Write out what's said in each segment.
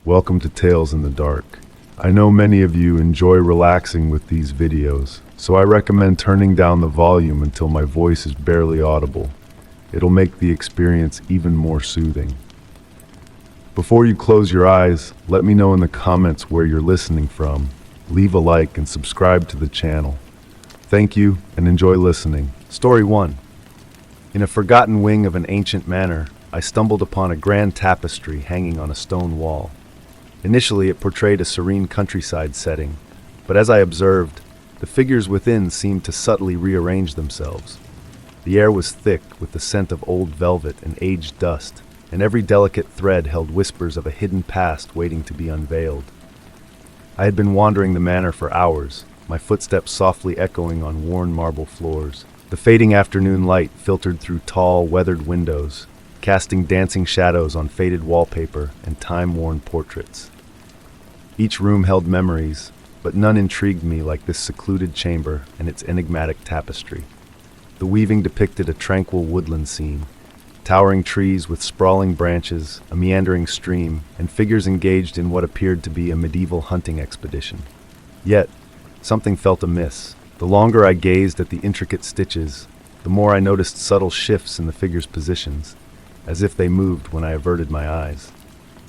Welcome to Tales in the Dark. I know many of you enjoy relaxing with these videos, so I recommend turning down the volume until my voice is barely audible. It'll make the experience even more soothing. Before you close your eyes, let me know in the comments where you're listening from. Leave a like and subscribe to the channel. Thank you and enjoy listening. Story 1. In a forgotten wing of an ancient manor, I stumbled upon a grand tapestry hanging on a stone wall. Initially, it portrayed a serene countryside setting, but as I observed, the figures within seemed to subtly rearrange themselves. The air was thick with the scent of old velvet and aged dust, and every delicate thread held whispers of a hidden past waiting to be unveiled. I had been wandering the manor for hours, my footsteps softly echoing on worn marble floors. The fading afternoon light filtered through tall, weathered windows, casting dancing shadows on faded wallpaper and time-worn portraits. Each room held memories, but none intrigued me like this secluded chamber and its enigmatic tapestry. The weaving depicted a tranquil woodland scene, towering trees with sprawling branches, a meandering stream, and figures engaged in what appeared to be a medieval hunting expedition. Yet, something felt amiss. The longer I gazed at the intricate stitches, the more I noticed subtle shifts in the figures' positions, as if they moved when I averted my eyes.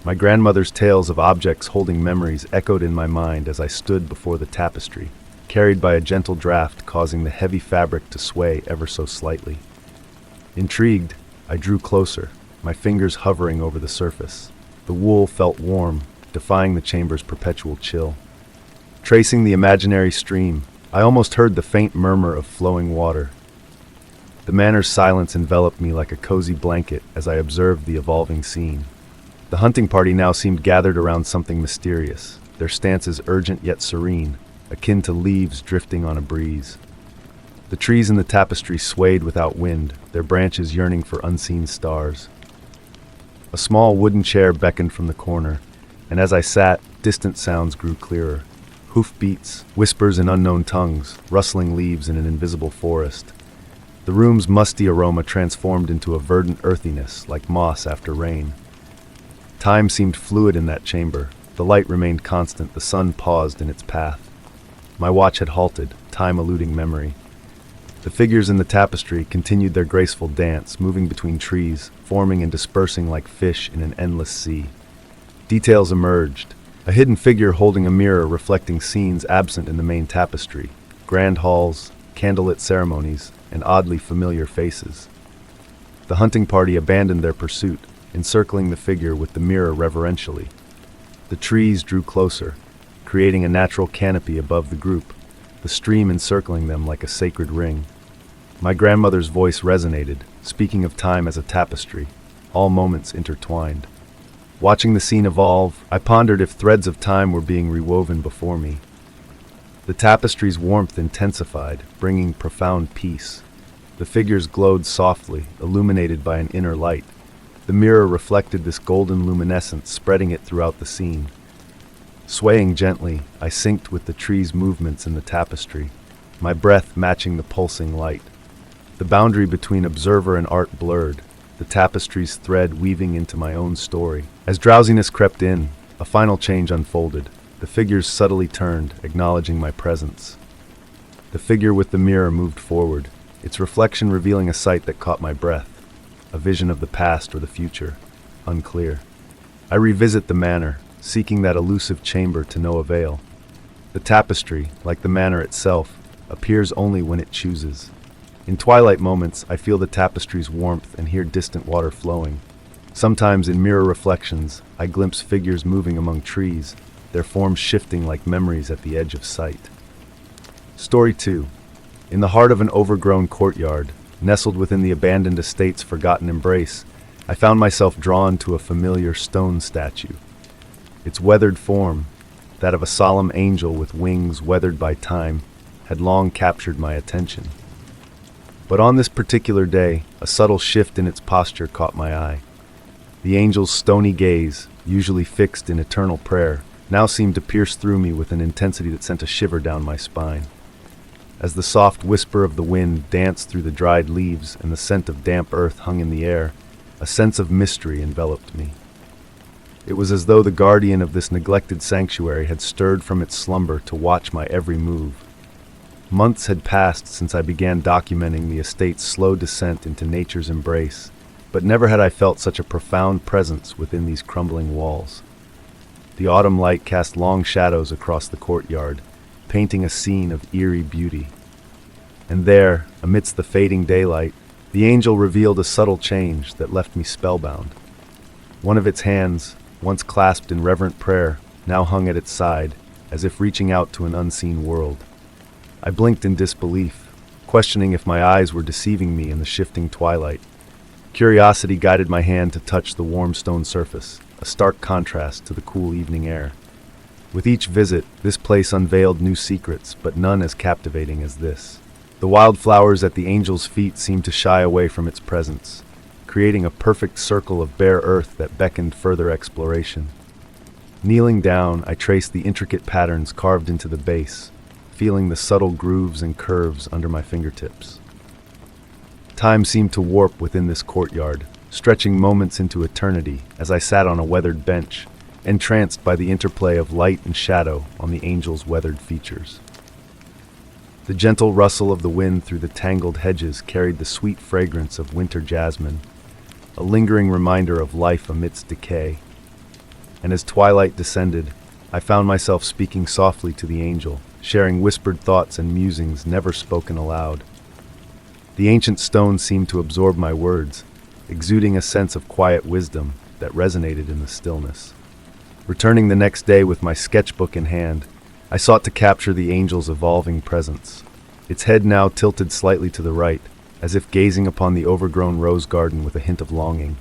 My grandmother's tales of objects holding memories echoed in my mind as I stood before the tapestry, carried by a gentle draft causing the heavy fabric to sway ever so slightly. Intrigued, I drew closer, my fingers hovering over the surface. The wool felt warm, defying the chamber's perpetual chill. Tracing the imaginary stream, I almost heard the faint murmur of flowing water. The manor's silence enveloped me like a cozy blanket as I observed the evolving scene. The hunting party now seemed gathered around something mysterious, their stances urgent yet serene, akin to leaves drifting on a breeze. The trees in the tapestry swayed without wind, their branches yearning for unseen stars. A small wooden chair beckoned from the corner, and as I sat, distant sounds grew clearer. Hoofbeats, whispers in unknown tongues, rustling leaves in an invisible forest. The room's musty aroma transformed into a verdant earthiness, like moss after rain. Time seemed fluid in that chamber. The light remained constant, the sun paused in its path. My watch had halted, time eluding memory. The figures in the tapestry continued their graceful dance, moving between trees, forming and dispersing like fish in an endless sea. Details emerged. A hidden figure holding a mirror reflecting scenes absent in the main tapestry, grand halls, candlelit ceremonies, and oddly familiar faces. The hunting party abandoned their pursuit, encircling the figure with the mirror reverentially. The trees drew closer, creating a natural canopy above the group, the stream encircling them like a sacred ring. My grandmother's voice resonated, speaking of time as a tapestry, all moments intertwined. Watching the scene evolve, I pondered if threads of time were being rewoven before me. The tapestry's warmth intensified, bringing profound peace. The figures glowed softly, illuminated by an inner light. The mirror reflected this golden luminescence, spreading it throughout the scene. Swaying gently, I synced with the tree's movements in the tapestry, my breath matching the pulsing light. The boundary between observer and art blurred, the tapestry's thread weaving into my own story. As drowsiness crept in, a final change unfolded. The figures subtly turned, acknowledging my presence. The figure with the mirror moved forward, its reflection revealing a sight that caught my breath. A vision of the past or the future, unclear. I revisit the manor, seeking that elusive chamber to no avail. The tapestry, like the manor itself, appears only when it chooses. In twilight moments, I feel the tapestry's warmth and hear distant water flowing. Sometimes in mirror reflections, I glimpse figures moving among trees, their forms shifting like memories at the edge of sight. Story 2. In the heart of an overgrown courtyard, nestled within the abandoned estate's forgotten embrace, I found myself drawn to a familiar stone statue. Its weathered form, that of a solemn angel with wings weathered by time, had long captured my attention. But on this particular day, a subtle shift in its posture caught my eye. The angel's stony gaze, usually fixed in eternal prayer, now seemed to pierce through me with an intensity that sent a shiver down my spine. As the soft whisper of the wind danced through the dried leaves and the scent of damp earth hung in the air, a sense of mystery enveloped me. It was as though the guardian of this neglected sanctuary had stirred from its slumber to watch my every move. Months had passed since I began documenting the estate's slow descent into nature's embrace, but never had I felt such a profound presence within these crumbling walls. The autumn light cast long shadows across the courtyard, painting a scene of eerie beauty. And there, amidst the fading daylight, the angel revealed a subtle change that left me spellbound. One of its hands, once clasped in reverent prayer, now hung at its side, as if reaching out to an unseen world. I blinked in disbelief, questioning if my eyes were deceiving me in the shifting twilight. Curiosity guided my hand to touch the warm stone surface, a stark contrast to the cool evening air. With each visit, this place unveiled new secrets, but none as captivating as this. The wildflowers at the angel's feet seemed to shy away from its presence, creating a perfect circle of bare earth that beckoned further exploration. Kneeling down, I traced the intricate patterns carved into the base, feeling the subtle grooves and curves under my fingertips. Time seemed to warp within this courtyard, stretching moments into eternity as I sat on a weathered bench, entranced by the interplay of light and shadow on the angel's weathered features. The gentle rustle of the wind through the tangled hedges carried the sweet fragrance of winter jasmine, a lingering reminder of life amidst decay. And as twilight descended, I found myself speaking softly to the angel, sharing whispered thoughts and musings never spoken aloud. The ancient stone seemed to absorb my words, exuding a sense of quiet wisdom that resonated in the stillness. Returning the next day with my sketchbook in hand, I sought to capture the angel's evolving presence. Its head now tilted slightly to the right, as if gazing upon the overgrown rose garden with a hint of longing.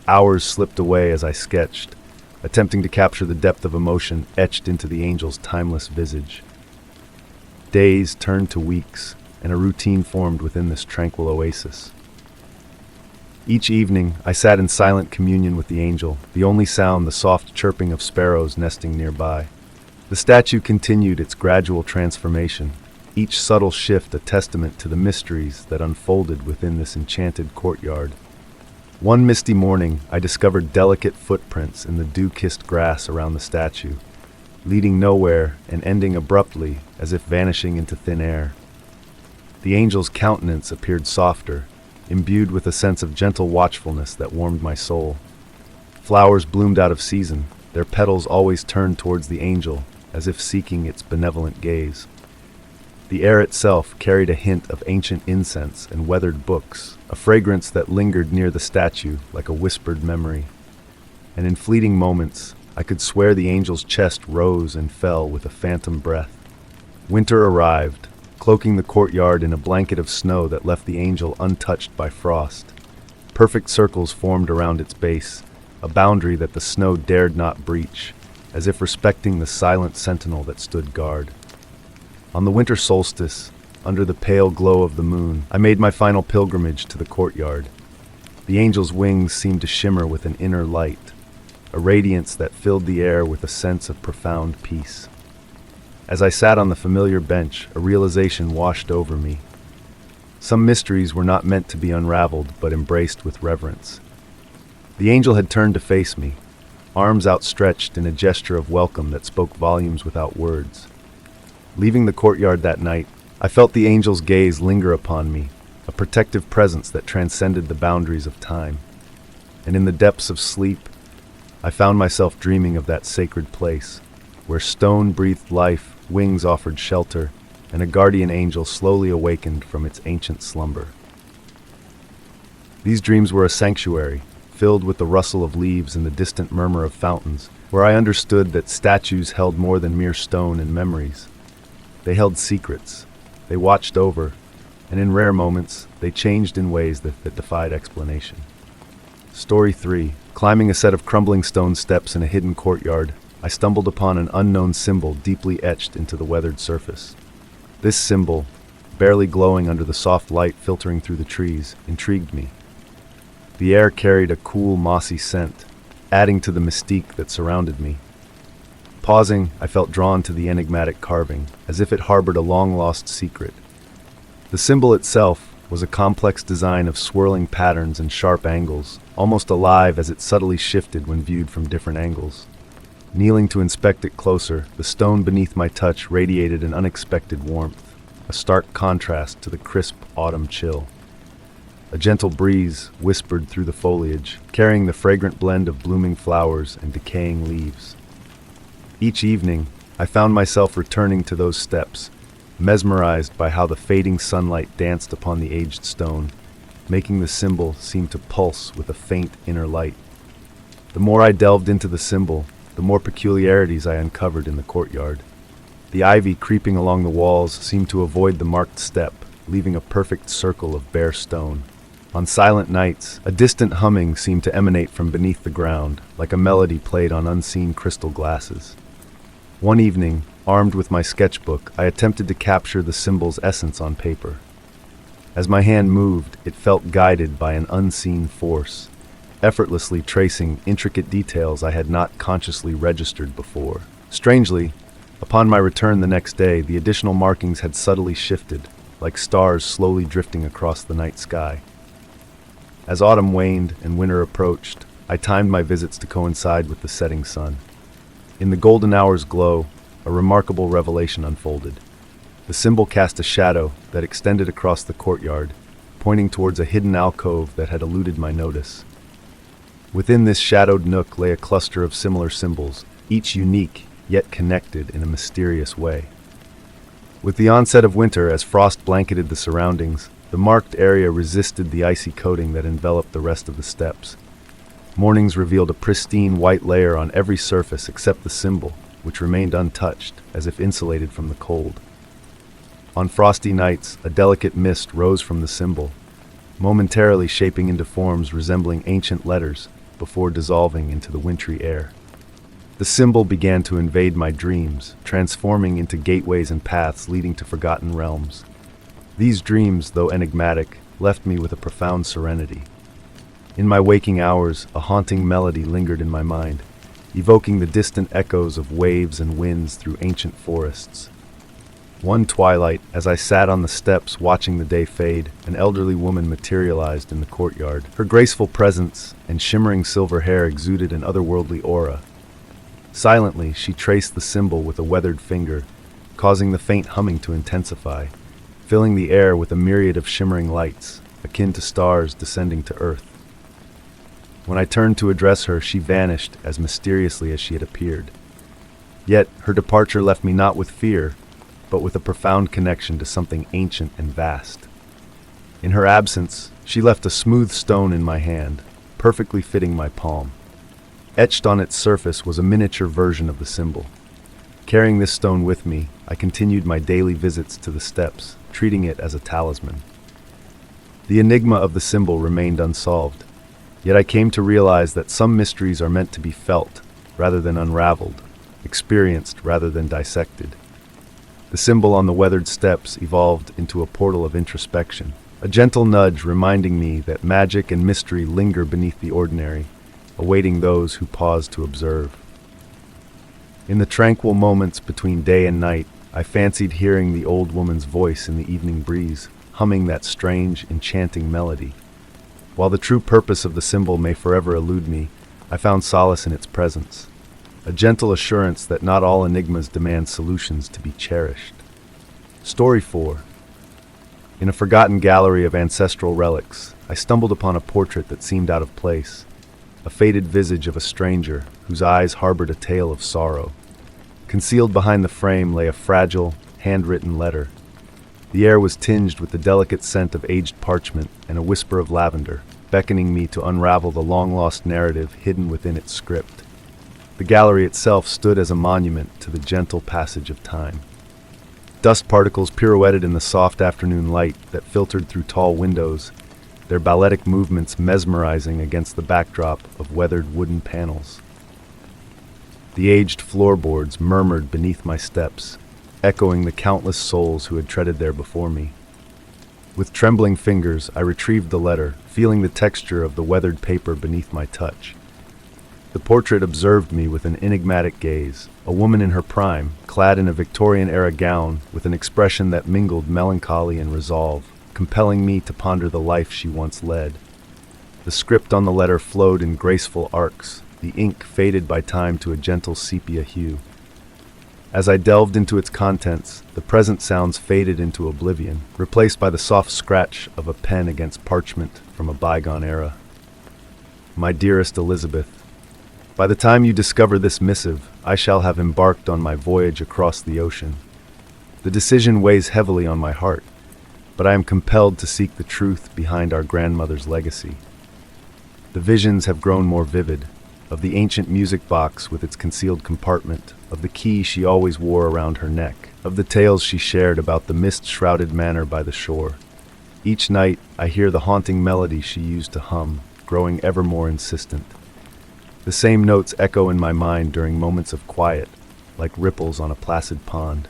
Hours slipped away as I sketched, attempting to capture the depth of emotion etched into the angel's timeless visage. Days turned to weeks, and a routine formed within this tranquil oasis. Each evening, I sat in silent communion with the angel, the only sound the soft chirping of sparrows nesting nearby. The statue continued its gradual transformation, each subtle shift a testament to the mysteries that unfolded within this enchanted courtyard. One misty morning, I discovered delicate footprints in the dew-kissed grass around the statue, leading nowhere and ending abruptly as if vanishing into thin air. The angel's countenance appeared softer, imbued with a sense of gentle watchfulness that warmed my soul. Flowers bloomed out of season, their petals always turned towards the angel, as if seeking its benevolent gaze. The air itself carried a hint of ancient incense and weathered books, a fragrance that lingered near the statue like a whispered memory. And in fleeting moments, I could swear the angel's chest rose and fell with a phantom breath. Winter arrived, cloaking the courtyard in a blanket of snow that left the angel untouched by frost. Perfect circles formed around its base, a boundary that the snow dared not breach, as if respecting the silent sentinel that stood guard. On the winter solstice, under the pale glow of the moon, I made my final pilgrimage to the courtyard. The angel's wings seemed to shimmer with an inner light, a radiance that filled the air with a sense of profound peace. As I sat on the familiar bench, a realization washed over me. Some mysteries were not meant to be unraveled, but embraced with reverence. The angel had turned to face me, arms outstretched in a gesture of welcome that spoke volumes without words. Leaving the courtyard that night, I felt the angel's gaze linger upon me, a protective presence that transcended the boundaries of time. And in the depths of sleep, I found myself dreaming of that sacred place, where stone breathed life, wings offered shelter, and a guardian angel slowly awakened from its ancient slumber. These dreams were a sanctuary, filled with the rustle of leaves and the distant murmur of fountains, where I understood that statues held more than mere stone and memories. They held secrets, they watched over, and in rare moments, they changed in ways that defied explanation. Story 3. Climbing a set of crumbling stone steps in a hidden courtyard, I stumbled upon an unknown symbol deeply etched into the weathered surface. This symbol, barely glowing under the soft light filtering through the trees, intrigued me. The air carried a cool, mossy scent, adding to the mystique that surrounded me. Pausing, I felt drawn to the enigmatic carving, as if it harbored a long-lost secret. The symbol itself was a complex design of swirling patterns and sharp angles, almost alive as it subtly shifted when viewed from different angles. Kneeling to inspect it closer, the stone beneath my touch radiated an unexpected warmth, a stark contrast to the crisp autumn chill. A gentle breeze whispered through the foliage, carrying the fragrant blend of blooming flowers and decaying leaves. Each evening, I found myself returning to those steps, mesmerized by how the fading sunlight danced upon the aged stone, making the symbol seem to pulse with a faint inner light. The more I delved into the symbol, the more peculiarities I uncovered in the courtyard. The ivy creeping along the walls seemed to avoid the marked step, leaving a perfect circle of bare stone. On silent nights, a distant humming seemed to emanate from beneath the ground, like a melody played on unseen crystal glasses. One evening, armed with my sketchbook, I attempted to capture the symbol's essence on paper. As my hand moved, it felt guided by an unseen force, effortlessly tracing intricate details I had not consciously registered before. Strangely, upon my return the next day, the additional markings had subtly shifted, like stars slowly drifting across the night sky. As autumn waned and winter approached, I timed my visits to coincide with the setting sun. In the golden hour's glow, a remarkable revelation unfolded. The symbol cast a shadow that extended across the courtyard, pointing towards a hidden alcove that had eluded my notice. Within this shadowed nook lay a cluster of similar symbols, each unique, yet connected in a mysterious way. With the onset of winter, as frost blanketed the surroundings, the marked area resisted the icy coating that enveloped the rest of the steps. Mornings revealed a pristine white layer on every surface except the symbol, which remained untouched, as if insulated from the cold. On frosty nights, a delicate mist rose from the symbol, momentarily shaping into forms resembling ancient letters before dissolving into the wintry air. The symbol began to invade my dreams, transforming into gateways and paths leading to forgotten realms. These dreams, though enigmatic, left me with a profound serenity. In my waking hours, a haunting melody lingered in my mind, evoking the distant echoes of waves and winds through ancient forests. One twilight, as I sat on the steps watching the day fade, an elderly woman materialized in the courtyard. Her graceful presence and shimmering silver hair exuded an otherworldly aura. Silently, she traced the symbol with a weathered finger, causing the faint humming to intensify, filling the air with a myriad of shimmering lights, akin to stars descending to earth. When I turned to address her, she vanished as mysteriously as she had appeared. Yet, her departure left me not with fear, but with a profound connection to something ancient and vast. In her absence, she left a smooth stone in my hand, perfectly fitting my palm. Etched on its surface was a miniature version of the symbol. Carrying this stone with me, I continued my daily visits to the steps, treating it as a talisman. The enigma of the symbol remained unsolved, yet I came to realize that some mysteries are meant to be felt rather than unraveled, experienced rather than dissected. The symbol on the weathered steps evolved into a portal of introspection, a gentle nudge reminding me that magic and mystery linger beneath the ordinary, awaiting those who pause to observe. In the tranquil moments between day and night, I fancied hearing the old woman's voice in the evening breeze, humming that strange, enchanting melody. While the true purpose of the symbol may forever elude me, I found solace in its presence, a gentle assurance that not all enigmas demand solutions to be cherished. Story 4. In a forgotten gallery of ancestral relics, I stumbled upon a portrait that seemed out of place, a faded visage of a stranger whose eyes harbored a tale of sorrow. Concealed behind the frame lay a fragile, handwritten letter. The air was tinged with the delicate scent of aged parchment and a whisper of lavender, beckoning me to unravel the long-lost narrative hidden within its script. The gallery itself stood as a monument to the gentle passage of time. Dust particles pirouetted in the soft afternoon light that filtered through tall windows, their balletic movements mesmerizing against the backdrop of weathered wooden panels. The aged floorboards murmured beneath my steps, echoing the countless souls who had treaded there before me. With trembling fingers, I retrieved the letter, feeling the texture of the weathered paper beneath my touch. The portrait observed me with an enigmatic gaze, a woman in her prime, clad in a Victorian-era gown with an expression that mingled melancholy and resolve, compelling me to ponder the life she once led. The script on the letter flowed in graceful arcs, the ink faded by time to a gentle sepia hue. As I delved into its contents, the present sounds faded into oblivion, replaced by the soft scratch of a pen against parchment from a bygone era. My dearest Elizabeth, by the time you discover this missive, I shall have embarked on my voyage across the ocean. The decision weighs heavily on my heart, but I am compelled to seek the truth behind our grandmother's legacy. The visions have grown more vivid, of the ancient music box with its concealed compartment, of the key she always wore around her neck, of the tales she shared about the mist-shrouded manor by the shore. Each night, I hear the haunting melody she used to hum, growing ever more insistent. The same notes echo in my mind during moments of quiet, like ripples on a placid pond.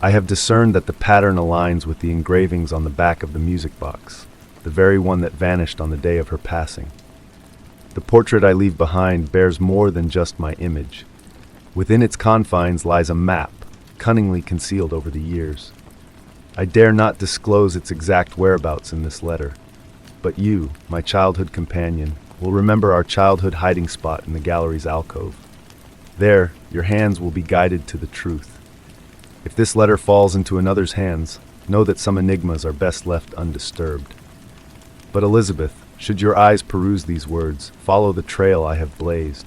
I have discerned that the pattern aligns with the engravings on the back of the music box, the very one that vanished on the day of her passing. The portrait I leave behind bears more than just my image. Within its confines lies a map, cunningly concealed over the years. I dare not disclose its exact whereabouts in this letter, but you, my childhood companion, will remember our childhood hiding spot in the gallery's alcove. There, your hands will be guided to the truth. If this letter falls into another's hands, know that some enigmas are best left undisturbed. But Elizabeth, should your eyes peruse these words, follow the trail I have blazed.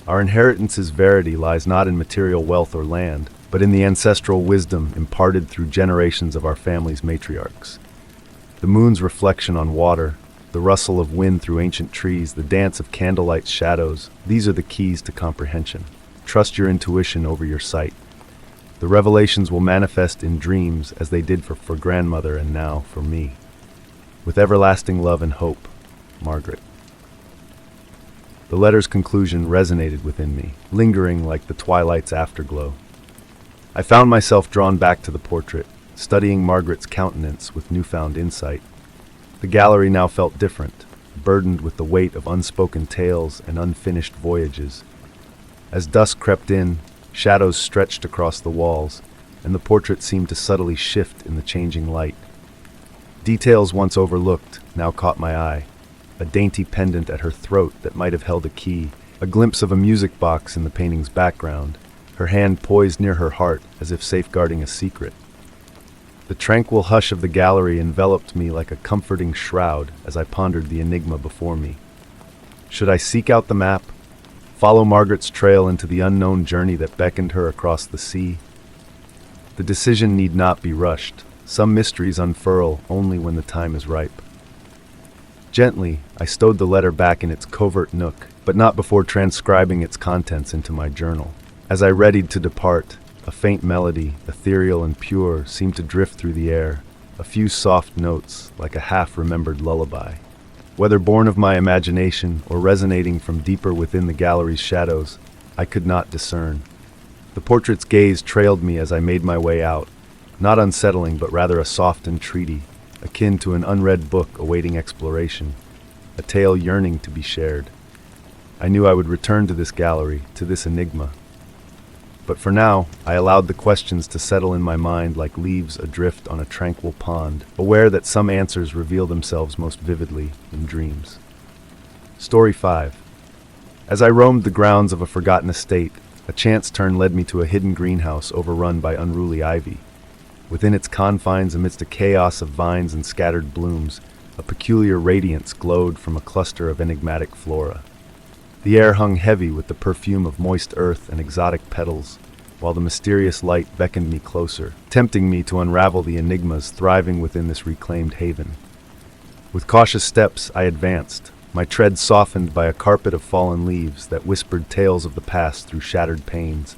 Our inheritance's verity lies not in material wealth or land, but in the ancestral wisdom imparted through generations of our family's matriarchs. The moon's reflection on water, the rustle of wind through ancient trees, the dance of candlelight's shadows, these are the keys to comprehension. Trust your intuition over your sight. The revelations will manifest in dreams as they did for grandmother and now for me. With everlasting love and hope, Margaret. The letter's conclusion resonated within me, lingering like the twilight's afterglow. I found myself drawn back to the portrait, studying Margaret's countenance with newfound insight. The gallery now felt different, burdened with the weight of unspoken tales and unfinished voyages. As dusk crept in, shadows stretched across the walls, and the portrait seemed to subtly shift in the changing light. Details once overlooked now caught my eye. A dainty pendant at her throat that might have held a key, a glimpse of a music box in the painting's background, her hand poised near her heart as if safeguarding a secret. The tranquil hush of the gallery enveloped me like a comforting shroud as I pondered the enigma before me. Should I seek out the map, follow Margaret's trail into the unknown journey that beckoned her across the sea? The decision need not be rushed. Some mysteries unfurl only when the time is ripe. Gently, I stowed the letter back in its covert nook, but not before transcribing its contents into my journal. As I readied to depart, a faint melody, ethereal and pure, seemed to drift through the air, a few soft notes, like a half-remembered lullaby. Whether born of my imagination or resonating from deeper within the gallery's shadows, I could not discern. The portrait's gaze trailed me as I made my way out, not unsettling but rather a soft entreaty, akin to an unread book awaiting exploration, a tale yearning to be shared. I knew I would return to this gallery, to this enigma. But for now, I allowed the questions to settle in my mind like leaves adrift on a tranquil pond, aware that some answers reveal themselves most vividly in dreams. Story 5. As I roamed the grounds of a forgotten estate, a chance turn led me to a hidden greenhouse overrun by unruly ivy. Within its confines, amidst a chaos of vines and scattered blooms, a peculiar radiance glowed from a cluster of enigmatic flora. The air hung heavy with the perfume of moist earth and exotic petals, while the mysterious light beckoned me closer, tempting me to unravel the enigmas thriving within this reclaimed haven. With cautious steps, I advanced, my tread softened by a carpet of fallen leaves that whispered tales of the past through shattered panes.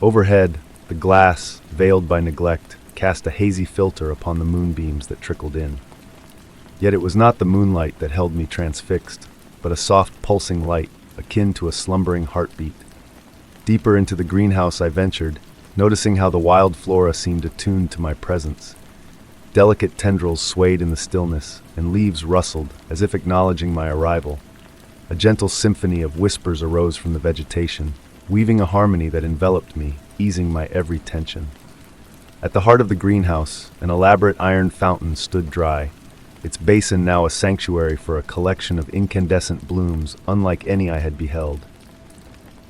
Overhead, the glass, veiled by neglect, cast a hazy filter upon the moonbeams that trickled in. Yet it was not the moonlight that held me transfixed, but a soft pulsing light, akin to a slumbering heartbeat. Deeper into the greenhouse I ventured, noticing how the wild flora seemed attuned to my presence. Delicate tendrils swayed in the stillness, and leaves rustled, as if acknowledging my arrival. A gentle symphony of whispers arose from the vegetation, weaving a harmony that enveloped me, easing my every tension. At the heart of the greenhouse, an elaborate iron fountain stood dry, its basin now a sanctuary for a collection of incandescent blooms unlike any I had beheld.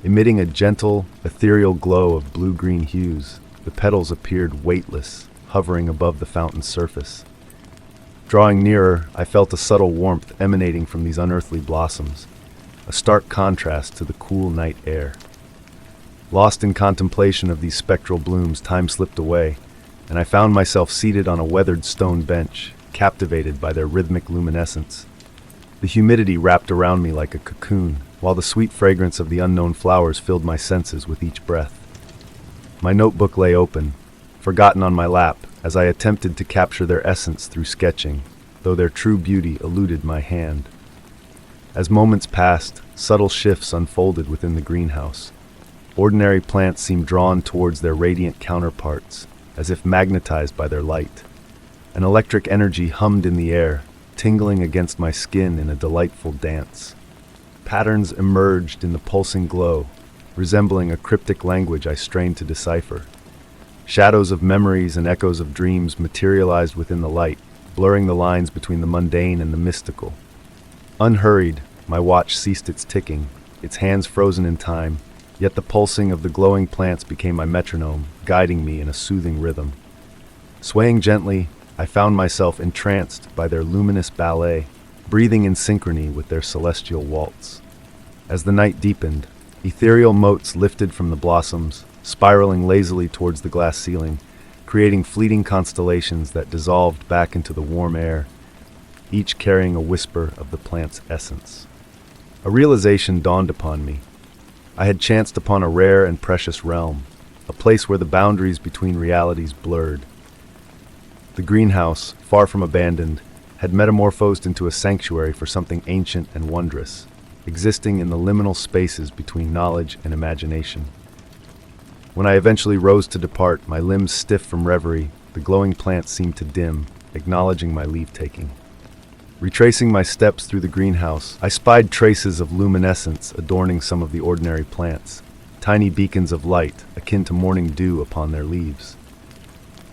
Emitting a gentle, ethereal glow of blue-green hues, the petals appeared weightless, hovering above the fountain's surface. Drawing nearer, I felt a subtle warmth emanating from these unearthly blossoms, a stark contrast to the cool night air. Lost in contemplation of these spectral blooms, time slipped away, and I found myself seated on a weathered stone bench, captivated by their rhythmic luminescence. The humidity wrapped around me like a cocoon, while the sweet fragrance of the unknown flowers filled my senses with each breath. My notebook lay open, forgotten on my lap, as I attempted to capture their essence through sketching, though their true beauty eluded my hand. As moments passed, subtle shifts unfolded within the greenhouse. Ordinary plants seemed drawn towards their radiant counterparts, as if magnetized by their light. An electric energy hummed in the air, tingling against my skin in a delightful dance. Patterns emerged in the pulsing glow, resembling a cryptic language I strained to decipher. Shadows of memories and echoes of dreams materialized within the light, blurring the lines between the mundane and the mystical. Unhurried, my watch ceased its ticking, its hands frozen in time, yet the pulsing of the glowing plants became my metronome, guiding me in a soothing rhythm. Swaying gently, I found myself entranced by their luminous ballet, breathing in synchrony with their celestial waltz. As the night deepened, ethereal motes lifted from the blossoms, spiraling lazily towards the glass ceiling, creating fleeting constellations that dissolved back into the warm air, each carrying a whisper of the plant's essence. A realization dawned upon me. I had chanced upon a rare and precious realm, a place where the boundaries between realities blurred. The greenhouse, far from abandoned, had metamorphosed into a sanctuary for something ancient and wondrous, existing in the liminal spaces between knowledge and imagination. When I eventually rose to depart, my limbs stiff from reverie, the glowing plants seemed to dim, acknowledging my leave-taking. Retracing my steps through the greenhouse, I spied traces of luminescence adorning some of the ordinary plants, tiny beacons of light akin to morning dew upon their leaves.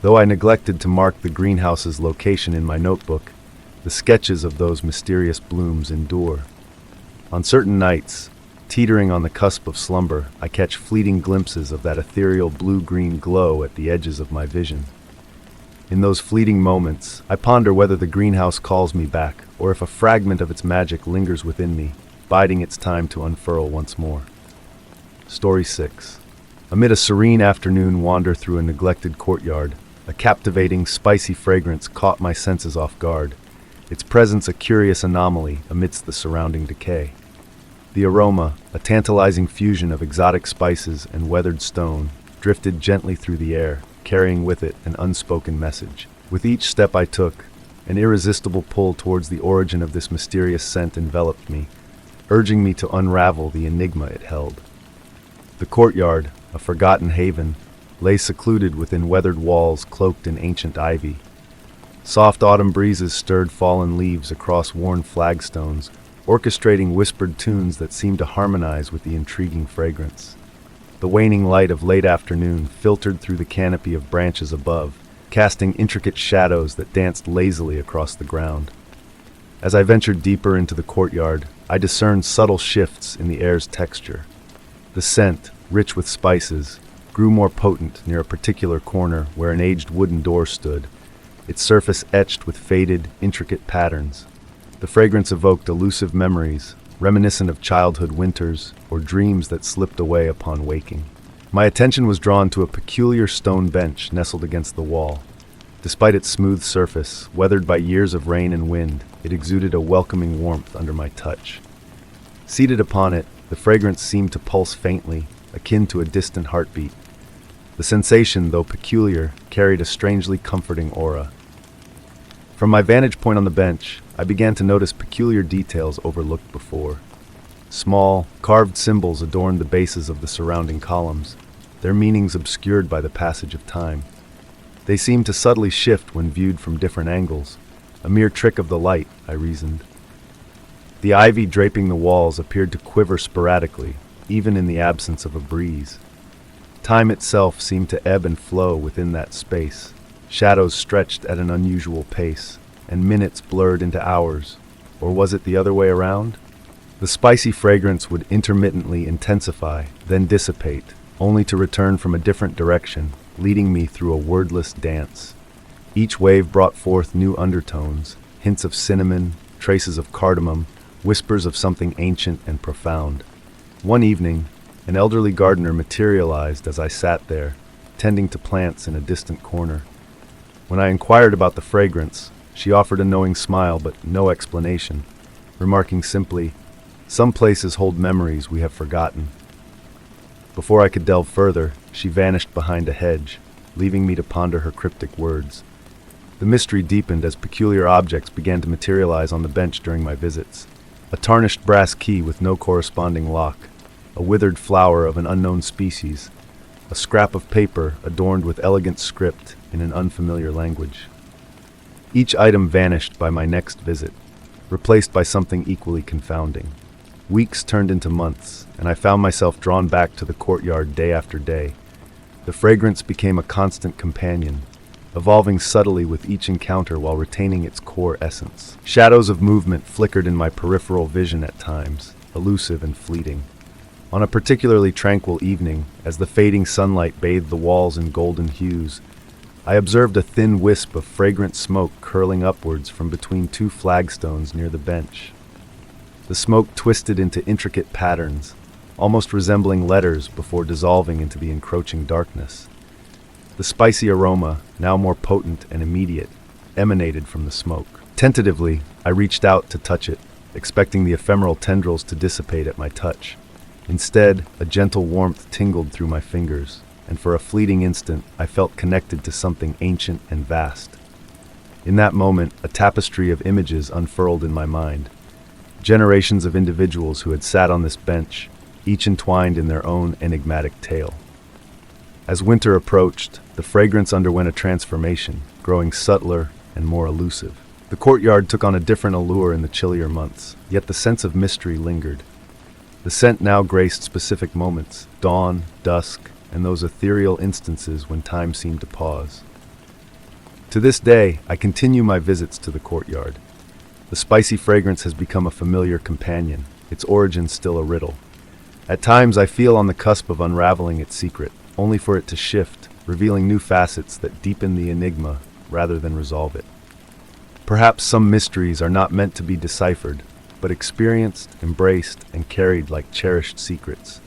Though I neglected to mark the greenhouse's location in my notebook, the sketches of those mysterious blooms endure. On certain nights, teetering on the cusp of slumber, I catch fleeting glimpses of that ethereal blue-green glow at the edges of my vision. In those fleeting moments, I ponder whether the greenhouse calls me back, or if a fragment of its magic lingers within me, biding its time to unfurl once more. Story 6. Amid a serene afternoon wander through a neglected courtyard, a captivating, spicy fragrance caught my senses off guard, its presence a curious anomaly amidst the surrounding decay. The aroma, a tantalizing fusion of exotic spices and weathered stone, drifted gently through the air, carrying with it an unspoken message. With each step I took, an irresistible pull towards the origin of this mysterious scent enveloped me, urging me to unravel the enigma it held. The courtyard, a forgotten haven, lay secluded within weathered walls cloaked in ancient ivy. Soft autumn breezes stirred fallen leaves across worn flagstones, orchestrating whispered tunes that seemed to harmonize with the intriguing fragrance. The waning light of late afternoon filtered through the canopy of branches above, casting intricate shadows that danced lazily across the ground. As I ventured deeper into the courtyard, I discerned subtle shifts in the air's texture. The scent, rich with spices, grew more potent near a particular corner where an aged wooden door stood, its surface etched with faded, intricate patterns. The fragrance evoked elusive memories, reminiscent of childhood winters or dreams that slipped away upon waking. My attention was drawn to a peculiar stone bench nestled against the wall. Despite its smooth surface, weathered by years of rain and wind, it exuded a welcoming warmth under my touch. Seated upon it, the fragrance seemed to pulse faintly, akin to a distant heartbeat. The sensation, though peculiar, carried a strangely comforting aura. From my vantage point on the bench, I began to notice peculiar details overlooked before. Small, carved symbols adorned the bases of the surrounding columns, their meanings obscured by the passage of time. They seemed to subtly shift when viewed from different angles, a mere trick of the light, I reasoned. The ivy draping the walls appeared to quiver sporadically, even in the absence of a breeze. Time itself seemed to ebb and flow within that space. Shadows stretched at an unusual pace, and minutes blurred into hours. Or was it the other way around? The spicy fragrance would intermittently intensify, then dissipate, only to return from a different direction, leading me through a wordless dance. Each wave brought forth new undertones, hints of cinnamon, traces of cardamom, whispers of something ancient and profound. One evening, an elderly gardener materialized as I sat there, tending to plants in a distant corner. When I inquired about the fragrance, she offered a knowing smile but no explanation, remarking simply, "Some places hold memories we have forgotten." Before I could delve further, she vanished behind a hedge, leaving me to ponder her cryptic words. The mystery deepened as peculiar objects began to materialize on the bench during my visits. A tarnished brass key with no corresponding lock, a withered flower of an unknown species, a scrap of paper adorned with elegant script in an unfamiliar language. Each item vanished by my next visit, replaced by something equally confounding. Weeks turned into months, and I found myself drawn back to the courtyard day after day. The fragrance became a constant companion, evolving subtly with each encounter while retaining its core essence. Shadows of movement flickered in my peripheral vision at times, elusive and fleeting. On a particularly tranquil evening, as the fading sunlight bathed the walls in golden hues, I observed a thin wisp of fragrant smoke curling upwards from between two flagstones near the bench. The smoke twisted into intricate patterns, almost resembling letters before dissolving into the encroaching darkness. The spicy aroma, now more potent and immediate, emanated from the smoke. Tentatively, I reached out to touch it, expecting the ephemeral tendrils to dissipate at my touch. Instead, a gentle warmth tingled through my fingers, and for a fleeting instant, I felt connected to something ancient and vast. In that moment, a tapestry of images unfurled in my mind. Generations of individuals who had sat on this bench, each entwined in their own enigmatic tale. As winter approached, the fragrance underwent a transformation, growing subtler and more elusive. The courtyard took on a different allure in the chillier months, yet the sense of mystery lingered. The scent now graced specific moments, dawn, dusk, and those ethereal instances when time seemed to pause. To this day, I continue my visits to the courtyard. The spicy fragrance has become a familiar companion, its origin still a riddle. At times I feel on the cusp of unraveling its secret, only for it to shift, revealing new facets that deepen the enigma rather than resolve it. Perhaps some mysteries are not meant to be deciphered, but experienced, embraced, and carried like cherished secrets.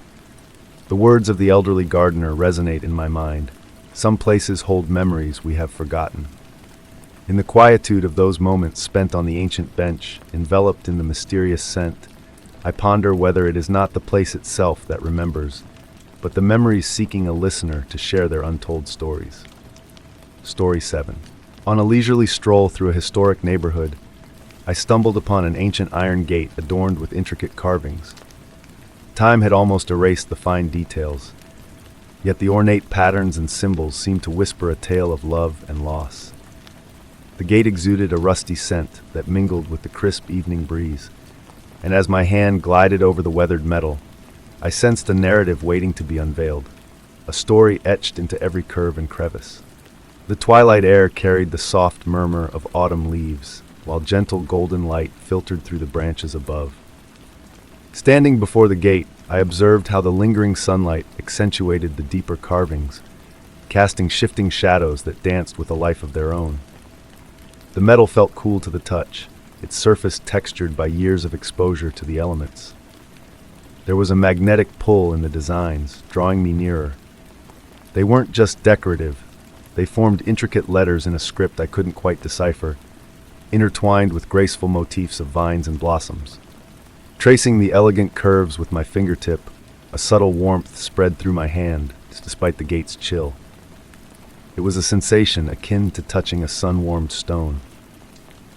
The words of the elderly gardener resonate in my mind. Some places hold memories we have forgotten. In the quietude of those moments spent on the ancient bench, enveloped in the mysterious scent, I ponder whether it is not the place itself that remembers, but the memories seeking a listener to share their untold stories. Story 7. On a leisurely stroll through a historic neighborhood, I stumbled upon an ancient iron gate adorned with intricate carvings. Time had almost erased the fine details, yet the ornate patterns and symbols seemed to whisper a tale of love and loss. The gate exuded a rusty scent that mingled with the crisp evening breeze, and as my hand glided over the weathered metal, I sensed a narrative waiting to be unveiled, a story etched into every curve and crevice. The twilight air carried the soft murmur of autumn leaves, while gentle golden light filtered through the branches above. Standing before the gate, I observed how the lingering sunlight accentuated the deeper carvings, casting shifting shadows that danced with a life of their own. The metal felt cool to the touch, its surface textured by years of exposure to the elements. There was a magnetic pull in the designs, drawing me nearer. They weren't just decorative, they formed intricate letters in a script I couldn't quite decipher, intertwined with graceful motifs of vines and blossoms. Tracing the elegant curves with my fingertip, a subtle warmth spread through my hand, despite the gate's chill. It was a sensation akin to touching a sun-warmed stone.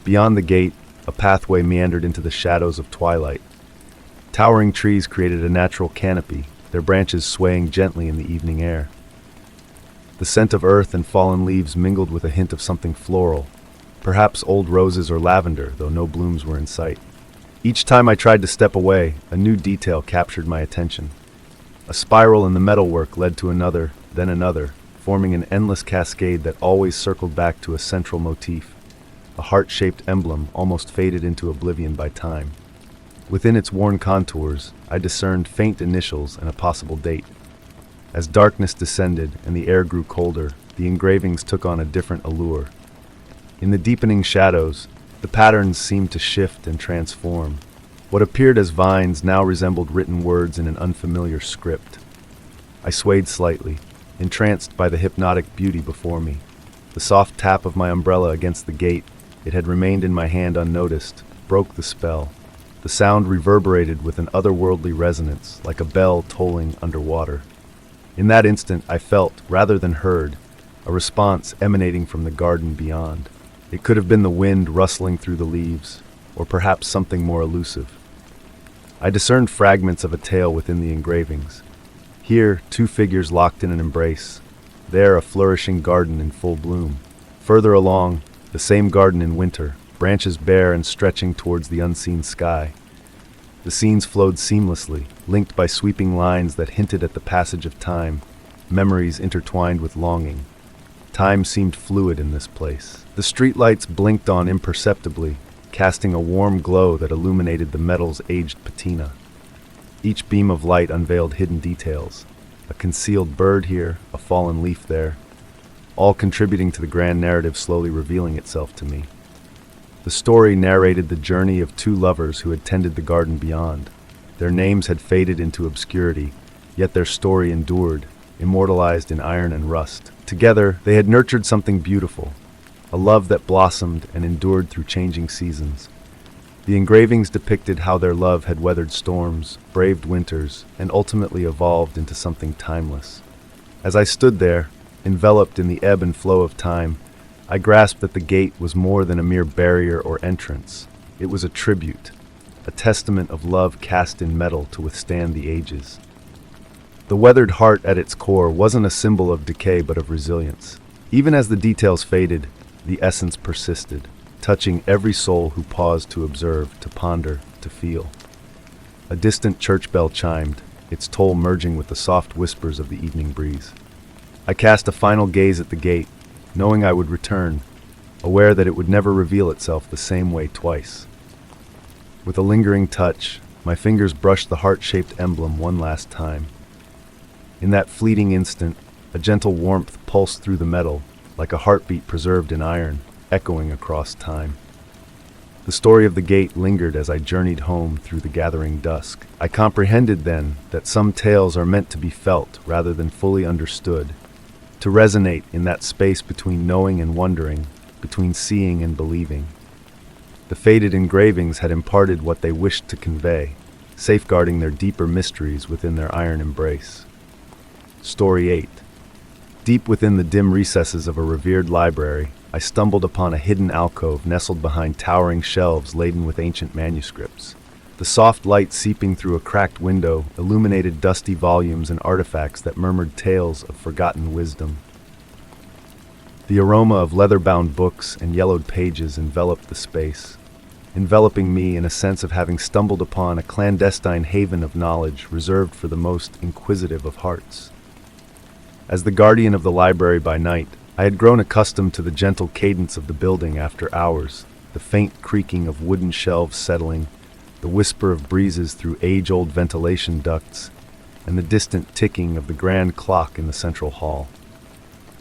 Beyond the gate, a pathway meandered into the shadows of twilight. Towering trees created a natural canopy, their branches swaying gently in the evening air. The scent of earth and fallen leaves mingled with a hint of something floral, perhaps old roses or lavender, though no blooms were in sight. Each time I tried to step away, a new detail captured my attention. A spiral in the metalwork led to another, then another, forming an endless cascade that always circled back to a central motif. a heart-shaped emblem almost faded into oblivion by time. Within its worn contours, I discerned faint initials and a possible date. As darkness descended and the air grew colder, the engravings took on a different allure. In the deepening shadows, the patterns seemed to shift and transform. What appeared as vines now resembled written words in an unfamiliar script. I swayed slightly, entranced by the hypnotic beauty before me. The soft tap of my umbrella against the gate, it had remained in my hand unnoticed, broke the spell. The sound reverberated with an otherworldly resonance, like a bell tolling underwater. In that instant, I felt, rather than heard, a response emanating from the garden beyond. It could have been the wind rustling through the leaves, or perhaps something more elusive. I discerned fragments of a tale within the engravings. Here, two figures locked in an embrace. There, a flourishing garden in full bloom. Further along, the same garden in winter, branches bare and stretching towards the unseen sky. The scenes flowed seamlessly, linked by sweeping lines that hinted at the passage of time, memories intertwined with longing. Time seemed fluid in this place. The streetlights blinked on imperceptibly, casting a warm glow that illuminated the metal's aged patina. Each beam of light unveiled hidden details. A concealed bird here, a fallen leaf there, all contributing to the grand narrative slowly revealing itself to me. The story narrated the journey of two lovers who had tended the garden beyond. Their names had faded into obscurity, yet their story endured, immortalized in iron and rust. Together, they had nurtured something beautiful, a love that blossomed and endured through changing seasons. The engravings depicted how their love had weathered storms, braved winters, and ultimately evolved into something timeless. As I stood there, enveloped in the ebb and flow of time, I grasped that the gate was more than a mere barrier or entrance. It was a tribute, a testament of love cast in metal to withstand the ages. The weathered heart at its core wasn't a symbol of decay but of resilience. Even as the details faded, the essence persisted, touching every soul who paused to observe, to ponder, to feel. A distant church bell chimed, its toll merging with the soft whispers of the evening breeze. I cast a final gaze at the gate, knowing I would return, aware that it would never reveal itself the same way twice. With a lingering touch, my fingers brushed the heart-shaped emblem one last time. In that fleeting instant, a gentle warmth pulsed through the metal, like a heartbeat preserved in iron, echoing across time. The story of the gate lingered as I journeyed home through the gathering dusk. I comprehended then that some tales are meant to be felt rather than fully understood, to resonate in that space between knowing and wondering, between seeing and believing. The faded engravings had imparted what they wished to convey, safeguarding their deeper mysteries within their iron embrace. Story 8. Deep within the dim recesses of a revered library, I stumbled upon a hidden alcove nestled behind towering shelves laden with ancient manuscripts. The soft light seeping through a cracked window illuminated dusty volumes and artifacts that murmured tales of forgotten wisdom. The aroma of leather-bound books and yellowed pages enveloped the space, enveloping me in a sense of having stumbled upon a clandestine haven of knowledge reserved for the most inquisitive of hearts. As the guardian of the library by night, I had grown accustomed to the gentle cadence of the building after hours, the faint creaking of wooden shelves settling, the whisper of breezes through age-old ventilation ducts, and the distant ticking of the grand clock in the central hall.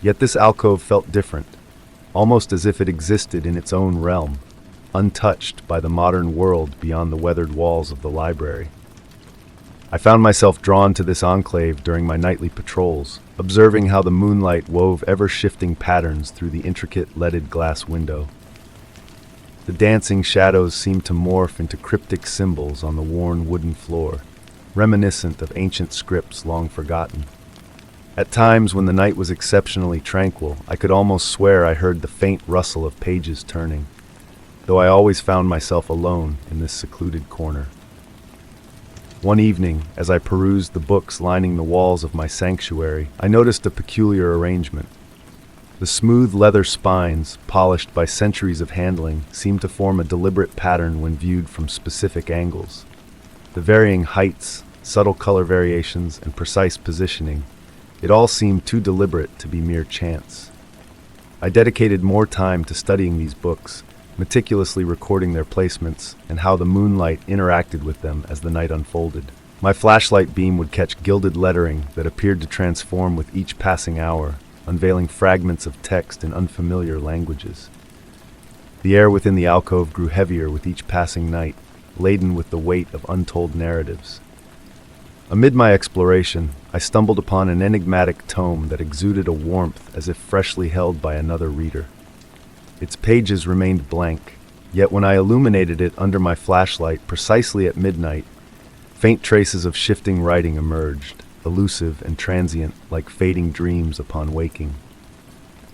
Yet this alcove felt different, almost as if it existed in its own realm, untouched by the modern world beyond the weathered walls of the library. I found myself drawn to this enclave during my nightly patrols, observing how the moonlight wove ever-shifting patterns through the intricate leaded glass window. The dancing shadows seemed to morph into cryptic symbols on the worn wooden floor, reminiscent of ancient scripts long forgotten. At times, when the night was exceptionally tranquil, I could almost swear I heard the faint rustle of pages turning, though I always found myself alone in this secluded corner. One evening, as I perused the books lining the walls of my sanctuary, I noticed a peculiar arrangement. The smooth leather spines, polished by centuries of handling, seemed to form a deliberate pattern when viewed from specific angles. The varying heights, subtle color variations, and precise positioning, it all seemed too deliberate to be mere chance. I dedicated more time to studying these books, meticulously recording their placements and how the moonlight interacted with them as the night unfolded. My flashlight beam would catch gilded lettering that appeared to transform with each passing hour, unveiling fragments of text in unfamiliar languages. The air within the alcove grew heavier with each passing night, laden with the weight of untold narratives. Amid my exploration, I stumbled upon an enigmatic tome that exuded a warmth as if freshly held by another reader. Its pages remained blank, yet when I illuminated it under my flashlight precisely at midnight, faint traces of shifting writing emerged, elusive and transient like fading dreams upon waking.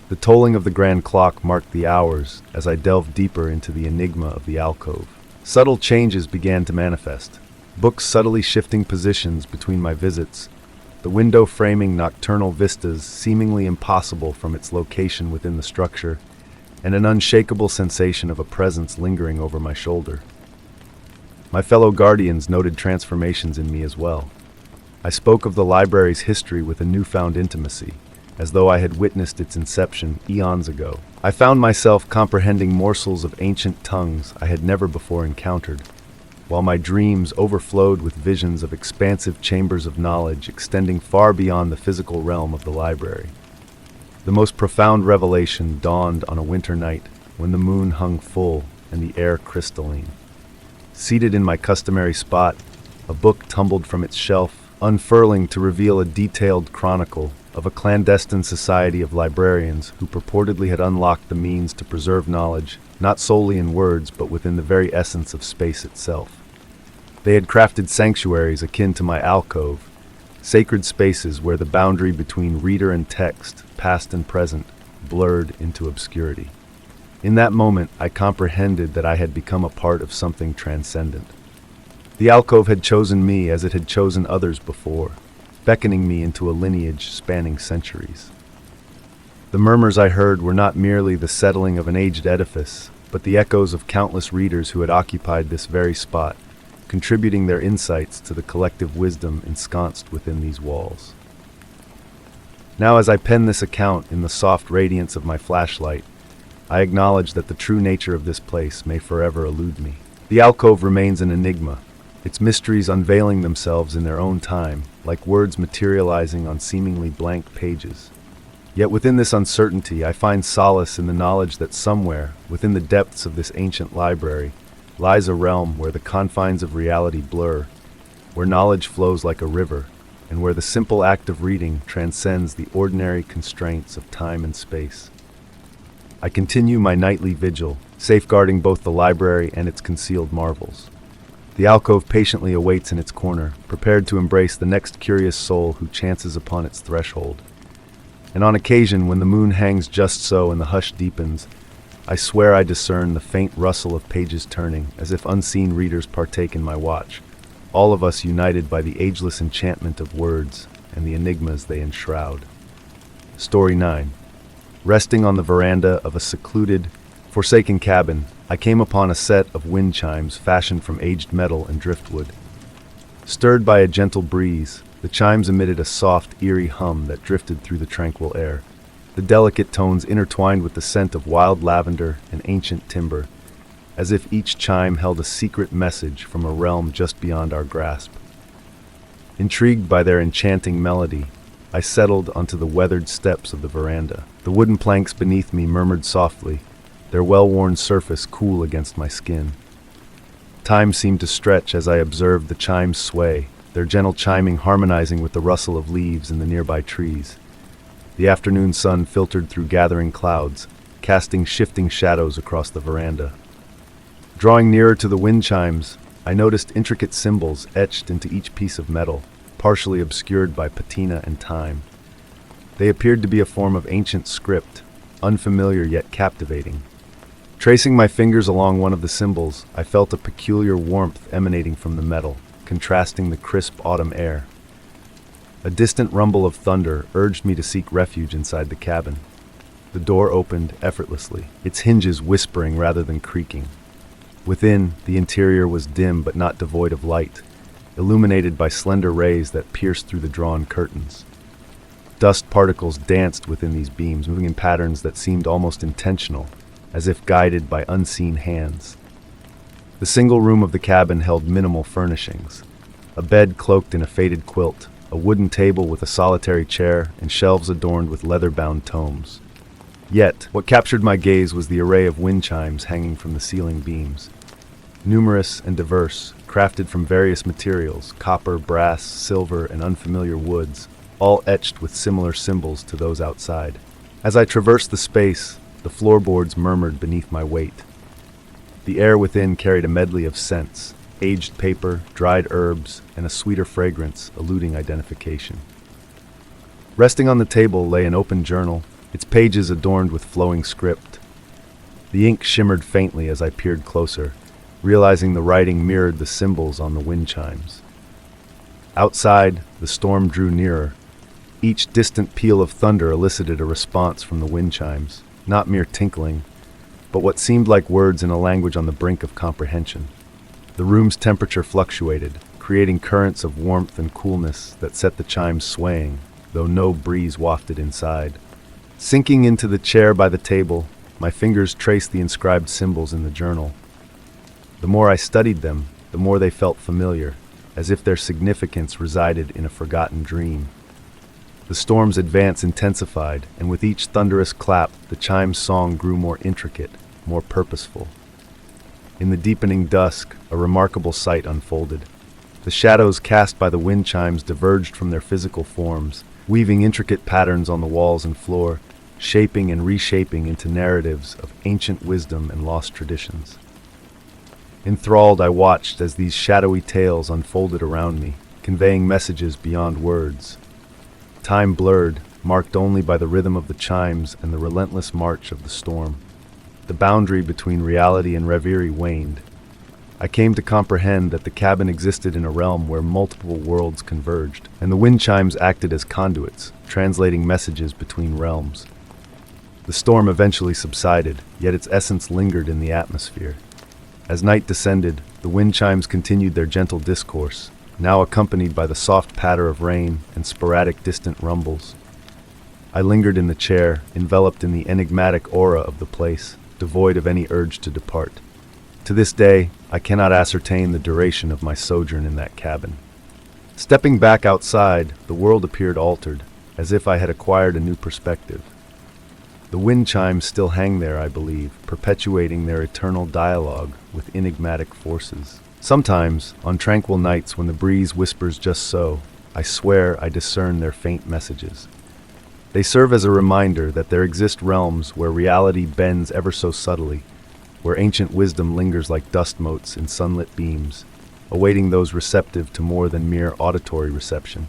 The tolling of the grand clock marked the hours as I delved deeper into the enigma of the alcove. Subtle changes began to manifest, books subtly shifting positions between my visits, the window framing nocturnal vistas seemingly impossible from its location within the structure, and an unshakable sensation of a presence lingering over my shoulder. My fellow guardians noted transformations in me as well. I spoke of the library's history with a newfound intimacy, as though I had witnessed its inception eons ago. I found myself comprehending morsels of ancient tongues I had never before encountered, while my dreams overflowed with visions of expansive chambers of knowledge extending far beyond the physical realm of the library. The most profound revelation dawned on a winter night when the moon hung full and the air crystalline. Seated in my customary spot, a book tumbled from its shelf, unfurling to reveal a detailed chronicle of a clandestine society of librarians who purportedly had unlocked the means to preserve knowledge, not solely in words but within the very essence of space itself. They had crafted sanctuaries akin to my alcove, sacred spaces where the boundary between reader and text, past and present, blurred into obscurity. In that moment, I comprehended that I had become a part of something transcendent. The alcove had chosen me as it had chosen others before, beckoning me into a lineage spanning centuries. The murmurs I heard were not merely the settling of an aged edifice, but the echoes of countless readers who had occupied this very spot, contributing their insights to the collective wisdom ensconced within these walls. Now, as I pen this account in the soft radiance of my flashlight, I acknowledge that the true nature of this place may forever elude me. The alcove remains an enigma, its mysteries unveiling themselves in their own time, like words materializing on seemingly blank pages. Yet within this uncertainty, I find solace in the knowledge that somewhere, within the depths of this ancient library, lies a realm where the confines of reality blur, where knowledge flows like a river, and where the simple act of reading transcends the ordinary constraints of time and space. I continue my nightly vigil, safeguarding both the library and its concealed marvels. The alcove patiently awaits in its corner, prepared to embrace the next curious soul who chances upon its threshold. And on occasion, when the moon hangs just so and the hush deepens, I swear I discern the faint rustle of pages turning, as if unseen readers partake in my watch, all of us united by the ageless enchantment of words and the enigmas they enshroud. Story 9. Resting on the veranda of a secluded, forsaken cabin, I came upon a set of wind chimes fashioned from aged metal and driftwood. Stirred by a gentle breeze, the chimes emitted a soft, eerie hum that drifted through the tranquil air. The delicate tones intertwined with the scent of wild lavender and ancient timber, as if each chime held a secret message from a realm just beyond our grasp. Intrigued by their enchanting melody, I settled onto the weathered steps of the veranda. The wooden planks beneath me murmured softly, their well-worn surface cool against my skin. Time seemed to stretch as I observed the chimes sway, their gentle chiming harmonizing with the rustle of leaves in the nearby trees. The afternoon sun filtered through gathering clouds, casting shifting shadows across the veranda. Drawing nearer to the wind chimes, I noticed intricate symbols etched into each piece of metal, partially obscured by patina and time. They appeared to be a form of ancient script, unfamiliar yet captivating. Tracing my fingers along one of the symbols, I felt a peculiar warmth emanating from the metal, contrasting the crisp autumn air. A distant rumble of thunder urged me to seek refuge inside the cabin. The door opened effortlessly, its hinges whispering rather than creaking. Within, the interior was dim but not devoid of light, illuminated by slender rays that pierced through the drawn curtains. Dust particles danced within these beams, moving in patterns that seemed almost intentional, as if guided by unseen hands. The single room of the cabin held minimal furnishings. A bed cloaked in a faded quilt, a wooden table with a solitary chair, and shelves adorned with leather-bound tomes. Yet, what captured my gaze was the array of wind chimes hanging from the ceiling beams. Numerous and diverse, crafted from various materials, copper, brass, silver, and unfamiliar woods, all etched with similar symbols to those outside. As I traversed the space, the floorboards murmured beneath my weight. The air within carried a medley of scents, aged paper, dried herbs, and a sweeter fragrance eluding identification. Resting on the table lay an open journal, its pages adorned with flowing script. The ink shimmered faintly as I peered closer, realizing the writing mirrored the symbols on the wind chimes. Outside, the storm drew nearer. Each distant peal of thunder elicited a response from the wind chimes, not mere tinkling, but what seemed like words in a language on the brink of comprehension. The room's temperature fluctuated, creating currents of warmth and coolness that set the chimes swaying, though no breeze wafted inside. Sinking into the chair by the table, my fingers traced the inscribed symbols in the journal. The more I studied them, the more they felt familiar, as if their significance resided in a forgotten dream. The storm's advance intensified, and with each thunderous clap, the chime's song grew more intricate, more purposeful. In the deepening dusk, a remarkable sight unfolded. The shadows cast by the wind chimes diverged from their physical forms, weaving intricate patterns on the walls and floor, shaping and reshaping into narratives of ancient wisdom and lost traditions. Enthralled, I watched as these shadowy tales unfolded around me, conveying messages beyond words. Time blurred, marked only by the rhythm of the chimes and the relentless march of the storm. The boundary between reality and reverie waned. I came to comprehend that the cabin existed in a realm where multiple worlds converged, and the wind chimes acted as conduits, translating messages between realms. The storm eventually subsided, yet its essence lingered in the atmosphere. As night descended, the wind chimes continued their gentle discourse, now accompanied by the soft patter of rain and sporadic distant rumbles. I lingered in the chair, enveloped in the enigmatic aura of the place, devoid of any urge to depart. To this day, I cannot ascertain the duration of my sojourn in that cabin. Stepping back outside, the world appeared altered, as if I had acquired a new perspective. The wind chimes still hang there, I believe, perpetuating their eternal dialogue with enigmatic forces. Sometimes, on tranquil nights when the breeze whispers just so, I swear I discern their faint messages. They serve as a reminder that there exist realms where reality bends ever so subtly, where ancient wisdom lingers like dust motes in sunlit beams, awaiting those receptive to more than mere auditory reception.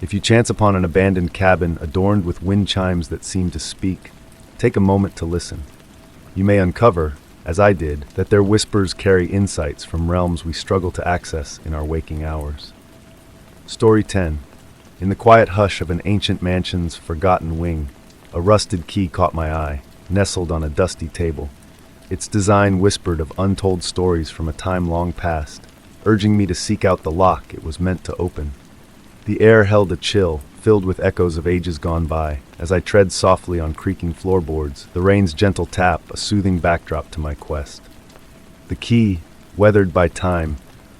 If you chance upon an abandoned cabin adorned with wind chimes that seem to speak, take a moment to listen. You may uncover, as I did, that their whispers carry insights from realms we struggle to access in our waking hours. Story 10. In the quiet hush of an ancient mansion's forgotten wing, a rusted key caught my eye, nestled on a dusty table. Its design whispered of untold stories from a time long past, urging me to seek out the lock it was meant to open. The air held a chill, filled with echoes of ages gone by. As I tread softly on creaking floorboards, the rain's gentle tap a soothing backdrop to my quest. The key, weathered by time,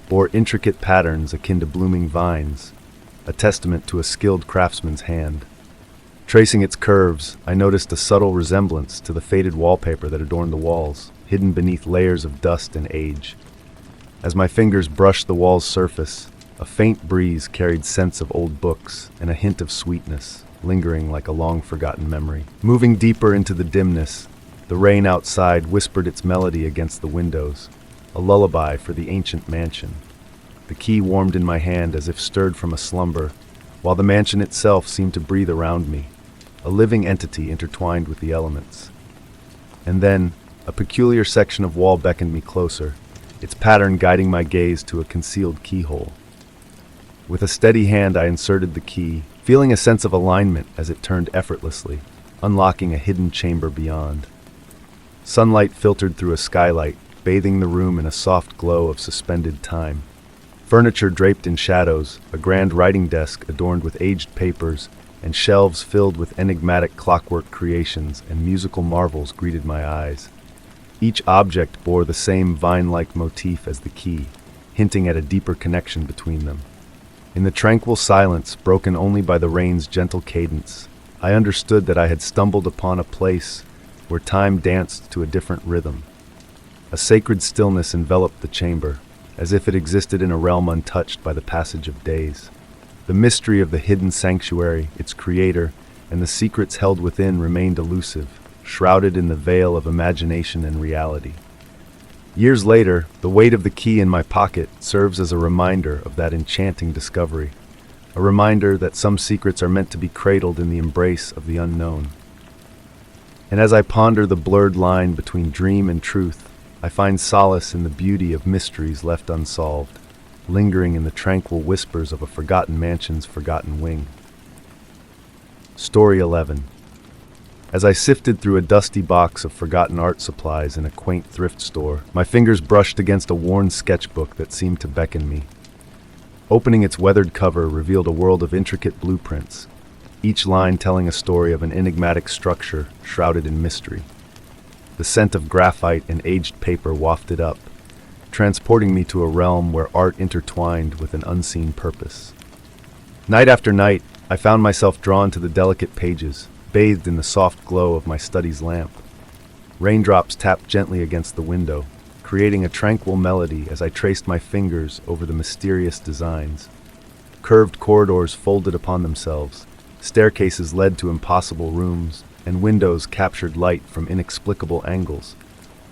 bore intricate patterns akin to blooming vines, a testament to a skilled craftsman's hand. Tracing its curves, I noticed a subtle resemblance to the faded wallpaper that adorned the walls, hidden beneath layers of dust and age. As my fingers brushed the wall's surface, a faint breeze carried scents of old books and a hint of sweetness, lingering like a long-forgotten memory. Moving deeper into the dimness, the rain outside whispered its melody against the windows, a lullaby for the ancient mansion. The key warmed in my hand as if stirred from a slumber, while the mansion itself seemed to breathe around me, a living entity intertwined with the elements. And then, a peculiar section of wall beckoned me closer, its pattern guiding my gaze to a concealed keyhole. With a steady hand I inserted the key, feeling a sense of alignment as it turned effortlessly, unlocking a hidden chamber beyond. Sunlight filtered through a skylight, bathing the room in a soft glow of suspended time. Furniture draped in shadows, a grand writing desk adorned with aged papers, and shelves filled with enigmatic clockwork creations and musical marvels greeted my eyes. Each object bore the same vine-like motif as the key, hinting at a deeper connection between them. In the tranquil silence, broken only by the rain's gentle cadence, I understood that I had stumbled upon a place where time danced to a different rhythm. A sacred stillness enveloped the chamber, as if it existed in a realm untouched by the passage of days. The mystery of the hidden sanctuary, its creator, and the secrets held within remained elusive, shrouded in the veil of imagination and reality. Years later, the weight of the key in my pocket serves as a reminder of that enchanting discovery, a reminder that some secrets are meant to be cradled in the embrace of the unknown. And as I ponder the blurred line between dream and truth, I find solace in the beauty of mysteries left unsolved, lingering in the tranquil whispers of a forgotten mansion's forgotten wing. Story 11. As I sifted through a dusty box of forgotten art supplies in a quaint thrift store, my fingers brushed against a worn sketchbook that seemed to beckon me. Opening its weathered cover revealed a world of intricate blueprints, each line telling a story of an enigmatic structure shrouded in mystery. The scent of graphite and aged paper wafted up, transporting me to a realm where art intertwined with an unseen purpose. Night after night, I found myself drawn to the delicate pages, bathed in the soft glow of my study's lamp. Raindrops tapped gently against the window, creating a tranquil melody as I traced my fingers over the mysterious designs. Curved corridors folded upon themselves, staircases led to impossible rooms, and windows captured light from inexplicable angles,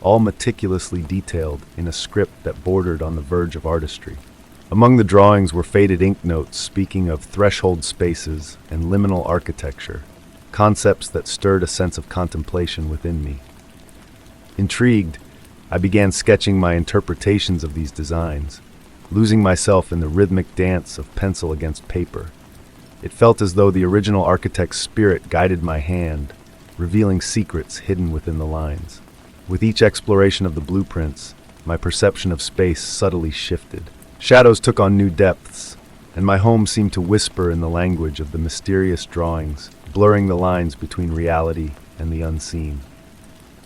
all meticulously detailed in a script that bordered on the verge of artistry. Among the drawings were faded ink notes speaking of threshold spaces and liminal architecture, concepts that stirred a sense of contemplation within me. Intrigued, I began sketching my interpretations of these designs, losing myself in the rhythmic dance of pencil against paper. It felt as though the original architect's spirit guided my hand, revealing secrets hidden within the lines. With each exploration of the blueprints, my perception of space subtly shifted. Shadows took on new depths, and my home seemed to whisper in the language of the mysterious drawings, blurring the lines between reality and the unseen.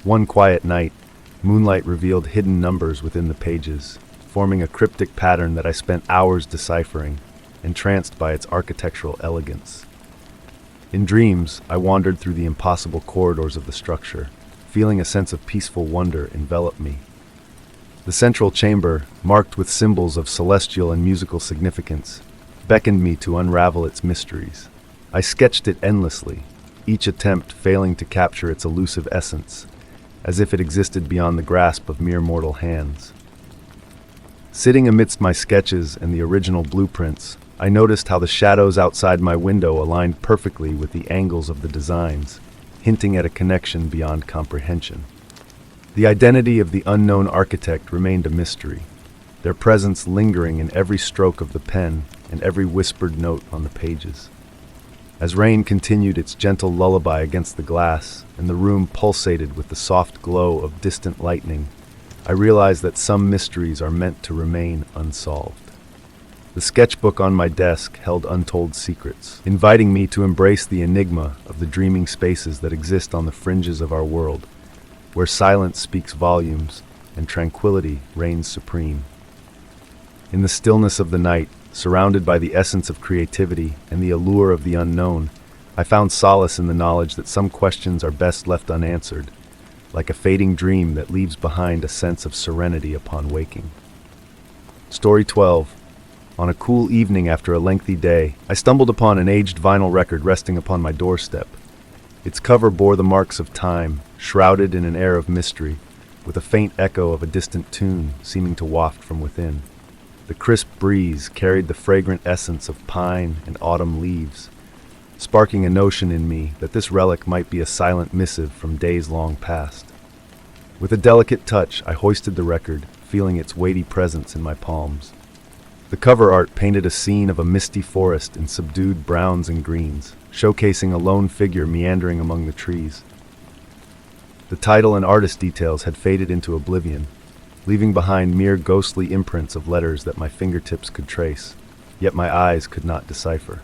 One quiet night, moonlight revealed hidden numbers within the pages, forming a cryptic pattern that I spent hours deciphering, entranced by its architectural elegance. In dreams, I wandered through the impossible corridors of the structure, feeling a sense of peaceful wonder envelop me. The central chamber, marked with symbols of celestial and musical significance, beckoned me to unravel its mysteries. I sketched it endlessly, each attempt failing to capture its elusive essence, as if it existed beyond the grasp of mere mortal hands. Sitting amidst my sketches and the original blueprints, I noticed how the shadows outside my window aligned perfectly with the angles of the designs, hinting at a connection beyond comprehension. The identity of the unknown architect remained a mystery, their presence lingering in every stroke of the pen and every whispered note on the pages. As rain continued its gentle lullaby against the glass and the room pulsated with the soft glow of distant lightning, I realized that some mysteries are meant to remain unsolved. The sketchbook on my desk held untold secrets, inviting me to embrace the enigma of the dreaming spaces that exist on the fringes of our world, where silence speaks volumes and tranquility reigns supreme. In the stillness of the night, surrounded by the essence of creativity and the allure of the unknown, I found solace in the knowledge that some questions are best left unanswered, like a fading dream that leaves behind a sense of serenity upon waking. Story 12. On a cool evening after a lengthy day, I stumbled upon an aged vinyl record resting upon my doorstep. Its cover bore the marks of time, shrouded in an air of mystery, with a faint echo of a distant tune seeming to waft from within. The crisp breeze carried the fragrant essence of pine and autumn leaves, sparking a notion in me that this relic might be a silent missive from days long past. With a delicate touch, I hoisted the record, feeling its weighty presence in my palms. The cover art painted a scene of a misty forest in subdued browns and greens, showcasing a lone figure meandering among the trees. The title and artist details had faded into oblivion, leaving behind mere ghostly imprints of letters that my fingertips could trace, yet my eyes could not decipher.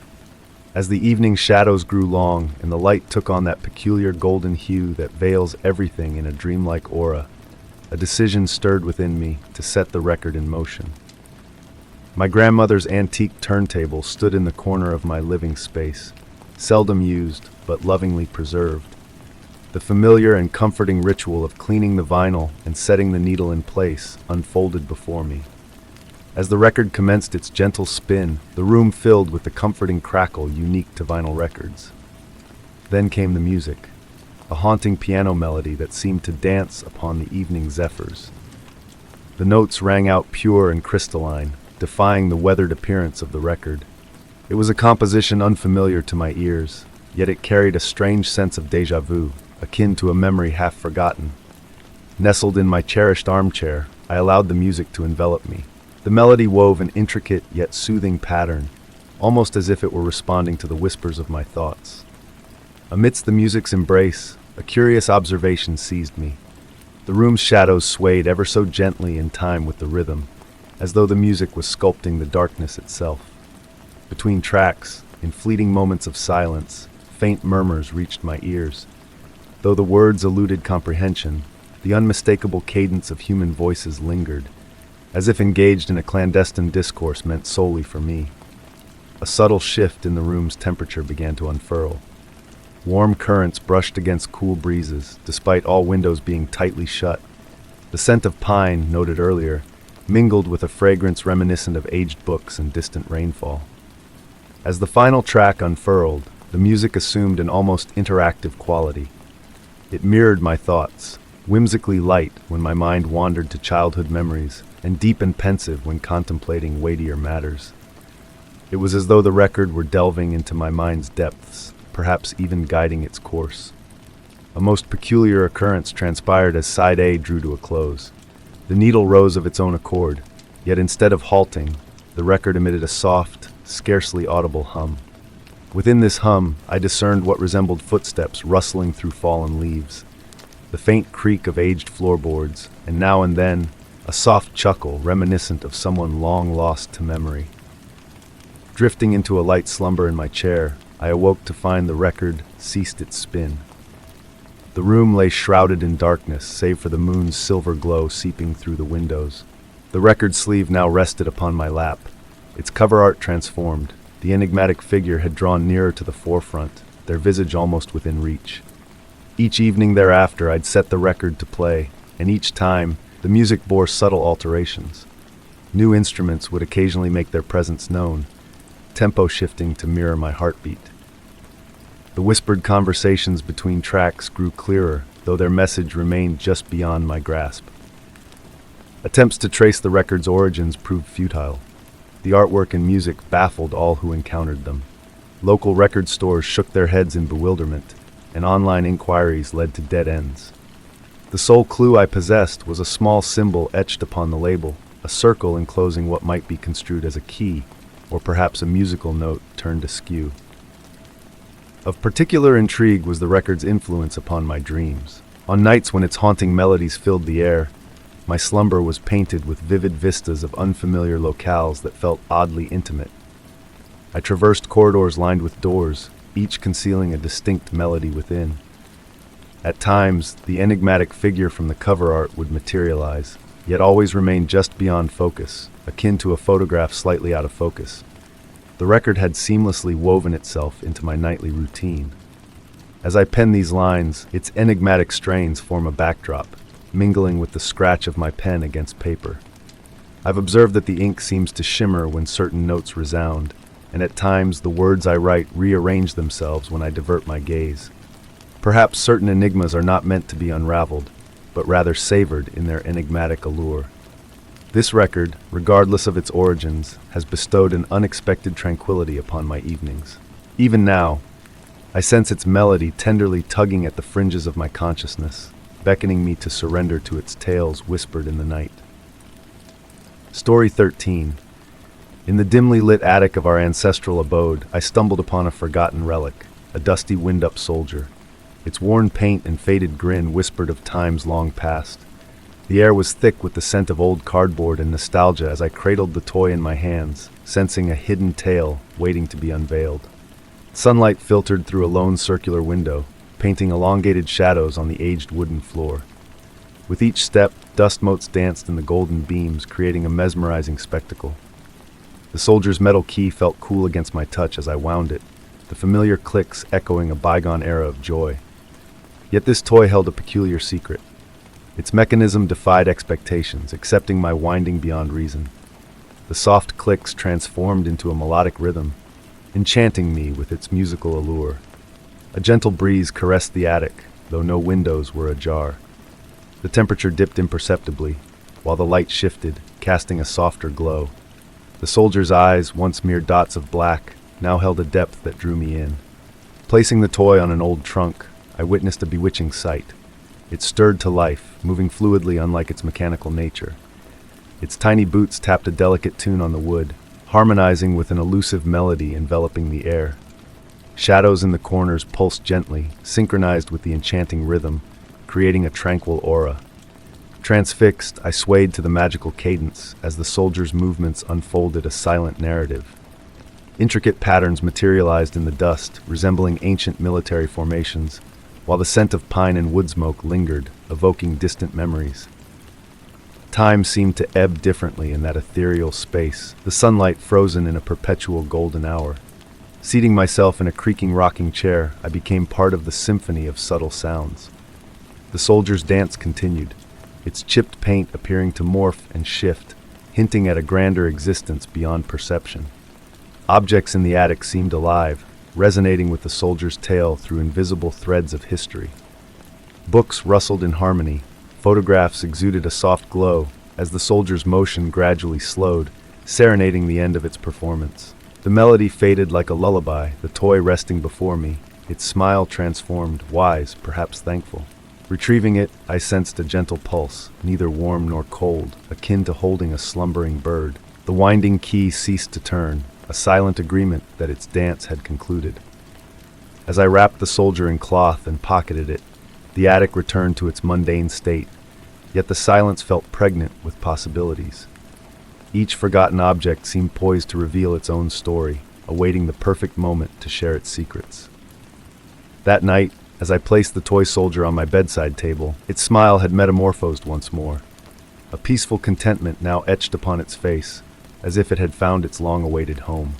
As the evening shadows grew long and the light took on that peculiar golden hue that veils everything in a dreamlike aura, a decision stirred within me to set the record in motion. My grandmother's antique turntable stood in the corner of my living space, seldom used but lovingly preserved. The familiar and comforting ritual of cleaning the vinyl and setting the needle in place unfolded before me. As the record commenced its gentle spin, the room filled with the comforting crackle unique to vinyl records. Then came the music, a haunting piano melody that seemed to dance upon the evening zephyrs. The notes rang out pure and crystalline, defying the weathered appearance of the record. It was a composition unfamiliar to my ears, yet it carried a strange sense of déjà vu, akin to a memory half forgotten. Nestled in my cherished armchair, I allowed the music to envelop me. The melody wove an intricate yet soothing pattern, almost as if it were responding to the whispers of my thoughts. Amidst the music's embrace, a curious observation seized me. The room's shadows swayed ever so gently in time with the rhythm, as though the music was sculpting the darkness itself. Between tracks, in fleeting moments of silence, faint murmurs reached my ears. Though the words eluded comprehension, the unmistakable cadence of human voices lingered, as if engaged in a clandestine discourse meant solely for me. A subtle shift in the room's temperature began to unfurl. Warm currents brushed against cool breezes, despite all windows being tightly shut. The scent of pine, noted earlier, mingled with a fragrance reminiscent of aged books and distant rainfall. As the final track unfurled, the music assumed an almost interactive quality. It mirrored my thoughts, whimsically light when my mind wandered to childhood memories, and deep and pensive when contemplating weightier matters. It was as though the record were delving into my mind's depths, perhaps even guiding its course. A most peculiar occurrence transpired as side A drew to a close. The needle rose of its own accord, yet instead of halting, the record emitted a soft, scarcely audible hum. Within this hum, I discerned what resembled footsteps rustling through fallen leaves, the faint creak of aged floorboards, and now and then, a soft chuckle reminiscent of someone long lost to memory. Drifting into a light slumber in my chair, I awoke to find the record ceased its spin. The room lay shrouded in darkness, save for the moon's silver glow seeping through the windows. The record sleeve now rested upon my lap, its cover art transformed. The enigmatic figure had drawn nearer to the forefront, their visage almost within reach. Each evening thereafter I'd set the record to play, and each time, the music bore subtle alterations. New instruments would occasionally make their presence known, tempo shifting to mirror my heartbeat. The whispered conversations between tracks grew clearer, though their message remained just beyond my grasp. Attempts to trace the record's origins proved futile. The artwork and music baffled all who encountered them. Local record stores shook their heads in bewilderment, and online inquiries led to dead ends. The sole clue I possessed was a small symbol etched upon the label, a circle enclosing what might be construed as a key, or perhaps a musical note turned askew. Of particular intrigue was the record's influence upon my dreams. On nights when its haunting melodies filled the air, my slumber was painted with vivid vistas of unfamiliar locales that felt oddly intimate. I traversed corridors lined with doors, each concealing a distinct melody within. At times, the enigmatic figure from the cover art would materialize, yet always remain just beyond focus, akin to a photograph slightly out of focus. The record had seamlessly woven itself into my nightly routine. As I pen these lines, its enigmatic strains form a backdrop, mingling with the scratch of my pen against paper. I've observed that the ink seems to shimmer when certain notes resound, and at times the words I write rearrange themselves when I divert my gaze. Perhaps certain enigmas are not meant to be unraveled, but rather savored in their enigmatic allure. This record, regardless of its origins, has bestowed an unexpected tranquility upon my evenings. Even now, I sense its melody tenderly tugging at the fringes of my consciousness, beckoning me to surrender to its tales whispered in the night. Story 13. In the dimly lit attic of our ancestral abode, I stumbled upon a forgotten relic, a dusty wind-up soldier. Its worn paint and faded grin whispered of times long past. The air was thick with the scent of old cardboard and nostalgia as I cradled the toy in my hands, sensing a hidden tale waiting to be unveiled. Sunlight filtered through a lone circular window, painting elongated shadows on the aged wooden floor. With each step, dust motes danced in the golden beams, creating a mesmerizing spectacle. The soldier's metal key felt cool against my touch as I wound it, the familiar clicks echoing a bygone era of joy. Yet this toy held a peculiar secret. Its mechanism defied expectations, accepting my winding beyond reason. The soft clicks transformed into a melodic rhythm, enchanting me with its musical allure. A gentle breeze caressed the attic, though no windows were ajar. The temperature dipped imperceptibly, while the light shifted, casting a softer glow. The soldier's eyes, once mere dots of black, now held a depth that drew me in. Placing the toy on an old trunk, I witnessed a bewitching sight. It stirred to life, moving fluidly unlike its mechanical nature. Its tiny boots tapped a delicate tune on the wood, harmonizing with an elusive melody enveloping the air. Shadows in the corners pulsed gently, synchronized with the enchanting rhythm, creating a tranquil aura. Transfixed, I swayed to the magical cadence as the soldier's movements unfolded a silent narrative. Intricate patterns materialized in the dust, resembling ancient military formations, while the scent of pine and wood smoke lingered, evoking distant memories. Time seemed to ebb differently in that ethereal space, the sunlight frozen in a perpetual golden hour. Seating myself in a creaking rocking chair, I became part of the symphony of subtle sounds. The soldier's dance continued, its chipped paint appearing to morph and shift, hinting at a grander existence beyond perception. Objects in the attic seemed alive, resonating with the soldier's tale through invisible threads of history. Books rustled in harmony, photographs exuded a soft glow as the soldier's motion gradually slowed, serenading the end of its performance. The melody faded like a lullaby, the toy resting before me, its smile transformed, wise, perhaps thankful. Retrieving it, I sensed a gentle pulse, neither warm nor cold, akin to holding a slumbering bird. The winding key ceased to turn, a silent agreement that its dance had concluded. As I wrapped the soldier in cloth and pocketed it, the attic returned to its mundane state, yet the silence felt pregnant with possibilities. Each forgotten object seemed poised to reveal its own story, awaiting the perfect moment to share its secrets. That night, as I placed the toy soldier on my bedside table, its smile had metamorphosed once more. A peaceful contentment now etched upon its face, as if it had found its long-awaited home.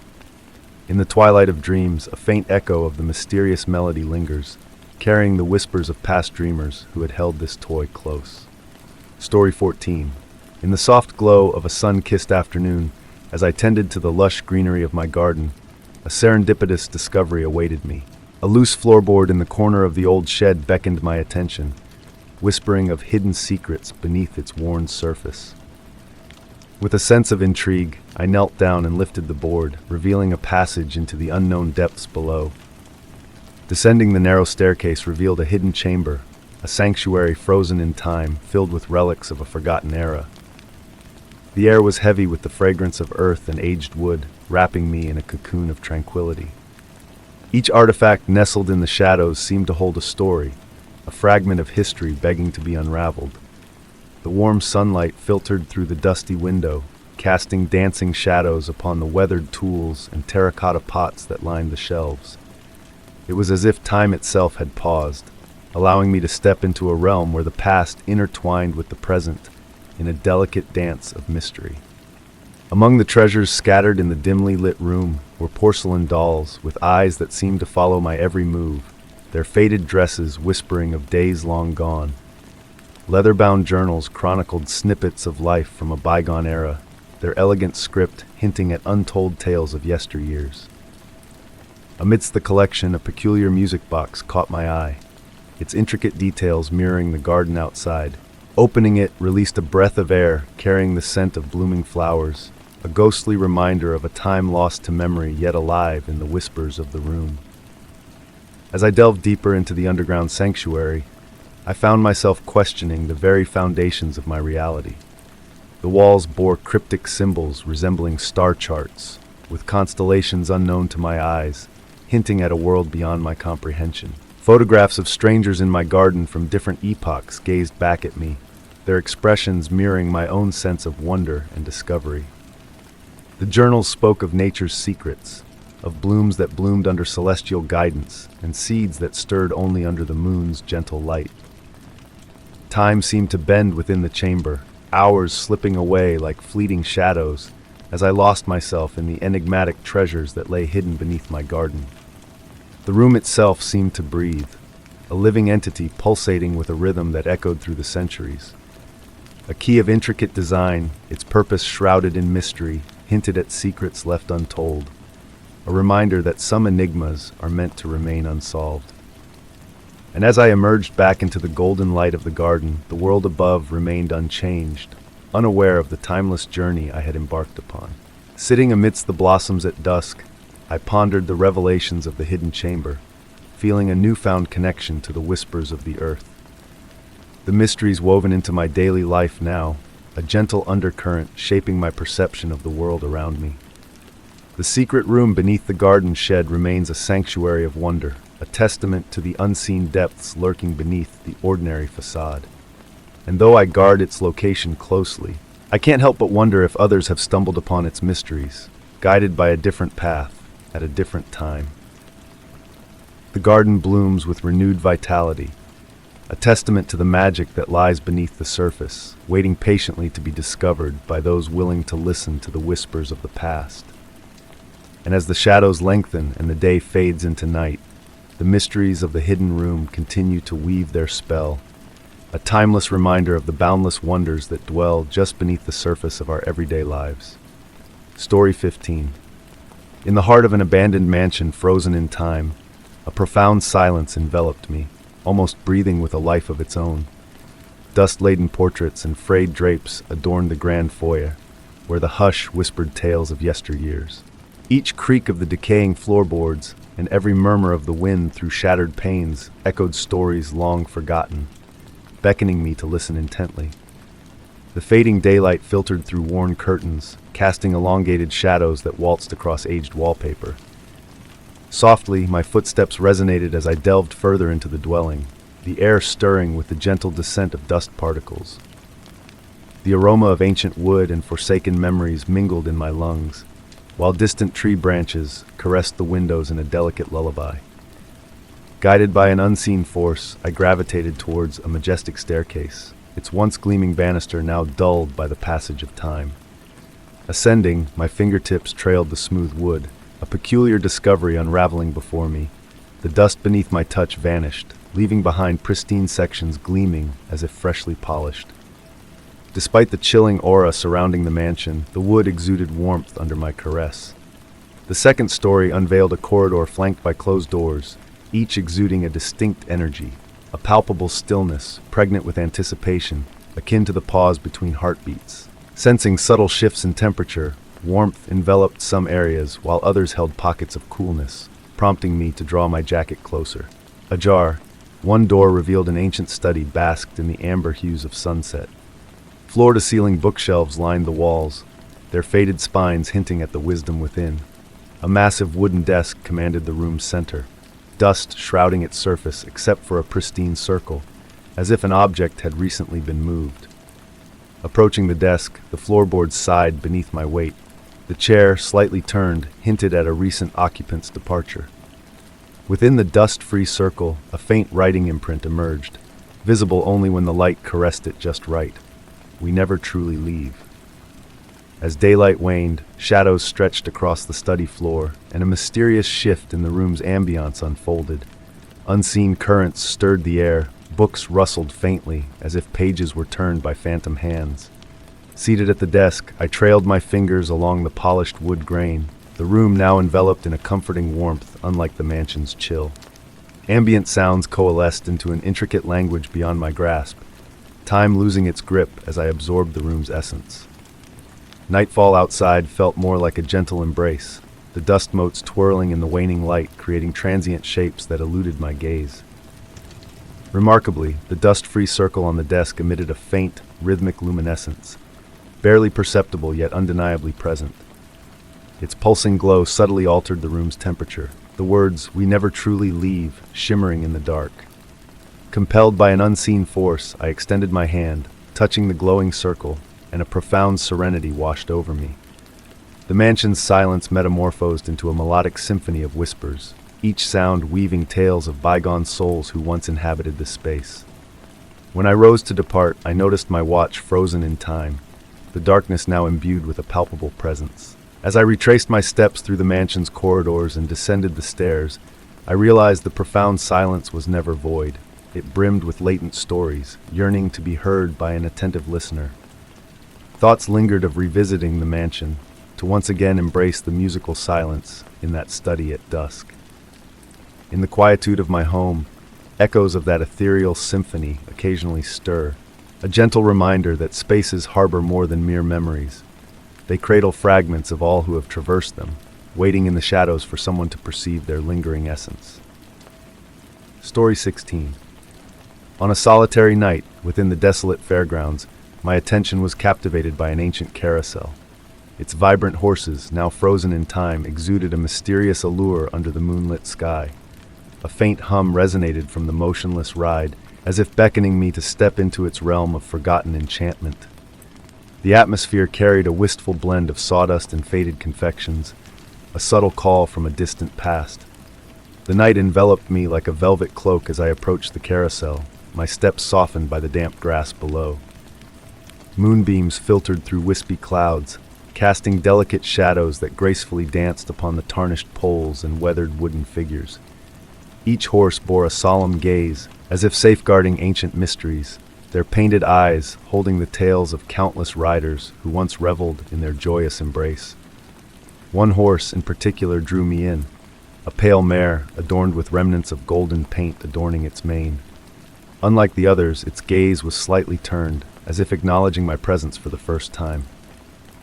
In the twilight of dreams, a faint echo of the mysterious melody lingers, carrying the whispers of past dreamers who had held this toy close. Story 14. In the soft glow of a sun-kissed afternoon, as I tended to the lush greenery of my garden, a serendipitous discovery awaited me. A loose floorboard in the corner of the old shed beckoned my attention, whispering of hidden secrets beneath its worn surface. With a sense of intrigue, I knelt down and lifted the board, revealing a passage into the unknown depths below. Descending the narrow staircase revealed a hidden chamber, a sanctuary frozen in time, filled with relics of a forgotten era. The air was heavy with the fragrance of earth and aged wood, wrapping me in a cocoon of tranquility. Each artifact nestled in the shadows seemed to hold a story, a fragment of history begging to be unraveled. The warm sunlight filtered through the dusty window, casting dancing shadows upon the weathered tools and terracotta pots that lined the shelves. It was as if time itself had paused, allowing me to step into a realm where the past intertwined with the present in a delicate dance of mystery. Among the treasures scattered in the dimly lit room were porcelain dolls with eyes that seemed to follow my every move, their faded dresses whispering of days long gone. Leather-bound journals chronicled snippets of life from a bygone era, their elegant script hinting at untold tales of yesteryears. Amidst the collection, a peculiar music box caught my eye, its intricate details mirroring the garden outside. Opening it released a breath of air carrying the scent of blooming flowers, a ghostly reminder of a time lost to memory yet alive in the whispers of the room. As I delved deeper into the underground sanctuary, I found myself questioning the very foundations of my reality. The walls bore cryptic symbols resembling star charts, with constellations unknown to my eyes, hinting at a world beyond my comprehension. Photographs of strangers in my garden from different epochs gazed back at me, their expressions mirroring my own sense of wonder and discovery. The journals spoke of nature's secrets, of blooms that bloomed under celestial guidance and seeds that stirred only under the moon's gentle light. Time seemed to bend within the chamber, hours slipping away like fleeting shadows as I lost myself in the enigmatic treasures that lay hidden beneath my garden. The room itself seemed to breathe, a living entity pulsating with a rhythm that echoed through the centuries. A key of intricate design, its purpose shrouded in mystery, hinted at secrets left untold, a reminder that some enigmas are meant to remain unsolved. And as I emerged back into the golden light of the garden, the world above remained unchanged, unaware of the timeless journey I had embarked upon. Sitting amidst the blossoms at dusk, I pondered the revelations of the hidden chamber, feeling a newfound connection to the whispers of the earth. The mysteries woven into my daily life now, a gentle undercurrent shaping my perception of the world around me. The secret room beneath the garden shed remains a sanctuary of wonder, a testament to the unseen depths lurking beneath the ordinary facade. And though I guard its location closely, I can't help but wonder if others have stumbled upon its mysteries, guided by a different path at a different time. The garden blooms with renewed vitality, a testament to the magic that lies beneath the surface, waiting patiently to be discovered by those willing to listen to the whispers of the past. And as the shadows lengthen and the day fades into night, the mysteries of the hidden room continue to weave their spell, a timeless reminder of the boundless wonders that dwell just beneath the surface of our everyday lives. Story 15. In the heart of an abandoned mansion frozen in time, a profound silence enveloped me, almost breathing with a life of its own. Dust-laden portraits and frayed drapes adorned the grand foyer, where the hush whispered tales of yesteryears. Each creak of the decaying floorboards and every murmur of the wind through shattered panes echoed stories long forgotten, beckoning me to listen intently. The fading daylight filtered through worn curtains, casting elongated shadows that waltzed across aged wallpaper. Softly, my footsteps resonated as I delved further into the dwelling, the air stirring with the gentle descent of dust particles. The aroma of ancient wood and forsaken memories mingled in my lungs, while distant tree branches caressed the windows in a delicate lullaby. Guided by an unseen force, I gravitated towards a majestic staircase, its once gleaming banister now dulled by the passage of time. Ascending, my fingertips trailed the smooth wood, a peculiar discovery unraveling before me. The dust beneath my touch vanished, leaving behind pristine sections gleaming as if freshly polished. Despite the chilling aura surrounding the mansion, the wood exuded warmth under my caress. The second story unveiled a corridor flanked by closed doors, each exuding a distinct energy, a palpable stillness pregnant with anticipation, akin to the pause between heartbeats. Sensing subtle shifts in temperature, warmth enveloped some areas while others held pockets of coolness, prompting me to draw my jacket closer. Ajar, one door revealed an ancient study basked in the amber hues of sunset. Floor-to-ceiling bookshelves lined the walls, their faded spines hinting at the wisdom within. A massive wooden desk commanded the room's center, dust shrouding its surface except for a pristine circle, as if an object had recently been moved. Approaching the desk, the floorboards sighed beneath my weight. The chair, slightly turned, hinted at a recent occupant's departure. Within the dust-free circle, a faint writing imprint emerged, visible only when the light caressed it just right. We never truly leave. As daylight waned, shadows stretched across the study floor, and a mysterious shift in the room's ambience unfolded. Unseen currents stirred the air, books rustled faintly, as if pages were turned by phantom hands. Seated at the desk, I trailed my fingers along the polished wood grain, the room now enveloped in a comforting warmth unlike the mansion's chill. Ambient sounds coalesced into an intricate language beyond my grasp, time losing its grip as I absorbed the room's essence. Nightfall outside felt more like a gentle embrace, the dust motes twirling in the waning light, creating transient shapes that eluded my gaze. Remarkably, the dust-free circle on the desk emitted a faint, rhythmic luminescence, barely perceptible yet undeniably present. Its pulsing glow subtly altered the room's temperature, the words, "We never truly leave," shimmering in the dark. Compelled by an unseen force, I extended my hand, touching the glowing circle, and a profound serenity washed over me. The mansion's silence metamorphosed into a melodic symphony of whispers, each sound weaving tales of bygone souls who once inhabited this space. When I rose to depart, I noticed my watch frozen in time, the darkness now imbued with a palpable presence. As I retraced my steps through the mansion's corridors and descended the stairs, I realized the profound silence was never void. It brimmed with latent stories, yearning to be heard by an attentive listener. Thoughts lingered of revisiting the mansion, to once again embrace the musical silence in that study at dusk. In the quietude of my home, echoes of that ethereal symphony occasionally stir, a gentle reminder that spaces harbor more than mere memories. They cradle fragments of all who have traversed them, waiting in the shadows for someone to perceive their lingering essence. Story 16. On a solitary night within the desolate fairgrounds, my attention was captivated by an ancient carousel. Its vibrant horses, now frozen in time, exuded a mysterious allure under the moonlit sky. A faint hum resonated from the motionless ride, as if beckoning me to step into its realm of forgotten enchantment. The atmosphere carried a wistful blend of sawdust and faded confections, a subtle call from a distant past. The night enveloped me like a velvet cloak as I approached the carousel, my steps softened by the damp grass below. Moonbeams filtered through wispy clouds, casting delicate shadows that gracefully danced upon the tarnished poles and weathered wooden figures. Each horse bore a solemn gaze, as if safeguarding ancient mysteries, their painted eyes holding the tales of countless riders who once reveled in their joyous embrace. One horse in particular drew me in, a pale mare adorned with remnants of golden paint adorning its mane. Unlike the others, its gaze was slightly turned, as if acknowledging my presence for the first time.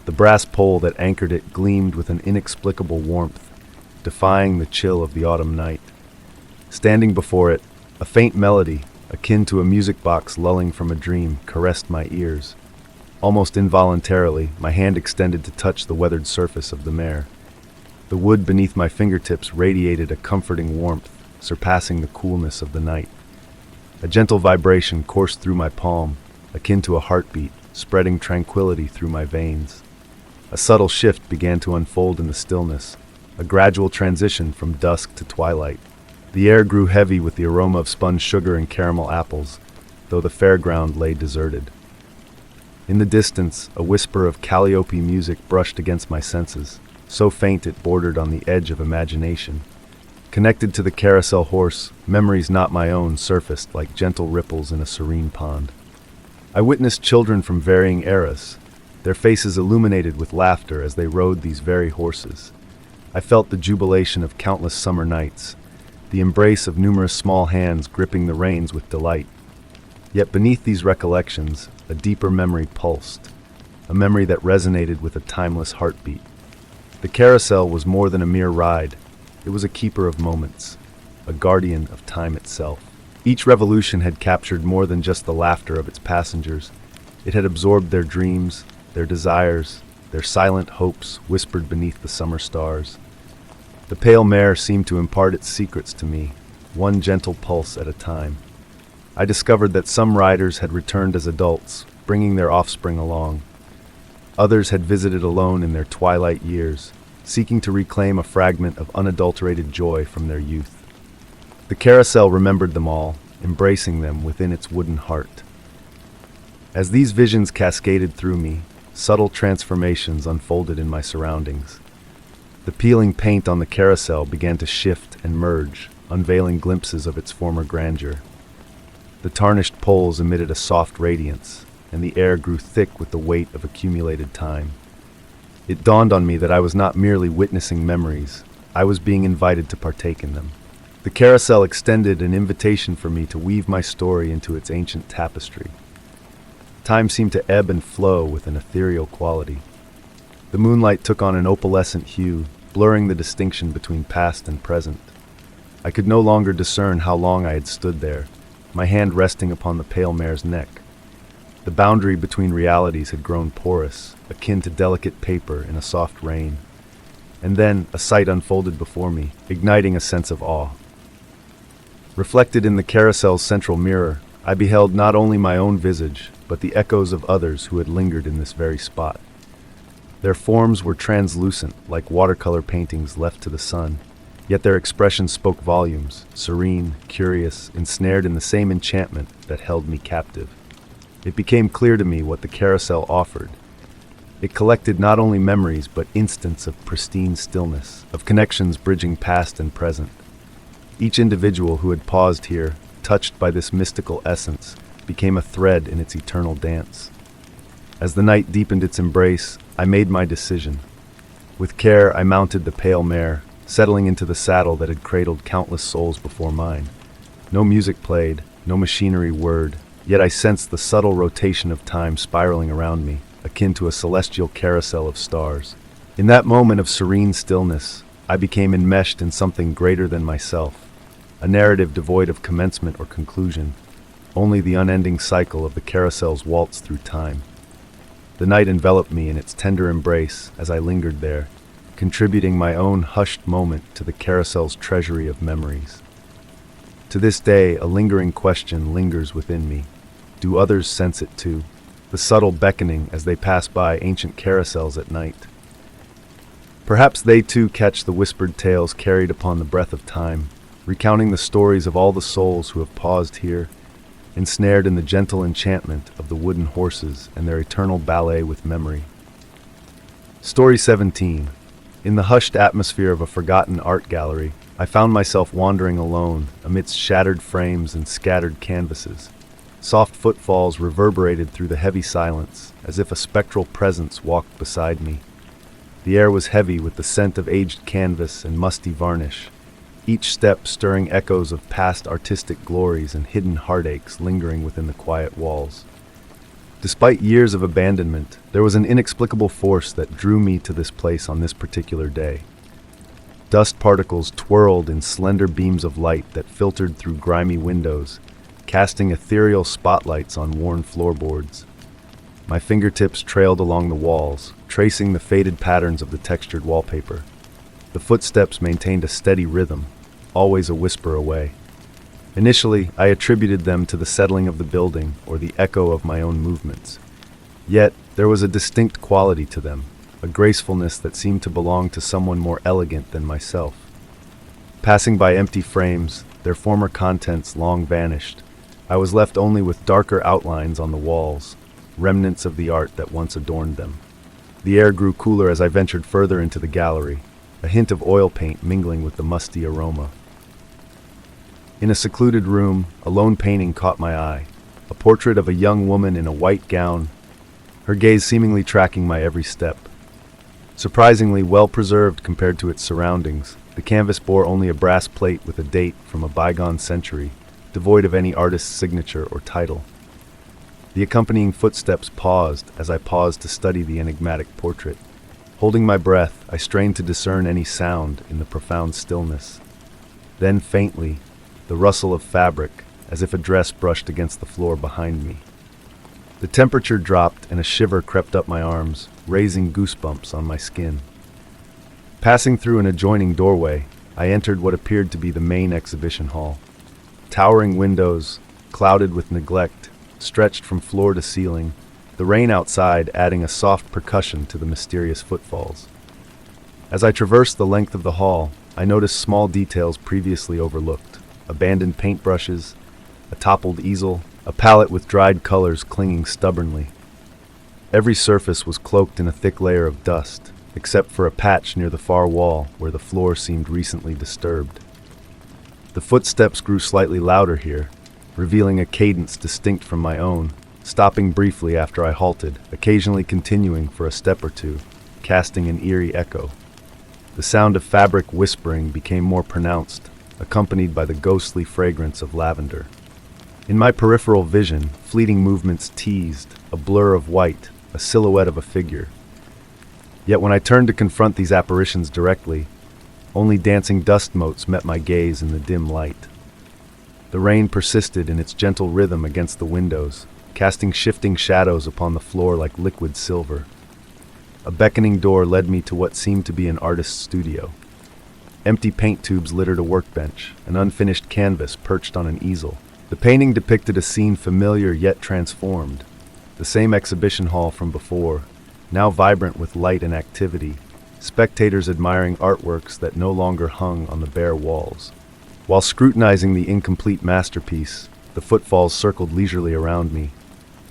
The brass pole that anchored it gleamed with an inexplicable warmth, defying the chill of the autumn night. Standing before it, a faint melody, akin to a music box lulling from a dream, caressed my ears. Almost involuntarily, my hand extended to touch the weathered surface of the mare. The wood beneath my fingertips radiated a comforting warmth, surpassing the coolness of the night. A gentle vibration coursed through my palm, akin to a heartbeat, spreading tranquility through my veins. A subtle shift began to unfold in the stillness, a gradual transition from dusk to twilight. The air grew heavy with the aroma of spun sugar and caramel apples, though the fairground lay deserted. In the distance, a whisper of calliope music brushed against my senses, so faint it bordered on the edge of imagination. Connected to the carousel horse, memories not my own surfaced like gentle ripples in a serene pond. I witnessed children from varying eras, their faces illuminated with laughter as they rode these very horses. I felt the jubilation of countless summer nights, the embrace of numerous small hands gripping the reins with delight. Yet beneath these recollections, a deeper memory pulsed, a memory that resonated with a timeless heartbeat. The carousel was more than a mere ride. It was a keeper of moments, a guardian of time itself. Each revolution had captured more than just the laughter of its passengers. It had absorbed their dreams, their desires, their silent hopes whispered beneath the summer stars. The pale mare seemed to impart its secrets to me, one gentle pulse at a time. I discovered that some riders had returned as adults, bringing their offspring along. Others had visited alone in their twilight years, seeking to reclaim a fragment of unadulterated joy from their youth. The carousel remembered them all, embracing them within its wooden heart. As these visions cascaded through me, subtle transformations unfolded in my surroundings. The peeling paint on the carousel began to shift and merge, unveiling glimpses of its former grandeur. The tarnished poles emitted a soft radiance, and the air grew thick with the weight of accumulated time. It dawned on me that I was not merely witnessing memories, I was being invited to partake in them. The carousel extended an invitation for me to weave my story into its ancient tapestry. Time seemed to ebb and flow with an ethereal quality. The moonlight took on an opalescent hue, blurring the distinction between past and present. I could no longer discern how long I had stood there, my hand resting upon the pale mare's neck. The boundary between realities had grown porous, akin to delicate paper in a soft rain. And then a sight unfolded before me, igniting a sense of awe. Reflected in the carousel's central mirror, I beheld not only my own visage, but the echoes of others who had lingered in this very spot. Their forms were translucent, like watercolor paintings left to the sun, yet their expression spoke volumes, serene, curious, ensnared in the same enchantment that held me captive. It became clear to me what the carousel offered. It collected not only memories but instants of pristine stillness, of connections bridging past and present. Each individual who had paused here, touched by this mystical essence, became a thread in its eternal dance. As the night deepened its embrace, I made my decision. With care, I mounted the pale mare, settling into the saddle that had cradled countless souls before mine. No music played, no machinery whirred, yet I sensed the subtle rotation of time spiraling around me, akin to a celestial carousel of stars. In that moment of serene stillness, I became enmeshed in something greater than myself, a narrative devoid of commencement or conclusion, only the unending cycle of the carousel's waltz through time. The night enveloped me in its tender embrace as I lingered there, contributing my own hushed moment to the carousel's treasury of memories. To this day, a lingering question lingers within me. Do others sense it too? The subtle beckoning as they pass by ancient carousels at night. Perhaps they too catch the whispered tales carried upon the breath of time, recounting the stories of all the souls who have paused here, ensnared in the gentle enchantment of the wooden horses and their eternal ballet with memory. Story 17. In the hushed atmosphere of a forgotten art gallery, I found myself wandering alone amidst shattered frames and scattered canvases. Soft footfalls reverberated through the heavy silence, as if a spectral presence walked beside me. The air was heavy with the scent of aged canvas and musty varnish, each step stirring echoes of past artistic glories and hidden heartaches lingering within the quiet walls. Despite years of abandonment, there was an inexplicable force that drew me to this place on this particular day. Dust particles twirled in slender beams of light that filtered through grimy windows, casting ethereal spotlights on worn floorboards. My fingertips trailed along the walls, tracing the faded patterns of the textured wallpaper. The footsteps maintained a steady rhythm, always a whisper away. Initially, I attributed them to the settling of the building or the echo of my own movements. Yet, there was a distinct quality to them, a gracefulness that seemed to belong to someone more elegant than myself. Passing by empty frames, their former contents long vanished, I was left only with darker outlines on the walls, remnants of the art that once adorned them. The air grew cooler as I ventured further into the gallery, a hint of oil paint mingling with the musty aroma. In a secluded room, a lone painting caught my eye, a portrait of a young woman in a white gown, her gaze seemingly tracking my every step. Surprisingly well preserved compared to its surroundings, the canvas bore only a brass plate with a date from a bygone century, devoid of any artist's signature or title. The accompanying footsteps paused as I paused to study the enigmatic portrait. Holding my breath, I strained to discern any sound in the profound stillness. Then faintly, the rustle of fabric, as if a dress brushed against the floor behind me. The temperature dropped and a shiver crept up my arms, raising goosebumps on my skin. Passing through an adjoining doorway, I entered what appeared to be the main exhibition hall. Towering windows, clouded with neglect, stretched from floor to ceiling, the rain outside adding a soft percussion to the mysterious footfalls. As I traversed the length of the hall, I noticed small details previously overlooked: abandoned paintbrushes, a toppled easel, a palette with dried colors clinging stubbornly. Every surface was cloaked in a thick layer of dust, except for a patch near the far wall where the floor seemed recently disturbed. The footsteps grew slightly louder here, revealing a cadence distinct from my own, stopping briefly after I halted, occasionally continuing for a step or two, casting an eerie echo. The sound of fabric whispering became more pronounced, accompanied by the ghostly fragrance of lavender. In my peripheral vision, fleeting movements teased, a blur of white, a silhouette of a figure. Yet when I turned to confront these apparitions directly, only dancing dust motes met my gaze in the dim light. The rain persisted in its gentle rhythm against the windows, casting shifting shadows upon the floor like liquid silver. A beckoning door led me to what seemed to be an artist's studio. Empty paint tubes littered a workbench, an unfinished canvas perched on an easel. The painting depicted a scene familiar yet transformed, the same exhibition hall from before, now vibrant with light and activity, spectators admiring artworks that no longer hung on the bare walls. While scrutinizing the incomplete masterpiece, the footfalls circled leisurely around me.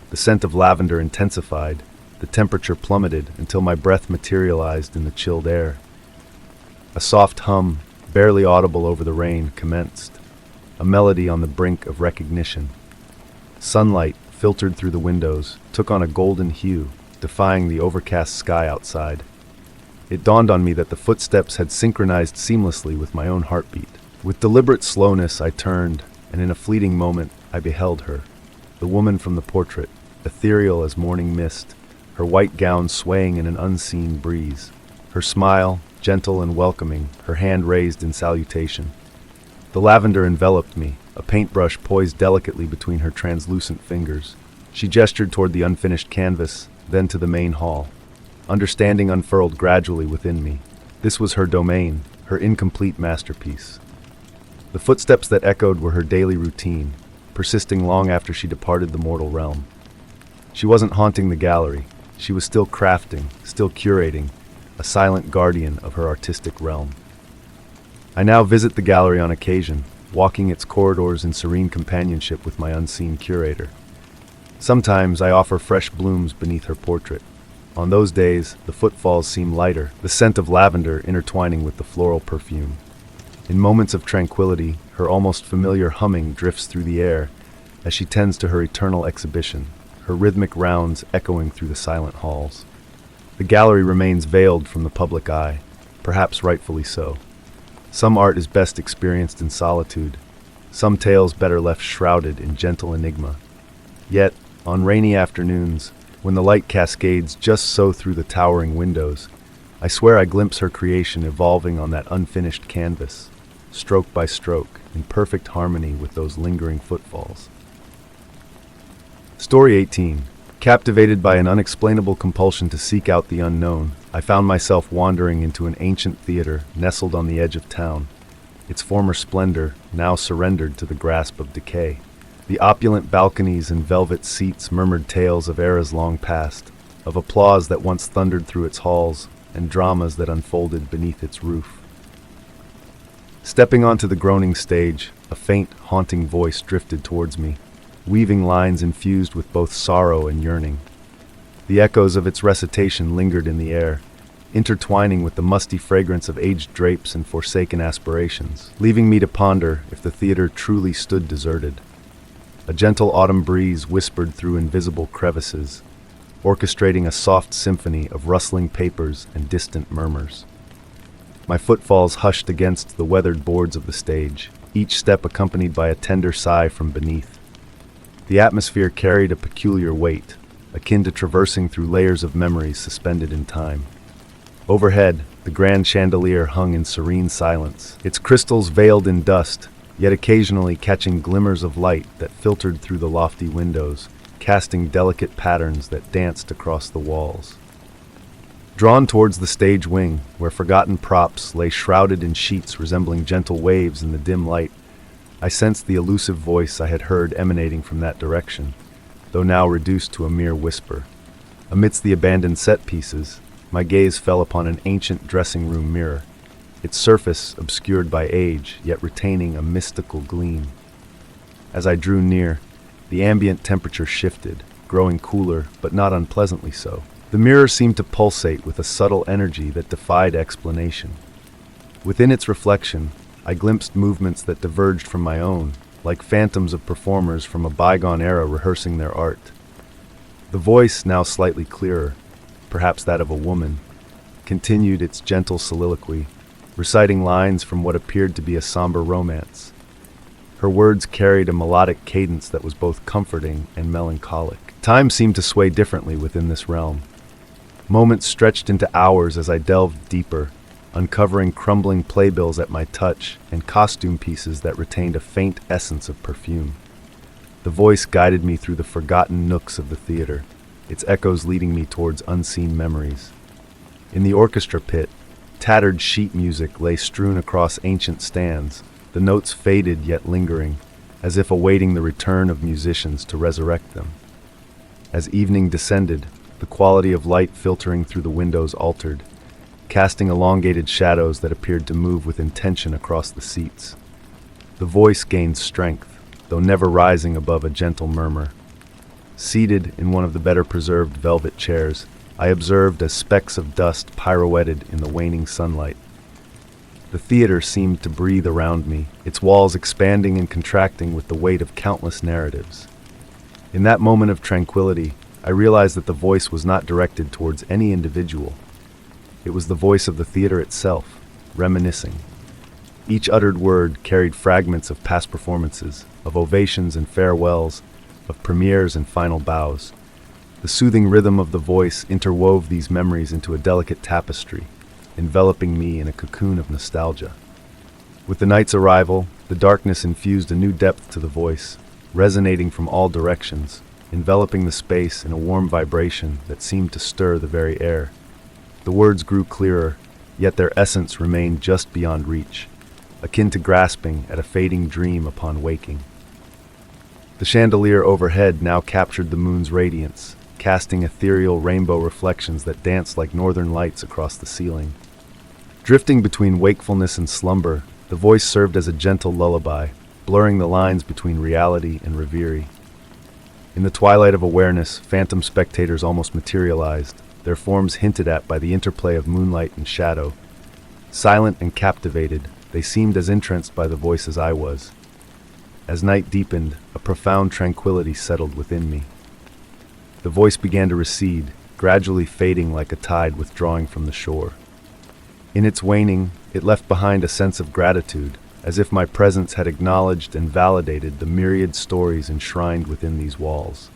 The scent of lavender intensified, the temperature plummeted until my breath materialized in the chilled air. A soft hum, barely audible over the rain, commenced, a melody on the brink of recognition. Sunlight, filtered through the windows, took on a golden hue, defying the overcast sky outside. It dawned on me that the footsteps had synchronized seamlessly with my own heartbeat. With deliberate slowness, I turned, and in a fleeting moment, I beheld her, the woman from the portrait, ethereal as morning mist, her white gown swaying in an unseen breeze. Her smile, gentle and welcoming, her hand raised in salutation. The lavender enveloped me, a paintbrush poised delicately between her translucent fingers. She gestured toward the unfinished canvas, then to the main hall. Understanding unfurled gradually within me. This was her domain, her incomplete masterpiece. The footsteps that echoed were her daily routine, persisting long after she departed the mortal realm. She wasn't haunting the gallery. She was still crafting, still curating, a silent guardian of her artistic realm. I now visit the gallery on occasion, walking its corridors in serene companionship with my unseen curator. Sometimes I offer fresh blooms beneath her portrait. On those days, the footfalls seem lighter, the scent of lavender intertwining with the floral perfume. In moments of tranquility, her almost familiar humming drifts through the air as she tends to her eternal exhibition, her rhythmic rounds echoing through the silent halls. The gallery remains veiled from the public eye, perhaps rightfully so. Some art is best experienced in solitude, some tales better left shrouded in gentle enigma. Yet, on rainy afternoons, when the light cascades just so through the towering windows, I swear I glimpse her creation evolving on that unfinished canvas, stroke by stroke, in perfect harmony with those lingering footfalls. Story 18. Captivated by an unexplainable compulsion to seek out the unknown, I found myself wandering into an ancient theater nestled on the edge of town, its former splendor now surrendered to the grasp of decay. The opulent balconies and velvet seats murmured tales of eras long past, of applause that once thundered through its halls, and dramas that unfolded beneath its roof. Stepping onto the groaning stage, a faint, haunting voice drifted towards me, weaving lines infused with both sorrow and yearning. The echoes of its recitation lingered in the air, intertwining with the musty fragrance of aged drapes and forsaken aspirations, leaving me to ponder if the theater truly stood deserted. A gentle autumn breeze whispered through invisible crevices, orchestrating a soft symphony of rustling papers and distant murmurs. My footfalls hushed against the weathered boards of the stage, each step accompanied by a tender sigh from beneath. The atmosphere carried a peculiar weight, akin to traversing through layers of memories suspended in time. Overhead, the grand chandelier hung in serene silence, its crystals veiled in dust, yet occasionally catching glimmers of light that filtered through the lofty windows, casting delicate patterns that danced across the walls. Drawn towards the stage wing, where forgotten props lay shrouded in sheets resembling gentle waves in the dim light, I sensed the elusive voice I had heard emanating from that direction, though now reduced to a mere whisper. Amidst the abandoned set pieces, my gaze fell upon an ancient dressing room mirror, its surface obscured by age, yet retaining a mystical gleam. As I drew near, the ambient temperature shifted, growing cooler, but not unpleasantly so. The mirror seemed to pulsate with a subtle energy that defied explanation. Within its reflection, I glimpsed movements that diverged from my own, like phantoms of performers from a bygone era rehearsing their art. The voice, now slightly clearer, perhaps that of a woman, continued its gentle soliloquy, reciting lines from what appeared to be a somber romance. Her words carried a melodic cadence that was both comforting and melancholic. Time seemed to sway differently within this realm. Moments stretched into hours as I delved deeper, uncovering crumbling playbills at my touch and costume pieces that retained a faint essence of perfume. The voice guided me through the forgotten nooks of the theater, its echoes leading me towards unseen memories. In the orchestra pit, tattered sheet music lay strewn across ancient stands, the notes faded yet lingering, as if awaiting the return of musicians to resurrect them. As evening descended, the quality of light filtering through the windows altered, casting elongated shadows that appeared to move with intention across the seats. The voice gained strength, though never rising above a gentle murmur. Seated in one of the better-preserved velvet chairs, I observed as specks of dust pirouetted in the waning sunlight. The theater seemed to breathe around me, its walls expanding and contracting with the weight of countless narratives. In that moment of tranquility, I realized that the voice was not directed towards any individual. It was the voice of the theater itself, reminiscing. Each uttered word carried fragments of past performances, of ovations and farewells, of premieres and final bows. The soothing rhythm of the voice interwove these memories into a delicate tapestry, enveloping me in a cocoon of nostalgia. With the night's arrival, the darkness infused a new depth to the voice, resonating from all directions, enveloping the space in a warm vibration that seemed to stir the very air. The words grew clearer, yet their essence remained just beyond reach, akin to grasping at a fading dream upon waking. The chandelier overhead now captured the moon's radiance, casting ethereal rainbow reflections that danced like northern lights across the ceiling. Drifting between wakefulness and slumber, the voice served as a gentle lullaby, blurring the lines between reality and reverie. In the twilight of awareness, phantom spectators almost materialized, their forms hinted at by the interplay of moonlight and shadow. Silent and captivated, they seemed as entranced by the voice as I was. As night deepened, a profound tranquility settled within me. The voice began to recede, gradually fading like a tide withdrawing from the shore. In its waning, it left behind a sense of gratitude, as if my presence had acknowledged and validated the myriad stories enshrined within these walls.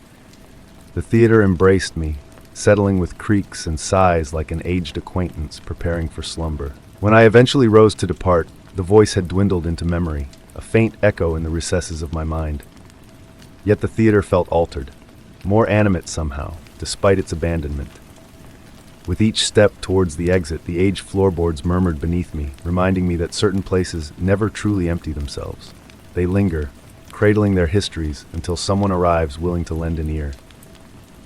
The theater embraced me, settling with creaks and sighs like an aged acquaintance preparing for slumber. When I eventually rose to depart, the voice had dwindled into memory, a faint echo in the recesses of my mind. Yet the theater felt altered, more animate somehow, despite its abandonment. With each step towards the exit, the aged floorboards murmured beneath me, reminding me that certain places never truly empty themselves. They linger, cradling their histories until someone arrives willing to lend an ear.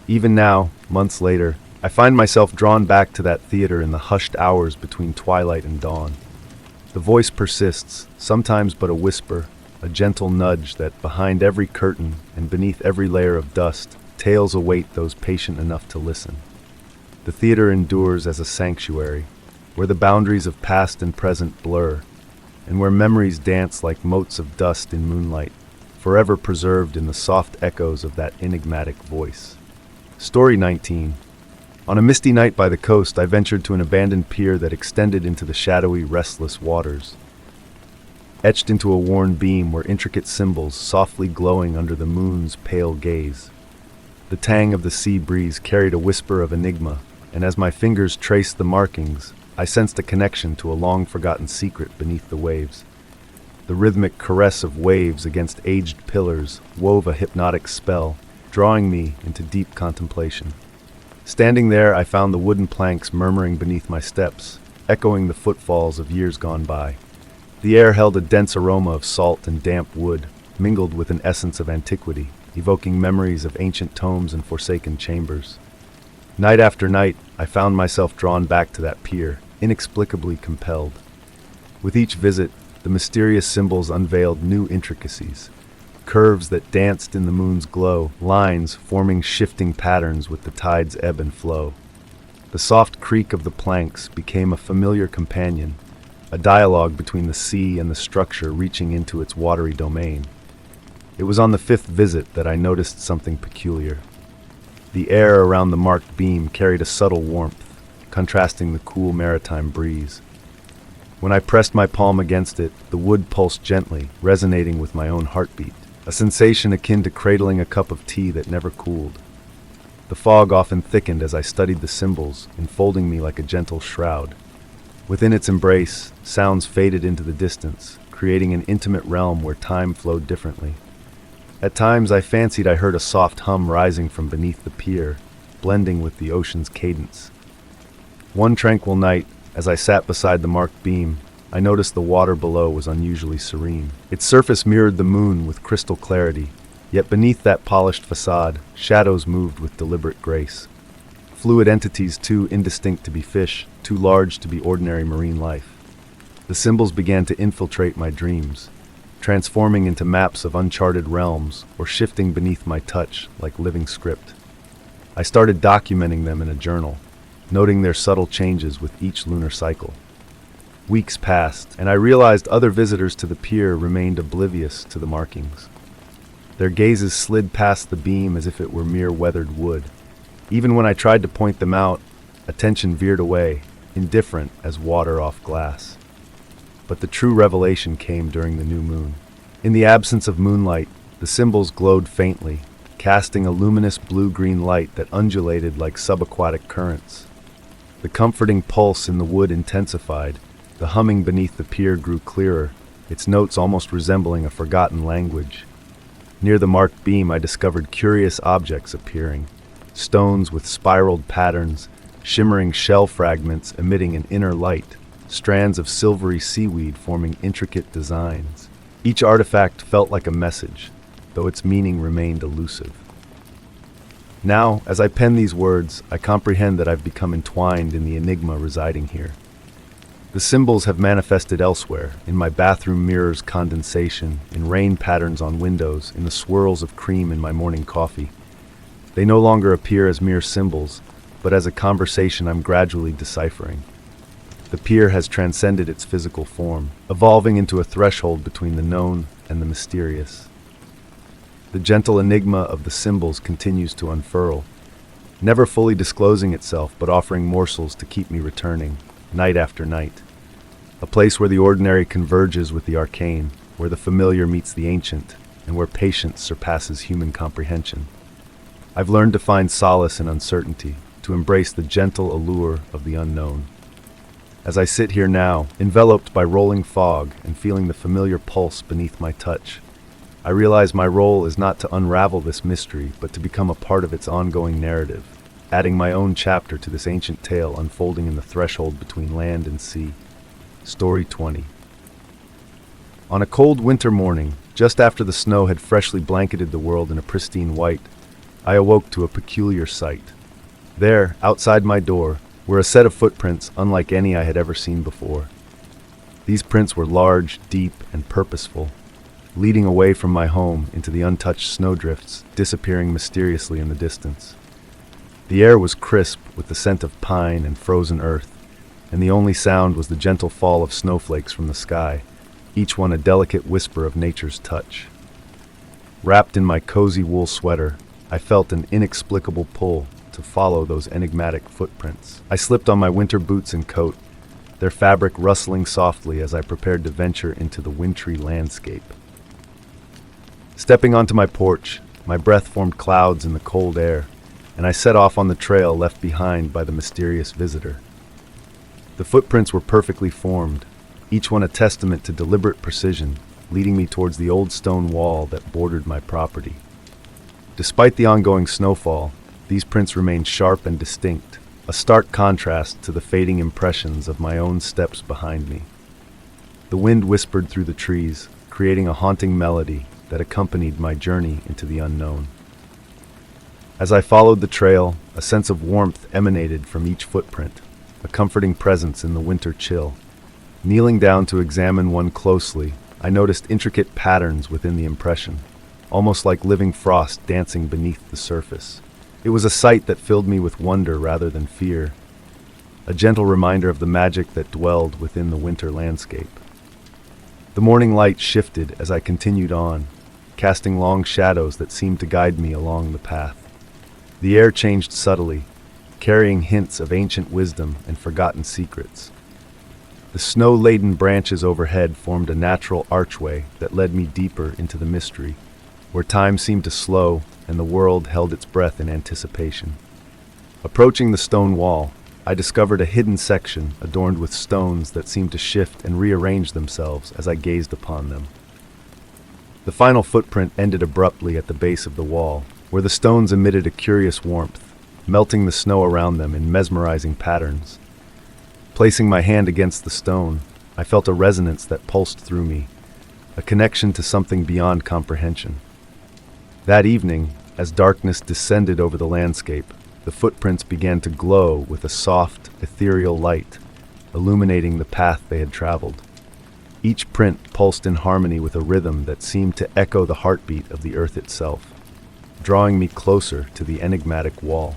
Even now, months later, I find myself drawn back to that theater in the hushed hours between twilight and dawn. The voice persists, sometimes but a whisper, a gentle nudge that, behind every curtain and beneath every layer of dust, tales await those patient enough to listen. The theater endures as a sanctuary, where the boundaries of past and present blur, and where memories dance like motes of dust in moonlight, forever preserved in the soft echoes of that enigmatic voice. Story 19. On a misty night by the coast, I ventured to an abandoned pier that extended into the shadowy, restless waters. Etched into a worn beam were intricate symbols softly glowing under the moon's pale gaze. The tang of the sea breeze carried a whisper of enigma, and as my fingers traced the markings, I sensed a connection to a long-forgotten secret beneath the waves. The rhythmic caress of waves against aged pillars wove a hypnotic spell, drawing me into deep contemplation. Standing there, I found the wooden planks murmuring beneath my steps, echoing the footfalls of years gone by. The air held a dense aroma of salt and damp wood, mingled with an essence of antiquity, evoking memories of ancient tomes and forsaken chambers. Night after night, I found myself drawn back to that pier, inexplicably compelled. With each visit, the mysterious symbols unveiled new intricacies, curves that danced in the moon's glow, lines forming shifting patterns with the tide's ebb and flow. The soft creak of the planks became a familiar companion, a dialogue between the sea and the structure reaching into its watery domain. It was on the fifth visit that I noticed something peculiar. The air around the marked beam carried a subtle warmth, contrasting the cool maritime breeze. When I pressed my palm against it, the wood pulsed gently, resonating with my own heartbeat, a sensation akin to cradling a cup of tea that never cooled. The fog often thickened as I studied the symbols, enfolding me like a gentle shroud. Within its embrace, sounds faded into the distance, creating an intimate realm where time flowed differently. At times I fancied I heard a soft hum rising from beneath the pier, blending with the ocean's cadence. One tranquil night, as I sat beside the marked beam, I noticed the water below was unusually serene. Its surface mirrored the moon with crystal clarity, yet beneath that polished facade, shadows moved with deliberate grace. fluid entities too indistinct to be fish, too large to be ordinary marine life. The symbols began to infiltrate my dreams, transforming into maps of uncharted realms or shifting beneath my touch like living script. I started documenting them in a journal, noting their subtle changes with each lunar cycle. Weeks passed, and I realized other visitors to the pier remained oblivious to the markings. Their gazes slid past the beam as if it were mere weathered wood. Even when I tried to point them out, attention veered away, indifferent as water off glass. But the true revelation came during the new moon. In the absence of moonlight, the symbols glowed faintly, casting a luminous blue-green light that undulated like subaquatic currents. The comforting pulse in the wood intensified. The humming beneath the pier grew clearer, its notes almost resembling a forgotten language. Near the marked beam, I discovered curious objects appearing. Stones with spiraled patterns, shimmering shell fragments emitting an inner light, strands of silvery seaweed forming intricate designs. Each artifact felt like a message, though its meaning remained elusive. Now, as I pen these words, I comprehend that I've become entwined in the enigma residing here. The symbols have manifested elsewhere, in my bathroom mirror's condensation, in rain patterns on windows, in the swirls of cream in my morning coffee. They no longer appear as mere symbols, but as a conversation I'm gradually deciphering. The pier has transcended its physical form, evolving into a threshold between the known and the mysterious. The gentle enigma of the symbols continues to unfurl, never fully disclosing itself but offering morsels to keep me returning, night after night. A place where the ordinary converges with the arcane, where the familiar meets the ancient, and where patience surpasses human comprehension. I've learned to find solace in uncertainty, to embrace the gentle allure of the unknown. As I sit here now, enveloped by rolling fog and feeling the familiar pulse beneath my touch, I realize my role is not to unravel this mystery, but to become a part of its ongoing narrative, adding my own chapter to this ancient tale unfolding in the threshold between land and sea. Story 20. On a cold winter morning, just after the snow had freshly blanketed the world in a pristine white, I awoke to a peculiar sight. There, outside my door, were a set of footprints unlike any I had ever seen before. These prints were large, deep, and purposeful, leading away from my home into the untouched snowdrifts, disappearing mysteriously in the distance. The air was crisp with the scent of pine and frozen earth, and the only sound was the gentle fall of snowflakes from the sky, each one a delicate whisper of nature's touch. Wrapped in my cozy wool sweater, I felt an inexplicable pull to follow those enigmatic footprints. I slipped on my winter boots and coat, their fabric rustling softly as I prepared to venture into the wintry landscape. Stepping onto my porch, my breath formed clouds in the cold air, and I set off on the trail left behind by the mysterious visitor. The footprints were perfectly formed, each one a testament to deliberate precision, leading me towards the old stone wall that bordered my property. Despite the ongoing snowfall, these prints remained sharp and distinct, a stark contrast to the fading impressions of my own steps behind me. The wind whispered through the trees, creating a haunting melody that accompanied my journey into the unknown. As I followed the trail, a sense of warmth emanated from each footprint, a comforting presence in the winter chill. Kneeling down to examine one closely, I noticed intricate patterns within the impression, almost like living frost dancing beneath the surface. It was a sight that filled me with wonder rather than fear, a gentle reminder of the magic that dwelled within the winter landscape. The morning light shifted as I continued on, casting long shadows that seemed to guide me along the path. The air changed subtly, carrying hints of ancient wisdom and forgotten secrets. The snow-laden branches overhead formed a natural archway that led me deeper into the mystery, where time seemed to slow and the world held its breath in anticipation. Approaching the stone wall, I discovered a hidden section adorned with stones that seemed to shift and rearrange themselves as I gazed upon them. The final footprint ended abruptly at the base of the wall, where the stones emitted a curious warmth, melting the snow around them in mesmerizing patterns. Placing my hand against the stone, I felt a resonance that pulsed through me, a connection to something beyond comprehension. That evening, as darkness descended over the landscape, The footprints began to glow with a soft, ethereal light, illuminating the path they had traveled. Each print pulsed in harmony with a rhythm that seemed to echo the heartbeat of the earth itself, drawing me closer to the enigmatic wall.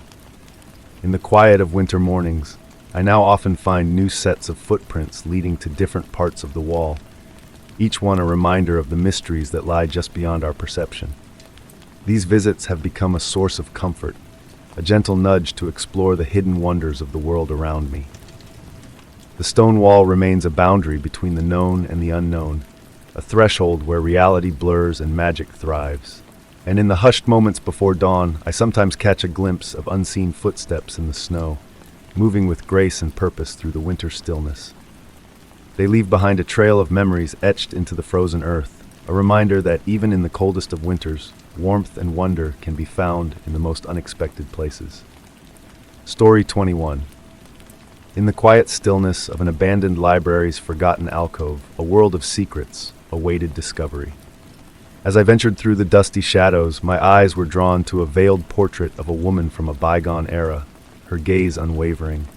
In the quiet of winter mornings, I now often find new sets of footprints leading to different parts of the wall, each one a reminder of the mysteries that lie just beyond our perception. These visits have become a source of comfort, a gentle nudge to explore the hidden wonders of the world around me. The stone wall remains a boundary between the known and the unknown, a threshold where reality blurs and magic thrives. And in the hushed moments before dawn, I sometimes catch a glimpse of unseen footsteps in the snow, moving with grace and purpose through the winter stillness. They leave behind a trail of memories etched into the frozen earth, a reminder that even in the coldest of winters, warmth and wonder can be found in the most unexpected places. Story 21. In the quiet stillness of an abandoned library's forgotten alcove, a world of secrets awaited discovery. As I ventured through the dusty shadows, my eyes were drawn to a veiled portrait of a woman from a bygone era, her gaze unwavering.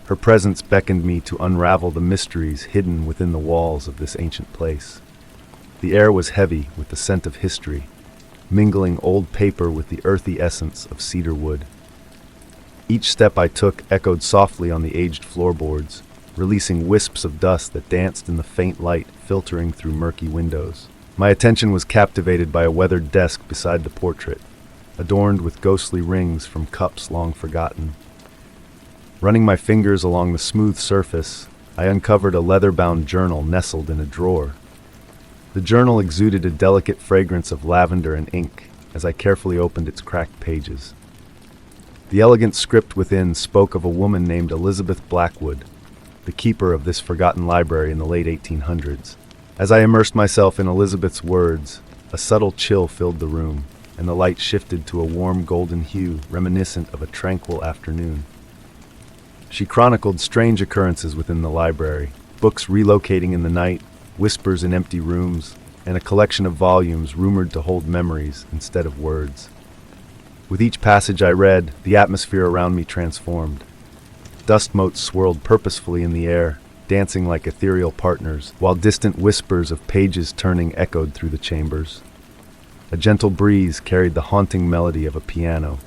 Her presence beckoned me to unravel the mysteries hidden within the walls of this ancient place. The air was heavy with the scent of history, mingling old paper with the earthy essence of cedar wood. Each step I took echoed softly on the aged floorboards, releasing wisps of dust that danced in the faint light filtering through murky windows. My attention was captivated by a weathered desk beside the portrait, adorned with ghostly rings from cups long forgotten. Running my fingers along the smooth surface, I uncovered a leather-bound journal nestled in a drawer. The journal exuded a delicate fragrance of lavender and ink as I carefully opened its cracked pages. The elegant script within spoke of a woman named Elizabeth Blackwood, the keeper of this forgotten library in the late 1800s. As I immersed myself in Elizabeth's words, a subtle chill filled the room, and the light shifted to a warm golden hue reminiscent of a tranquil afternoon. She chronicled strange occurrences within the library, books relocating in the night, whispers in empty rooms, and a collection of volumes rumored to hold memories instead of words. With each passage I read, the atmosphere around me transformed. Dust motes swirled purposefully in the air, dancing like ethereal partners, while distant whispers of pages turning echoed through the chambers. A gentle breeze carried the haunting melody of a piano,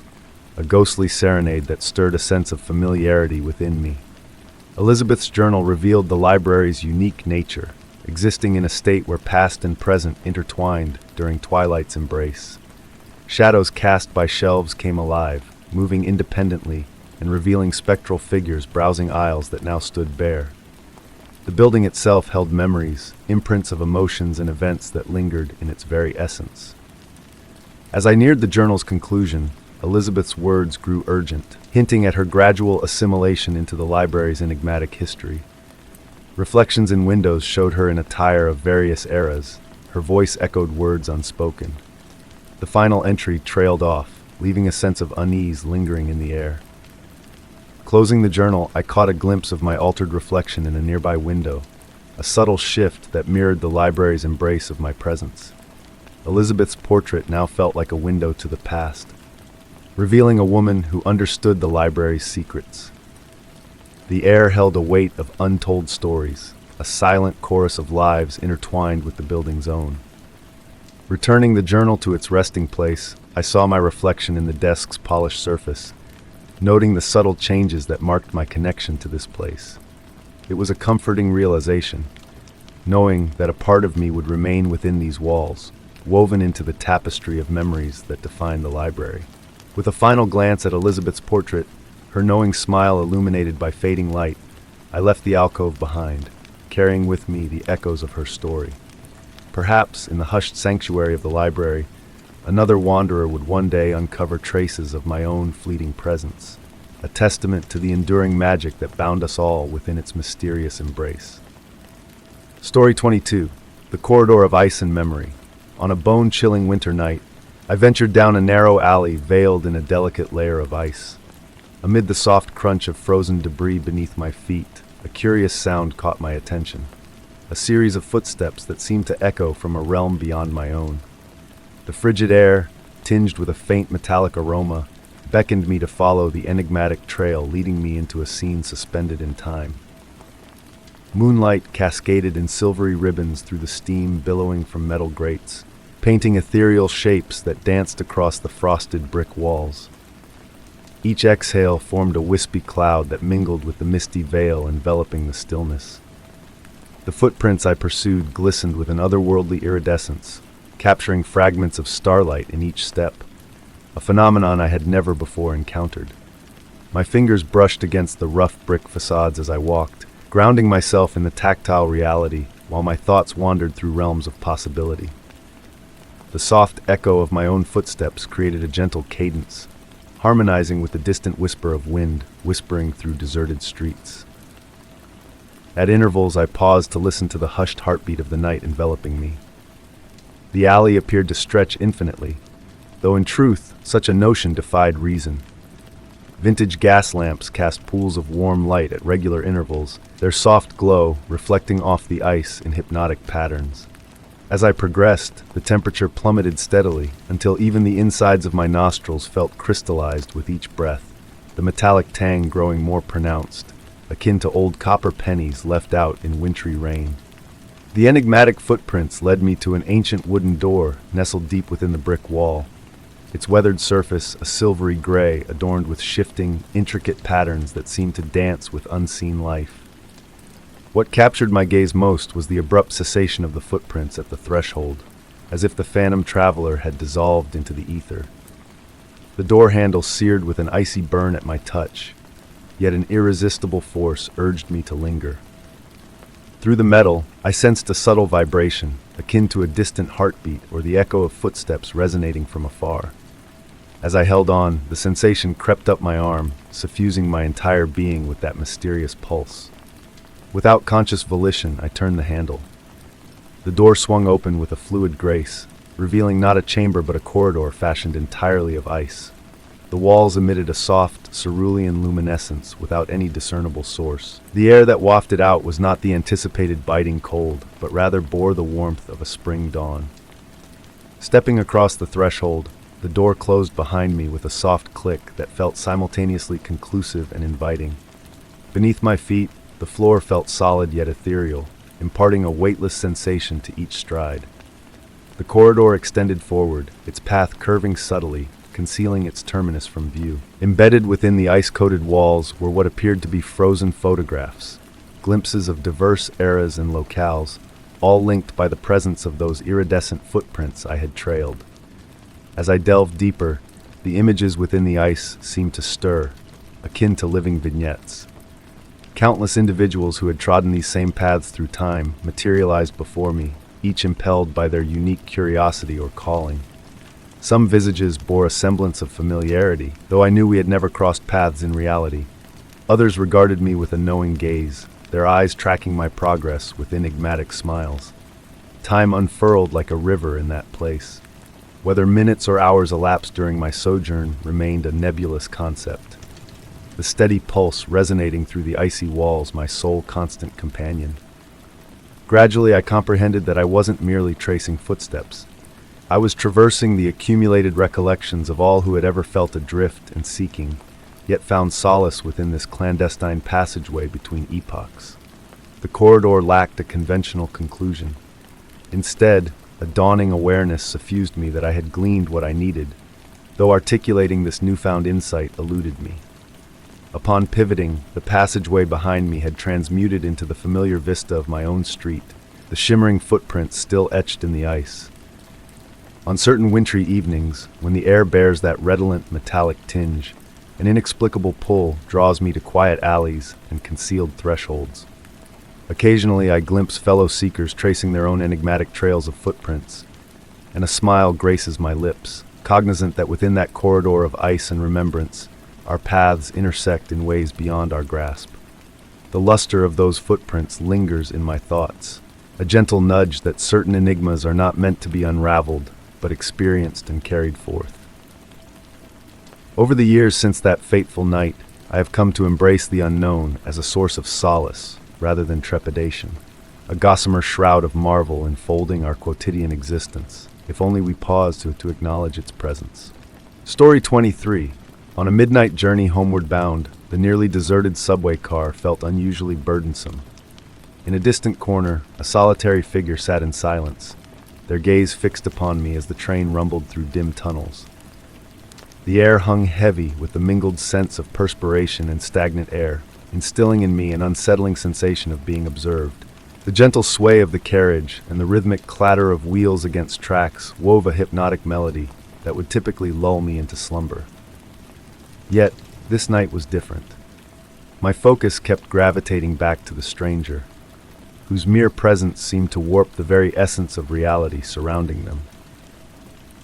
a ghostly serenade that stirred a sense of familiarity within me. Elizabeth's journal revealed the library's unique nature, existing in a state where past and present intertwined during twilight's embrace. Shadows cast by shelves came alive, moving independently and revealing spectral figures browsing aisles that now stood bare. The building itself held memories, imprints of emotions and events that lingered in its very essence. As I neared the journal's conclusion, Elizabeth's words grew urgent, hinting at her gradual assimilation into the library's enigmatic history. Reflections in windows showed her in attire of various eras. Her voice echoed words unspoken. The final entry trailed off, leaving a sense of unease lingering in the air. Closing the journal, I caught a glimpse of my altered reflection in a nearby window, a subtle shift that mirrored the library's embrace of my presence. Elizabeth's portrait now felt like a window to the past, revealing a woman who understood the library's secrets. The air held a weight of untold stories, a silent chorus of lives intertwined with the building's own. Returning the journal to its resting place, I saw my reflection in the desk's polished surface, noting the subtle changes that marked my connection to this place. It was a comforting realization, knowing that a part of me would remain within these walls, woven into the tapestry of memories that define the library. With a final glance at Elizabeth's portrait, her knowing smile illuminated by fading light, I left the alcove behind, carrying with me the echoes of her story. Perhaps, in the hushed sanctuary of the library, another wanderer would one day uncover traces of my own fleeting presence, a testament to the enduring magic that bound us all within its mysterious embrace. Story 22. The Corridor of Ice and Memory. On a bone-chilling winter night, I ventured down a narrow alley veiled in a delicate layer of ice. Amid the soft crunch of frozen debris beneath my feet, a curious sound caught my attention. A series of footsteps that seemed to echo from a realm beyond my own. The frigid air, tinged with a faint metallic aroma, beckoned me to follow the enigmatic trail leading me into a scene suspended in time. Moonlight cascaded in silvery ribbons through the steam billowing from metal grates, painting ethereal shapes that danced across the frosted brick walls. Each exhale formed a wispy cloud that mingled with the misty veil enveloping the stillness. The footprints I pursued glistened with an otherworldly iridescence, capturing fragments of starlight in each step, a phenomenon I had never before encountered. My fingers brushed against the rough brick facades as I walked, grounding myself in the tactile reality while my thoughts wandered through realms of possibility. The soft echo of my own footsteps created a gentle cadence, harmonizing with the distant whisper of wind whispering through deserted streets. At intervals, I paused to listen to the hushed heartbeat of the night enveloping me. The alley appeared to stretch infinitely, though in truth, such a notion defied reason. Vintage gas lamps cast pools of warm light at regular intervals, their soft glow reflecting off the ice in hypnotic patterns. As I progressed, the temperature plummeted steadily until even the insides of my nostrils felt crystallized with each breath, the metallic tang growing more pronounced, akin to old copper pennies left out in wintry rain. The enigmatic footprints led me to an ancient wooden door nestled deep within the brick wall, its weathered surface a silvery gray adorned with shifting, intricate patterns that seemed to dance with unseen life. What captured my gaze most was the abrupt cessation of the footprints at the threshold, as if the phantom traveler had dissolved into the ether. The door handle seared with an icy burn at my touch, yet an irresistible force urged me to linger. Through the metal, I sensed a subtle vibration, akin to a distant heartbeat or the echo of footsteps resonating from afar. As I held on, the sensation crept up my arm, suffusing my entire being with that mysterious pulse. Without conscious volition, I turned the handle. The door swung open with a fluid grace, revealing not a chamber but a corridor fashioned entirely of ice. The walls emitted a soft, cerulean luminescence without any discernible source. The air that wafted out was not the anticipated biting cold, but rather bore the warmth of a spring dawn. Stepping across the threshold, the door closed behind me with a soft click that felt simultaneously conclusive and inviting. Beneath my feet, the floor felt solid yet ethereal, imparting a weightless sensation to each stride. The corridor extended forward, its path curving subtly, concealing its terminus from view. Embedded within the ice-coated walls were what appeared to be frozen photographs, glimpses of diverse eras and locales, all linked by the presence of those iridescent footprints I had trailed. As I delved deeper, the images within the ice seemed to stir, akin to living vignettes. Countless individuals who had trodden these same paths through time materialized before me, each impelled by their unique curiosity or calling. Some visages bore a semblance of familiarity, though I knew we had never crossed paths in reality. Others regarded me with a knowing gaze, their eyes tracking my progress with enigmatic smiles. Time unfurled like a river in that place. Whether minutes or hours elapsed during my sojourn remained a nebulous concept. The steady pulse resonating through the icy walls my sole constant companion. Gradually I comprehended that I wasn't merely tracing footsteps. I was traversing the accumulated recollections of all who had ever felt adrift and seeking, yet found solace within this clandestine passageway between epochs. The corridor lacked a conventional conclusion. Instead, a dawning awareness suffused me that I had gleaned what I needed, though articulating this newfound insight eluded me. Upon pivoting, the passageway behind me had transmuted into the familiar vista of my own street, the shimmering footprints still etched in the ice. On certain wintry evenings, when the air bears that redolent metallic tinge, an inexplicable pull draws me to quiet alleys and concealed thresholds. Occasionally I glimpse fellow seekers tracing their own enigmatic trails of footprints, and a smile graces my lips, cognizant that within that corridor of ice and remembrance, our paths intersect in ways beyond our grasp. The luster of those footprints lingers in my thoughts, a gentle nudge that certain enigmas are not meant to be unraveled, but experienced and carried forth. Over the years since that fateful night, I have come to embrace the unknown as a source of solace rather than trepidation, a gossamer shroud of marvel enfolding our quotidian existence, if only we pause to acknowledge its presence. Story 23. On a midnight journey homeward bound, the nearly deserted subway car felt unusually burdensome. In a distant corner, a solitary figure sat in silence, their gaze fixed upon me as the train rumbled through dim tunnels. The air hung heavy with the mingled scents of perspiration and stagnant air, instilling in me an unsettling sensation of being observed. The gentle sway of the carriage and the rhythmic clatter of wheels against tracks wove a hypnotic melody that would typically lull me into slumber. Yet, this night was different. My focus kept gravitating back to the stranger, whose mere presence seemed to warp the very essence of reality surrounding them.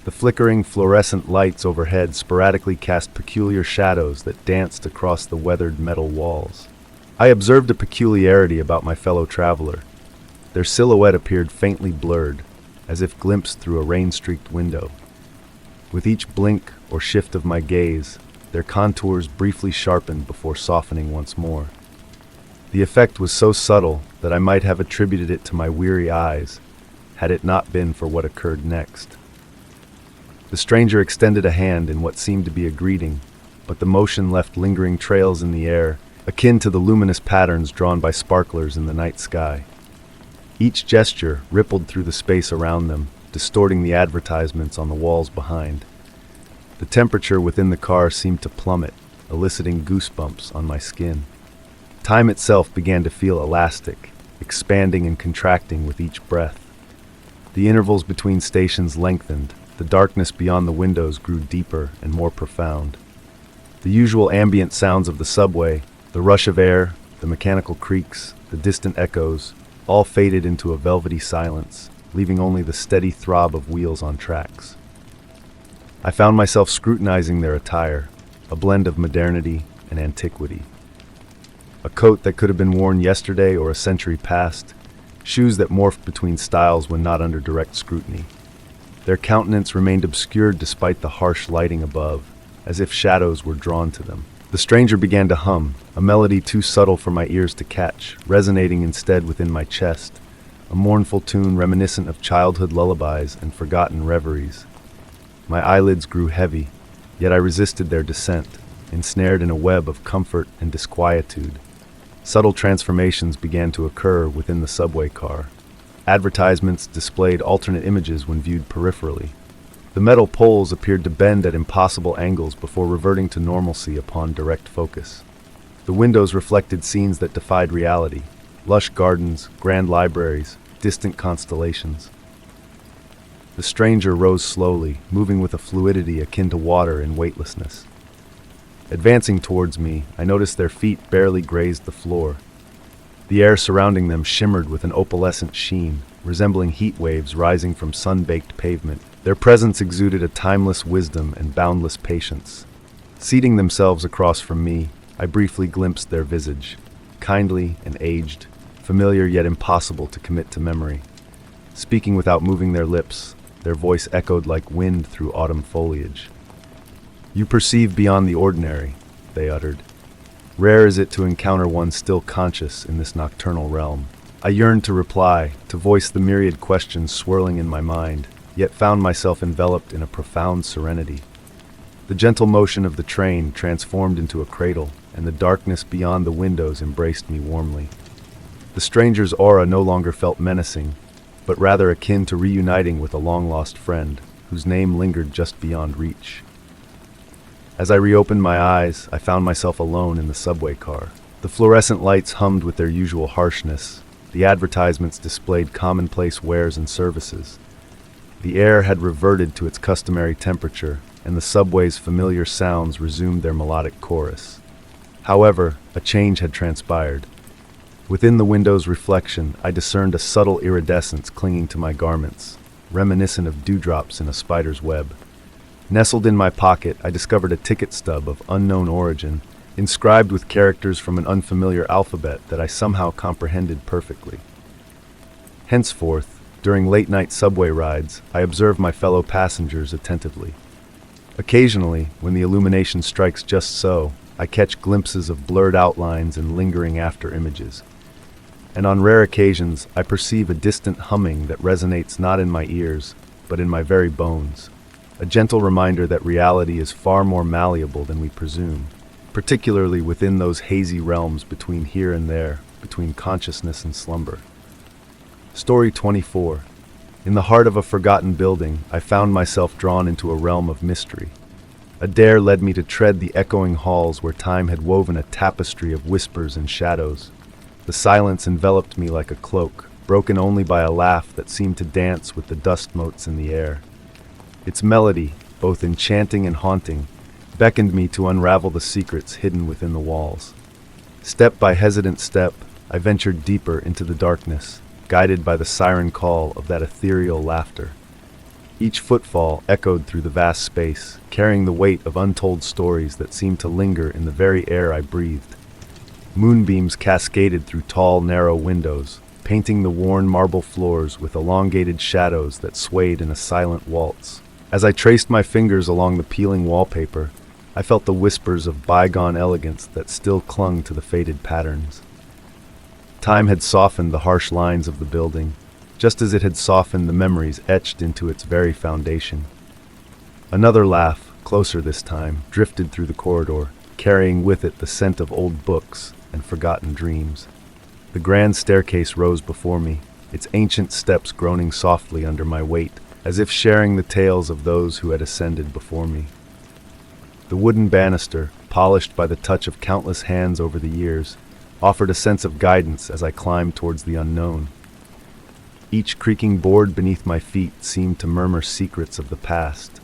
The flickering fluorescent lights overhead sporadically cast peculiar shadows that danced across the weathered metal walls. I observed a peculiarity about my fellow traveler. Their silhouette appeared faintly blurred, as if glimpsed through a rain-streaked window. With each blink or shift of my gaze, their contours briefly sharpened before softening once more. The effect was so subtle that I might have attributed it to my weary eyes, had it not been for what occurred next. The stranger extended a hand in what seemed to be a greeting, but the motion left lingering trails in the air, akin to the luminous patterns drawn by sparklers in the night sky. Each gesture rippled through the space around them, distorting the advertisements on the walls behind. The temperature within the car seemed to plummet, eliciting goosebumps on my skin. Time itself began to feel elastic, expanding and contracting with each breath. The intervals between stations lengthened, the darkness beyond the windows grew deeper and more profound. The usual ambient sounds of the subway, the rush of air, the mechanical creaks, the distant echoes, all faded into a velvety silence, leaving only the steady throb of wheels on tracks. I found myself scrutinizing their attire, a blend of modernity and antiquity. A coat that could have been worn yesterday or a century past, shoes that morphed between styles when not under direct scrutiny. Their countenance remained obscured despite the harsh lighting above, as if shadows were drawn to them. The stranger began to hum, a melody too subtle for my ears to catch, resonating instead within my chest, a mournful tune reminiscent of childhood lullabies and forgotten reveries. My eyelids grew heavy, yet I resisted their descent, ensnared in a web of comfort and disquietude. Subtle transformations began to occur within the subway car. Advertisements displayed alternate images when viewed peripherally. The metal poles appeared to bend at impossible angles before reverting to normalcy upon direct focus. The windows reflected scenes that defied reality: lush gardens, grand libraries, distant constellations. The stranger rose slowly, moving with a fluidity akin to water in weightlessness. Advancing towards me, I noticed their feet barely grazed the floor. The air surrounding them shimmered with an opalescent sheen, resembling heat waves rising from sun-baked pavement. Their presence exuded a timeless wisdom and boundless patience. Seating themselves across from me, I briefly glimpsed their visage, kindly and aged, familiar yet impossible to commit to memory. Speaking without moving their lips, their voice echoed like wind through autumn foliage. "You perceive beyond the ordinary," they uttered. "Rare is it to encounter one still conscious in this nocturnal realm." I yearned to reply, to voice the myriad questions swirling in my mind, yet found myself enveloped in a profound serenity. The gentle motion of the train transformed into a cradle, and the darkness beyond the windows embraced me warmly. The stranger's aura no longer felt menacing, but rather akin to reuniting with a long-lost friend, whose name lingered just beyond reach. As I reopened my eyes, I found myself alone in the subway car. The fluorescent lights hummed with their usual harshness. The advertisements displayed commonplace wares and services. The air had reverted to its customary temperature, and the subway's familiar sounds resumed their melodic chorus. However, a change had transpired. Within the window's reflection, I discerned a subtle iridescence clinging to my garments, reminiscent of dewdrops in a spider's web. Nestled in my pocket, I discovered a ticket stub of unknown origin, inscribed with characters from an unfamiliar alphabet that I somehow comprehended perfectly. Henceforth, during late-night subway rides, I observe my fellow passengers attentively. Occasionally, when the illumination strikes just so, I catch glimpses of blurred outlines and lingering after-images. And on rare occasions, I perceive a distant humming that resonates not in my ears, but in my very bones. a gentle reminder that reality is far more malleable than we presume, particularly within those hazy realms between here and there, between consciousness and slumber. Story 24. In the heart of a forgotten building, I found myself drawn into a realm of mystery. A dare led me to tread the echoing halls where time had woven a tapestry of whispers and shadows. The silence enveloped me like a cloak, broken only by a laugh that seemed to dance with the dust motes in the air. Its melody, both enchanting and haunting, beckoned me to unravel the secrets hidden within the walls. Step by hesitant step, I ventured deeper into the darkness, guided by the siren call of that ethereal laughter. Each footfall echoed through the vast space, carrying the weight of untold stories that seemed to linger in the very air I breathed. Moonbeams cascaded through tall, narrow windows, painting the worn marble floors with elongated shadows that swayed in a silent waltz. As I traced my fingers along the peeling wallpaper, I felt the whispers of bygone elegance that still clung to the faded patterns. Time had softened the harsh lines of the building, just as it had softened the memories etched into its very foundation. Another laugh, closer this time, drifted through the corridor, carrying with it the scent of old books and forgotten dreams. The grand staircase rose before me, its ancient steps groaning softly under my weight, as if sharing the tales of those who had ascended before me. The wooden banister, polished by the touch of countless hands over the years, offered a sense of guidance as I climbed towards the unknown. Each creaking board beneath my feet seemed to murmur secrets of the past,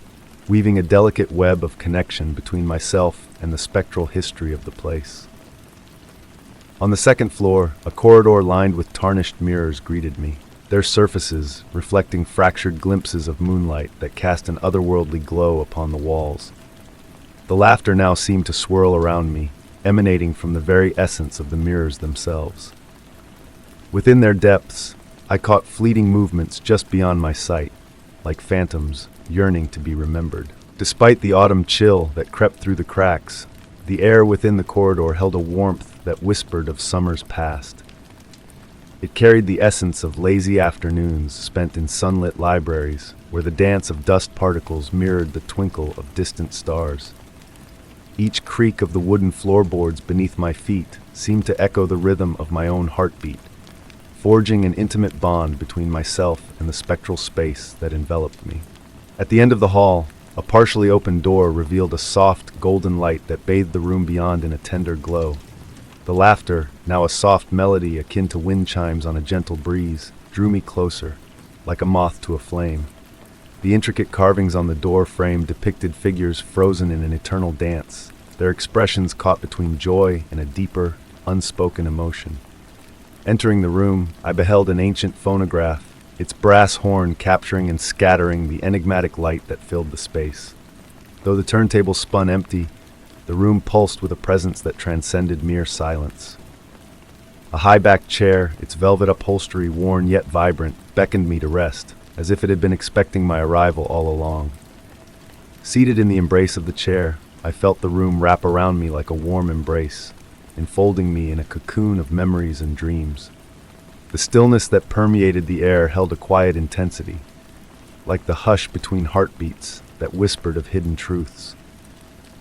weaving a delicate web of connection between myself and the spectral history of the place. On the second floor, a corridor lined with tarnished mirrors greeted me, their surfaces reflecting fractured glimpses of moonlight that cast an otherworldly glow upon the walls. The laughter now seemed to swirl around me, emanating from the very essence of the mirrors themselves. Within their depths, I caught fleeting movements just beyond my sight, like phantoms yearning to be remembered. Despite the autumn chill that crept through the cracks, the air within the corridor held a warmth that whispered of summers past. It carried the essence of lazy afternoons spent in sunlit libraries, where the dance of dust particles mirrored the twinkle of distant stars. Each creak of the wooden floorboards beneath my feet seemed to echo the rhythm of my own heartbeat, forging an intimate bond between myself and the spectral space that enveloped me. At the end of the hall, a partially open door revealed a soft, golden light that bathed the room beyond in a tender glow. The laughter, now a soft melody akin to wind chimes on a gentle breeze, drew me closer, like a moth to a flame. The intricate carvings on the door frame depicted figures frozen in an eternal dance, their expressions caught between joy and a deeper, unspoken emotion. Entering the room, I beheld an ancient phonograph, its brass horn capturing and scattering the enigmatic light that filled the space. Though the turntable spun empty, the room pulsed with a presence that transcended mere silence. A high-backed chair, its velvet upholstery worn yet vibrant, beckoned me to rest, as if it had been expecting my arrival all along. Seated in the embrace of the chair, I felt the room wrap around me like a warm embrace, enfolding me in a cocoon of memories and dreams. The stillness that permeated the air held a quiet intensity, like the hush between heartbeats that whispered of hidden truths.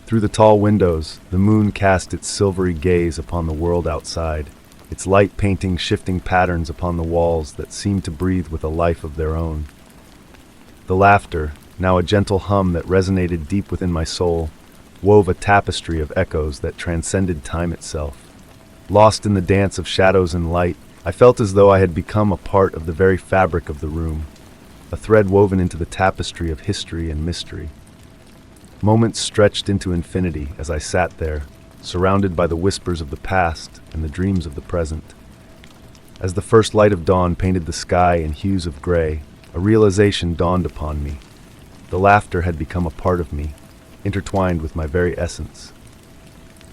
Through the tall windows, the moon cast its silvery gaze upon the world outside, its light painting shifting patterns upon the walls that seemed to breathe with a life of their own. The laughter, now a gentle hum that resonated deep within my soul, wove a tapestry of echoes that transcended time itself. Lost in the dance of shadows and light, I felt as though I had become a part of the very fabric of the room, a thread woven into the tapestry of history and mystery. Moments stretched into infinity as I sat there, surrounded by the whispers of the past and the dreams of the present. As the first light of dawn painted the sky in hues of gray, a realization dawned upon me. The laughter had become a part of me, intertwined with my very essence.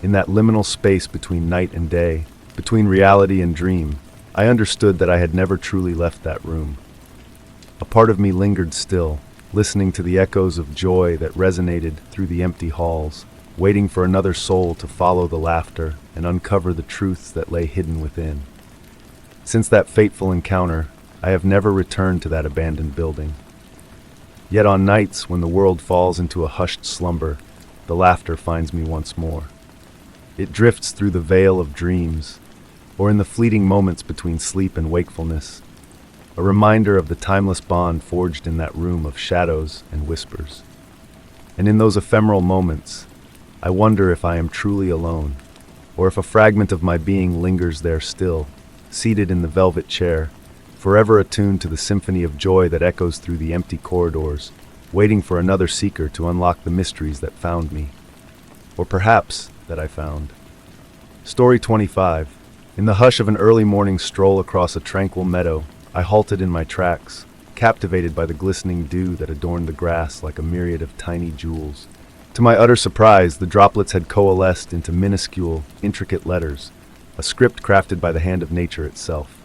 In that liminal space between night and day, between reality and dream, I understood that I had never truly left that room. A part of me lingered still, listening to the echoes of joy that resonated through the empty halls, waiting for another soul to follow the laughter and uncover the truths that lay hidden within. Since that fateful encounter, I have never returned to that abandoned building. Yet on nights when the world falls into a hushed slumber, the laughter finds me once more. It drifts through the veil of dreams, or in the fleeting moments between sleep and wakefulness, a reminder of the timeless bond forged in that room of shadows and whispers. And in those ephemeral moments, I wonder if I am truly alone, or if a fragment of my being lingers there still, seated in the velvet chair, forever attuned to the symphony of joy that echoes through the empty corridors, waiting for another seeker to unlock the mysteries that found me. Or perhaps that I found. Story 25. In the hush of an early morning stroll across a tranquil meadow, I halted in my tracks, captivated by the glistening dew that adorned the grass like a myriad of tiny jewels. To my utter surprise, the droplets had coalesced into minuscule, intricate letters, a script crafted by the hand of nature itself.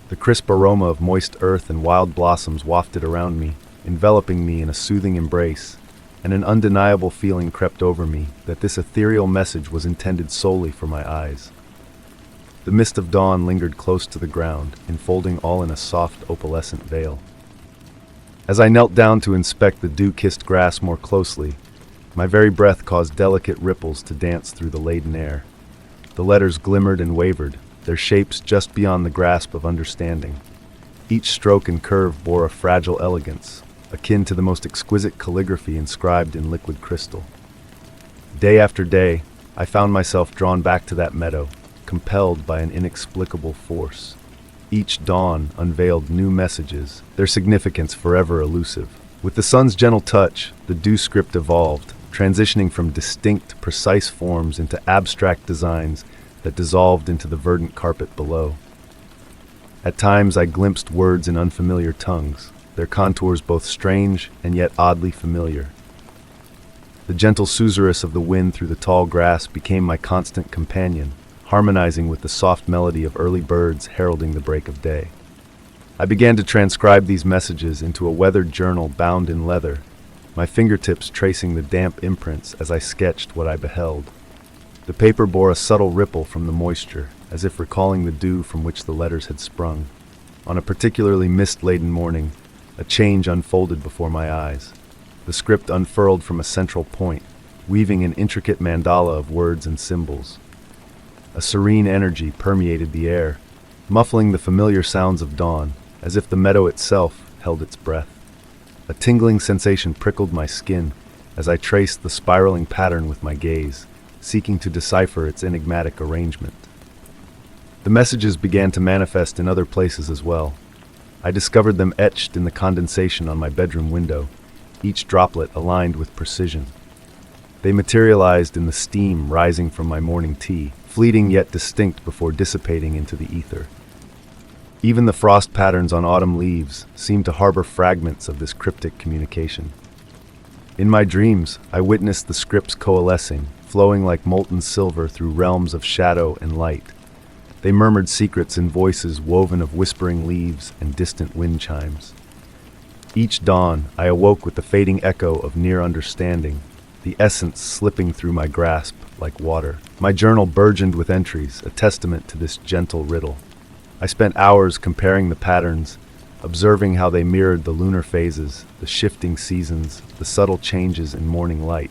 The crisp aroma of moist earth and wild blossoms wafted around me, enveloping me in a soothing embrace, and an undeniable feeling crept over me that this ethereal message was intended solely for my eyes. The mist of dawn lingered close to the ground, enfolding all in a soft opalescent veil. As I knelt down to inspect the dew-kissed grass more closely, my very breath caused delicate ripples to dance through the laden air. The letters glimmered and wavered, their shapes just beyond the grasp of understanding. Each stroke and curve bore a fragile elegance, akin to the most exquisite calligraphy inscribed in liquid crystal. Day after day, I found myself drawn back to that meadow, compelled by an inexplicable force. Each dawn unveiled new messages, their significance forever elusive. With the sun's gentle touch, the dew script evolved, transitioning from distinct, precise forms into abstract designs that dissolved into the verdant carpet below. At times I glimpsed words in unfamiliar tongues, their contours both strange and yet oddly familiar. The gentle susurrus of the wind through the tall grass became my constant companion, harmonizing with the soft melody of early birds heralding the break of day. I began to transcribe these messages into a weathered journal bound in leather, my fingertips tracing the damp imprints as I sketched what I beheld. The paper bore a subtle ripple from the moisture, as if recalling the dew from which the letters had sprung. On a particularly mist-laden morning, a change unfolded before my eyes. The script unfurled from a central point, weaving an intricate mandala of words and symbols. A serene energy permeated the air, muffling the familiar sounds of dawn, as if the meadow itself held its breath. A tingling sensation prickled my skin as I traced the spiraling pattern with my gaze, seeking to decipher its enigmatic arrangement. The messages began to manifest in other places as well. I discovered them etched in the condensation on my bedroom window, each droplet aligned with precision. They materialized in the steam rising from my morning tea, fleeting yet distinct before dissipating into the ether. Even the frost patterns on autumn leaves seemed to harbor fragments of this cryptic communication. In my dreams, I witnessed the scripts coalescing, flowing like molten silver through realms of shadow and light. They murmured secrets in voices woven of whispering leaves and distant wind chimes. Each dawn, I awoke with the fading echo of near understanding, the essence slipping through my grasp like water. My journal burgeoned with entries, a testament to this gentle riddle. I spent hours comparing the patterns, observing how they mirrored the lunar phases, the shifting seasons, the subtle changes in morning light.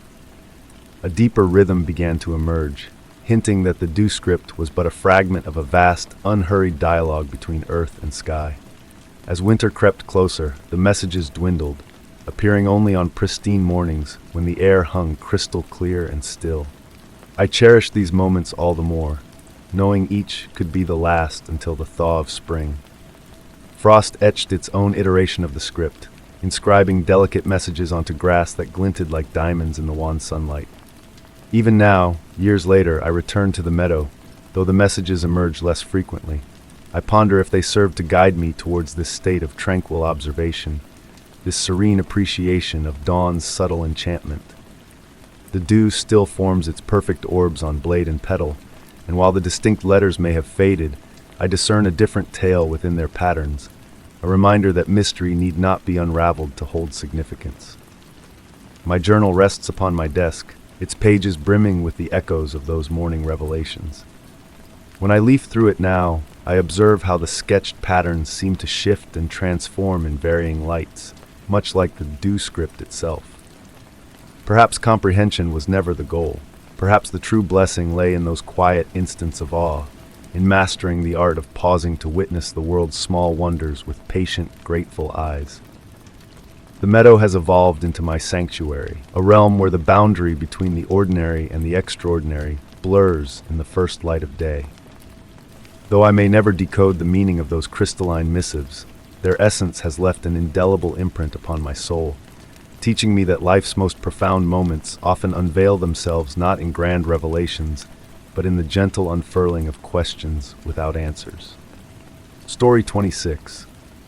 A deeper rhythm began to emerge, hinting that the dew script was but a fragment of a vast, unhurried dialogue between earth and sky. As winter crept closer, the messages dwindled, appearing only on pristine mornings when the air hung crystal clear and still. I cherished these moments all the more, knowing each could be the last until the thaw of spring. Frost etched its own iteration of the script, inscribing delicate messages onto grass that glinted like diamonds in the wan sunlight. Even now, years later, I return to the meadow, though the messages emerge less frequently. I ponder if they serve to guide me towards this state of tranquil observation, this serene appreciation of dawn's subtle enchantment. The dew still forms its perfect orbs on blade and petal, and while the distinct letters may have faded, I discern a different tale within their patterns, a reminder that mystery need not be unraveled to hold significance. My journal rests upon my desk, its pages brimming with the echoes of those morning revelations. When I leaf through it now, I observe how the sketched patterns seem to shift and transform in varying lights, much like the do script itself. Perhaps comprehension was never the goal. Perhaps the true blessing lay in those quiet instants of awe, in mastering the art of pausing to witness the world's small wonders with patient, grateful eyes. The meadow has evolved into my sanctuary, a realm where the boundary between the ordinary and the extraordinary blurs in the first light of day. Though I may never decode the meaning of those crystalline missives, their essence has left an indelible imprint upon my soul, teaching me that life's most profound moments often unveil themselves not in grand revelations, but in the gentle unfurling of questions without answers. Story 26.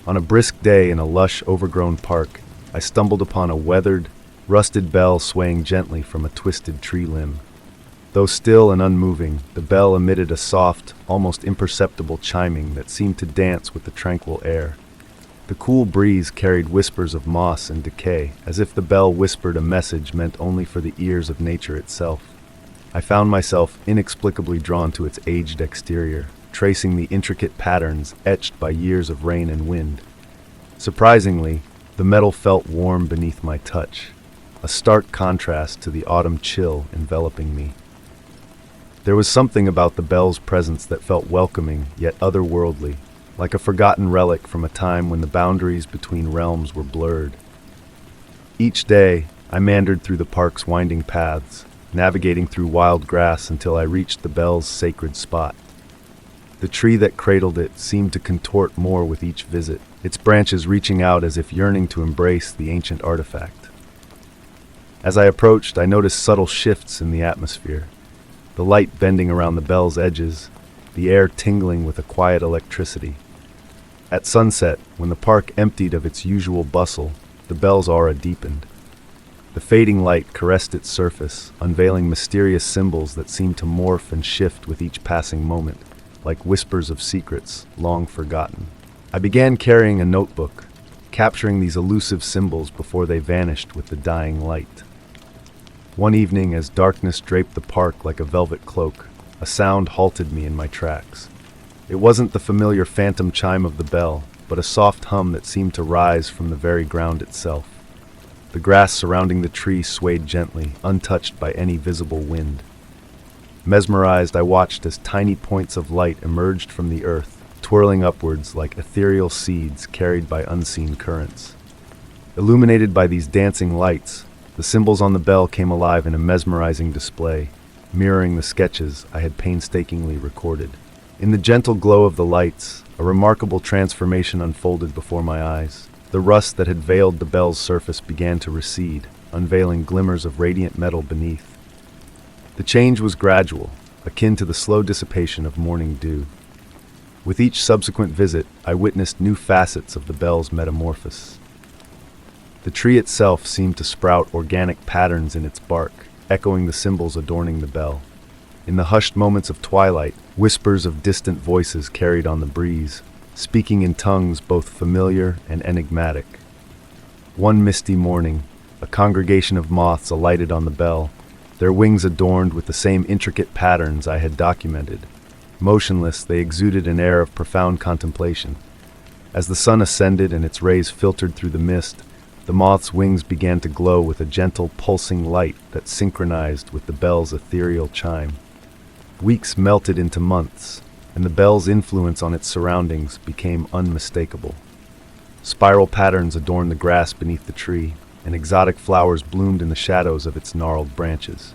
On a brisk day in a lush, overgrown park, I stumbled upon a weathered, rusted bell swaying gently from a twisted tree limb. Though still and unmoving, the bell emitted a soft, almost imperceptible chiming that seemed to dance with the tranquil air. The cool breeze carried whispers of moss and decay, as if the bell whispered a message meant only for the ears of nature itself. I found myself inexplicably drawn to its aged exterior, tracing the intricate patterns etched by years of rain and wind. Surprisingly, the metal felt warm beneath my touch, a stark contrast to the autumn chill enveloping me. There was something about the bell's presence that felt welcoming yet otherworldly, like a forgotten relic from a time when the boundaries between realms were blurred. Each day, I meandered through the park's winding paths, navigating through wild grass until I reached the bell's sacred spot. The tree that cradled it seemed to contort more with each visit, its branches reaching out as if yearning to embrace the ancient artifact. As I approached, I noticed subtle shifts in the atmosphere, the light bending around the bell's edges, the air tingling with a quiet electricity. At sunset, when the park emptied of its usual bustle, the bell's aura deepened. The fading light caressed its surface, unveiling mysterious symbols that seemed to morph and shift with each passing moment, like whispers of secrets long forgotten. I began carrying a notebook, capturing these elusive symbols before they vanished with the dying light. One evening, as darkness draped the park like a velvet cloak, a sound halted me in my tracks. It wasn't the familiar phantom chime of the bell, but a soft hum that seemed to rise from the very ground itself. The grass surrounding the tree swayed gently, untouched by any visible wind. Mesmerized, I watched as tiny points of light emerged from the earth, twirling upwards like ethereal seeds carried by unseen currents. Illuminated by these dancing lights, the symbols on the bell came alive in a mesmerizing display, mirroring the sketches I had painstakingly recorded. In the gentle glow of the lights, a remarkable transformation unfolded before my eyes. The rust that had veiled the bell's surface began to recede, unveiling glimmers of radiant metal beneath. The change was gradual, akin to the slow dissipation of morning dew. With each subsequent visit, I witnessed new facets of the bell's metamorphosis. The tree itself seemed to sprout organic patterns in its bark, echoing the symbols adorning the bell. In the hushed moments of twilight, whispers of distant voices carried on the breeze, speaking in tongues both familiar and enigmatic. One misty morning, a congregation of moths alighted on the bell, their wings adorned with the same intricate patterns I had documented. Motionless, they exuded an air of profound contemplation. As the sun ascended and its rays filtered through the mist, the moth's wings began to glow with a gentle, pulsing light that synchronized with the bell's ethereal chime. Weeks melted into months, and the bell's influence on its surroundings became unmistakable. Spiral patterns adorned the grass beneath the tree, and exotic flowers bloomed in the shadows of its gnarled branches.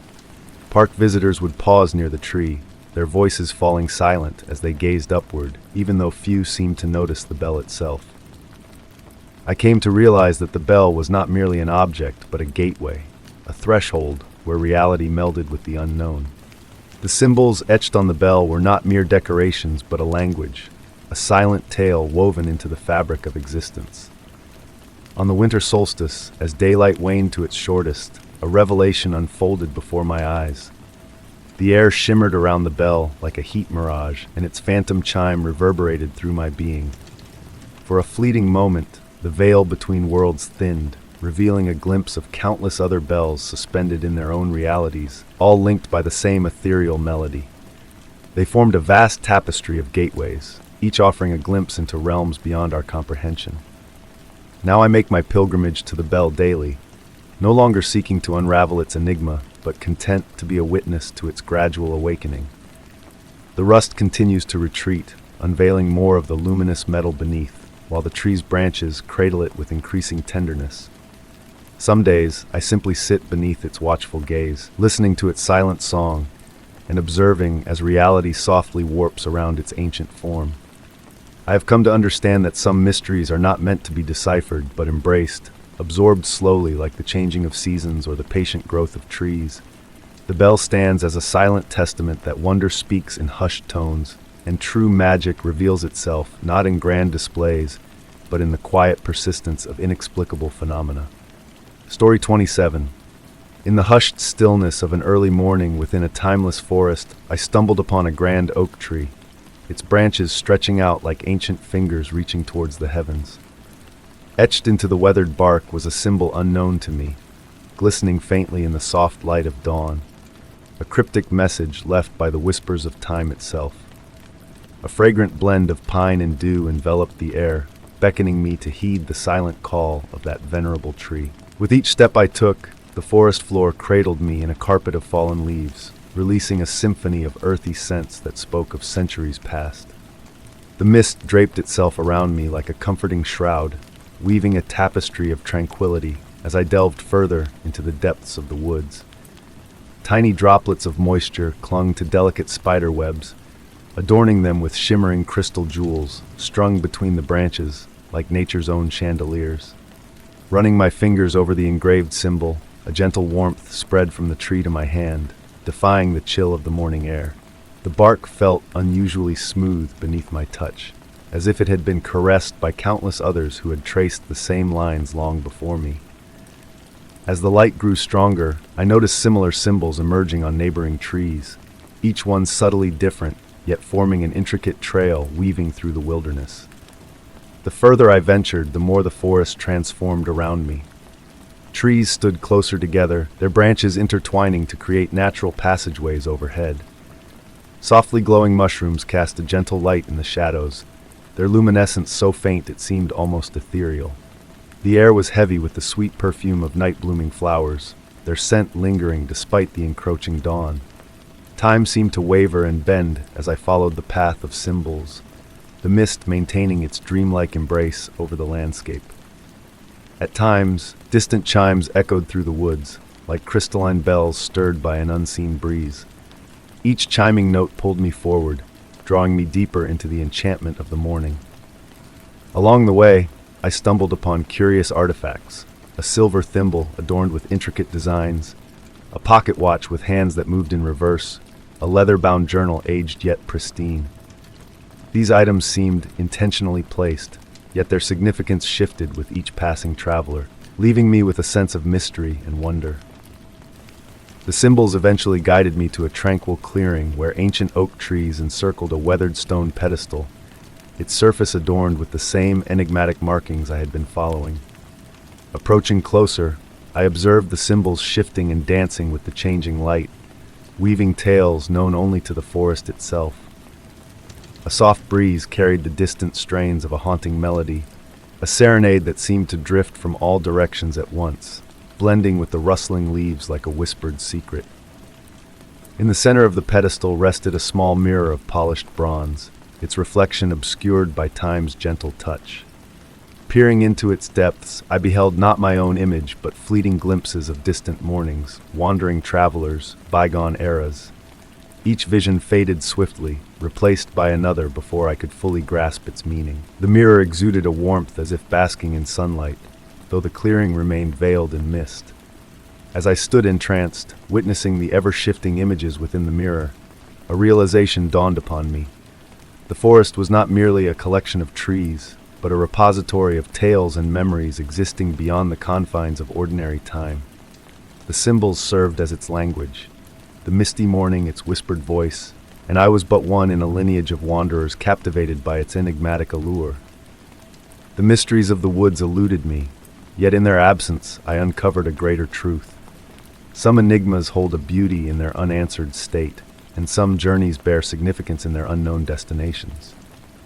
Park visitors would pause near the tree, their voices falling silent as they gazed upward, even though few seemed to notice the bell itself. I came to realize that the bell was not merely an object, but a gateway, a threshold where reality melded with the unknown. The symbols etched on the bell were not mere decorations, but a language, a silent tale woven into the fabric of existence. On the winter solstice, as daylight waned to its shortest, a revelation unfolded before my eyes. The air shimmered around the bell like a heat mirage, and its phantom chime reverberated through my being. For a fleeting moment, the veil between worlds thinned, revealing a glimpse of countless other bells suspended in their own realities, all linked by the same ethereal melody. They formed a vast tapestry of gateways, each offering a glimpse into realms beyond our comprehension. Now I make my pilgrimage to the bell daily, no longer seeking to unravel its enigma, but content to be a witness to its gradual awakening. The rust continues to retreat, unveiling more of the luminous metal beneath, while the tree's branches cradle it with increasing tenderness. Some days, I simply sit beneath its watchful gaze, listening to its silent song, and observing as reality softly warps around its ancient form. I have come to understand that some mysteries are not meant to be deciphered, but embraced, absorbed slowly like the changing of seasons or the patient growth of trees. The bell stands as a silent testament that wonder speaks in hushed tones, and true magic reveals itself not in grand displays, but in the quiet persistence of inexplicable phenomena. Story 27. In the hushed stillness of an early morning within a timeless forest, I stumbled upon a grand oak tree, its branches stretching out like ancient fingers reaching towards the heavens. Etched into the weathered bark was a symbol unknown to me, glistening faintly in the soft light of dawn, a cryptic message left by the whispers of time itself. A fragrant blend of pine and dew enveloped the air, beckoning me to heed the silent call of that venerable tree. With each step I took, the forest floor cradled me in a carpet of fallen leaves, releasing a symphony of earthy scents that spoke of centuries past. The mist draped itself around me like a comforting shroud, weaving a tapestry of tranquility as I delved further into the depths of the woods. Tiny droplets of moisture clung to delicate spider webs, adorning them with shimmering crystal jewels strung between the branches like nature's own chandeliers. Running my fingers over the engraved symbol, a gentle warmth spread from the tree to my hand, defying the chill of the morning air. The bark felt unusually smooth beneath my touch, as if it had been caressed by countless others who had traced the same lines long before me. As the light grew stronger, I noticed similar symbols emerging on neighboring trees, each one subtly different, yet forming an intricate trail weaving through the wilderness. The further I ventured, the more the forest transformed around me. Trees stood closer together, their branches intertwining to create natural passageways overhead. Softly glowing mushrooms cast a gentle light in the shadows, their luminescence so faint it seemed almost ethereal. The air was heavy with the sweet perfume of night-blooming flowers, their scent lingering despite the encroaching dawn. Time seemed to waver and bend as I followed the path of symbols, the mist maintaining its dreamlike embrace over the landscape. At times, distant chimes echoed through the woods, like crystalline bells stirred by an unseen breeze. Each chiming note pulled me forward, drawing me deeper into the enchantment of the morning. Along the way, I stumbled upon curious artifacts, a silver thimble adorned with intricate designs, a pocket watch with hands that moved in reverse, a leather-bound journal aged yet pristine. These items seemed intentionally placed, yet their significance shifted with each passing traveler, leaving me with a sense of mystery and wonder. The symbols eventually guided me to a tranquil clearing where ancient oak trees encircled a weathered stone pedestal, its surface adorned with the same enigmatic markings I had been following. Approaching closer, I observed the symbols shifting and dancing with the changing light, weaving tales known only to the forest itself. A soft breeze carried the distant strains of a haunting melody, a serenade that seemed to drift from all directions at once, blending with the rustling leaves like a whispered secret. In the center of the pedestal rested a small mirror of polished bronze, its reflection obscured by time's gentle touch. Peering into its depths, I beheld not my own image, but fleeting glimpses of distant mornings, wandering travelers, bygone eras. Each vision faded swiftly, replaced by another before I could fully grasp its meaning. The mirror exuded a warmth as if basking in sunlight, though the clearing remained veiled in mist. As I stood entranced, witnessing the ever-shifting images within the mirror, a realization dawned upon me. The forest was not merely a collection of trees, but a repository of tales and memories existing beyond the confines of ordinary time. The symbols served as its language, the misty morning its whispered voice, and I was but one in a lineage of wanderers captivated by its enigmatic allure. The mysteries of the woods eluded me, yet in their absence I uncovered a greater truth. Some enigmas hold a beauty in their unanswered state, and some journeys bear significance in their unknown destinations.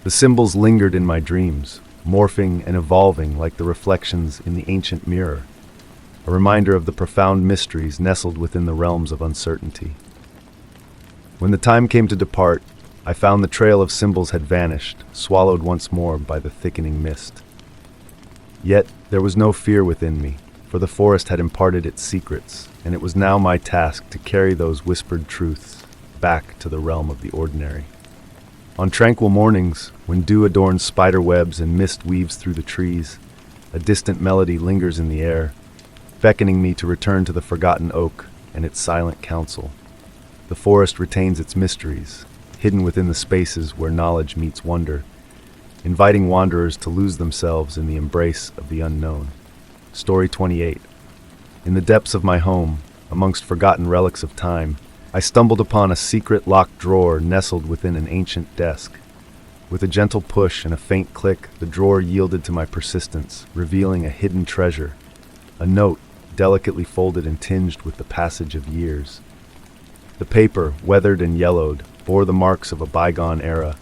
The symbols lingered in my dreams, morphing and evolving like the reflections in the ancient mirror, a reminder of the profound mysteries nestled within the realms of uncertainty. When the time came to depart, I found the trail of symbols had vanished, swallowed once more by the thickening mist. Yet there was no fear within me, for the forest had imparted its secrets, and it was now my task to carry those whispered truths back to the realm of the ordinary. On tranquil mornings, when dew adorns spider webs and mist weaves through the trees, a distant melody lingers in the air, beckoning me to return to the forgotten oak and its silent counsel. The forest retains its mysteries, hidden within the spaces where knowledge meets wonder, inviting wanderers to lose themselves in the embrace of the unknown. Story 28. In the depths of my home, amongst forgotten relics of time, I stumbled upon a secret locked drawer nestled within an ancient desk. With a gentle push and a faint click, the drawer yielded to my persistence, revealing a hidden treasure, a note delicately folded and tinged with the passage of years. The paper, weathered and yellowed, bore the marks of a bygone era,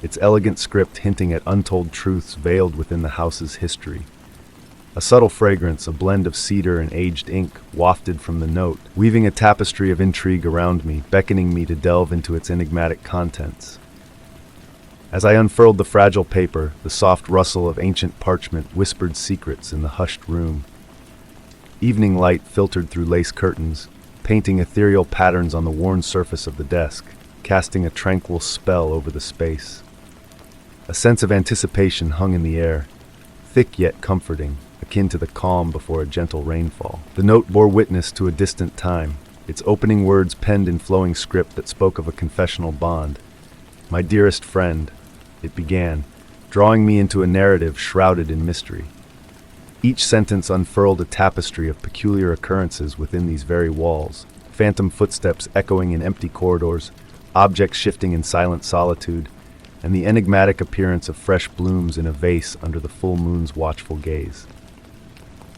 its elegant script hinting at untold truths veiled within the house's history. A subtle fragrance, a blend of cedar and aged ink, wafted from the note, weaving a tapestry of intrigue around me, beckoning me to delve into its enigmatic contents. As I unfurled the fragile paper, the soft rustle of ancient parchment whispered secrets in the hushed room. Evening light filtered through lace curtains, painting ethereal patterns on the worn surface of the desk, casting a tranquil spell over the space. A sense of anticipation hung in the air, thick yet comforting, akin to the calm before a gentle rainfall. The note bore witness to a distant time, its opening words penned in flowing script that spoke of a confessional bond. "My dearest friend," it began, drawing me into a narrative shrouded in mystery. Each sentence unfurled a tapestry of peculiar occurrences within these very walls, phantom footsteps echoing in empty corridors, objects shifting in silent solitude, and the enigmatic appearance of fresh blooms in a vase under the full moon's watchful gaze.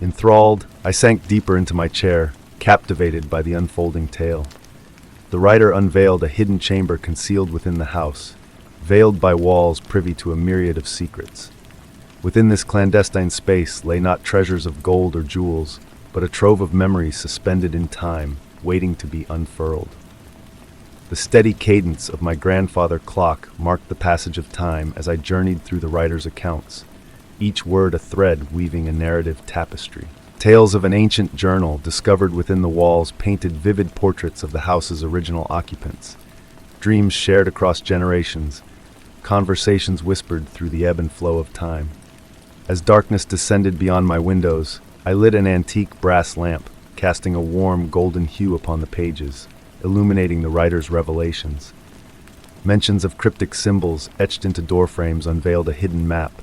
Enthralled, I sank deeper into my chair, captivated by the unfolding tale. The writer unveiled a hidden chamber concealed within the house, veiled by walls privy to a myriad of secrets. Within this clandestine space lay not treasures of gold or jewels, but a trove of memories suspended in time, waiting to be unfurled. The steady cadence of my grandfather clock marked the passage of time as I journeyed through the writer's accounts, each word a thread weaving a narrative tapestry. Tales of an ancient journal discovered within the walls painted vivid portraits of the house's original occupants, dreams shared across generations, conversations whispered through the ebb and flow of time. As darkness descended beyond my windows, I lit an antique brass lamp, casting a warm golden hue upon the pages, illuminating the writer's revelations. Mentions of cryptic symbols etched into doorframes unveiled a hidden map,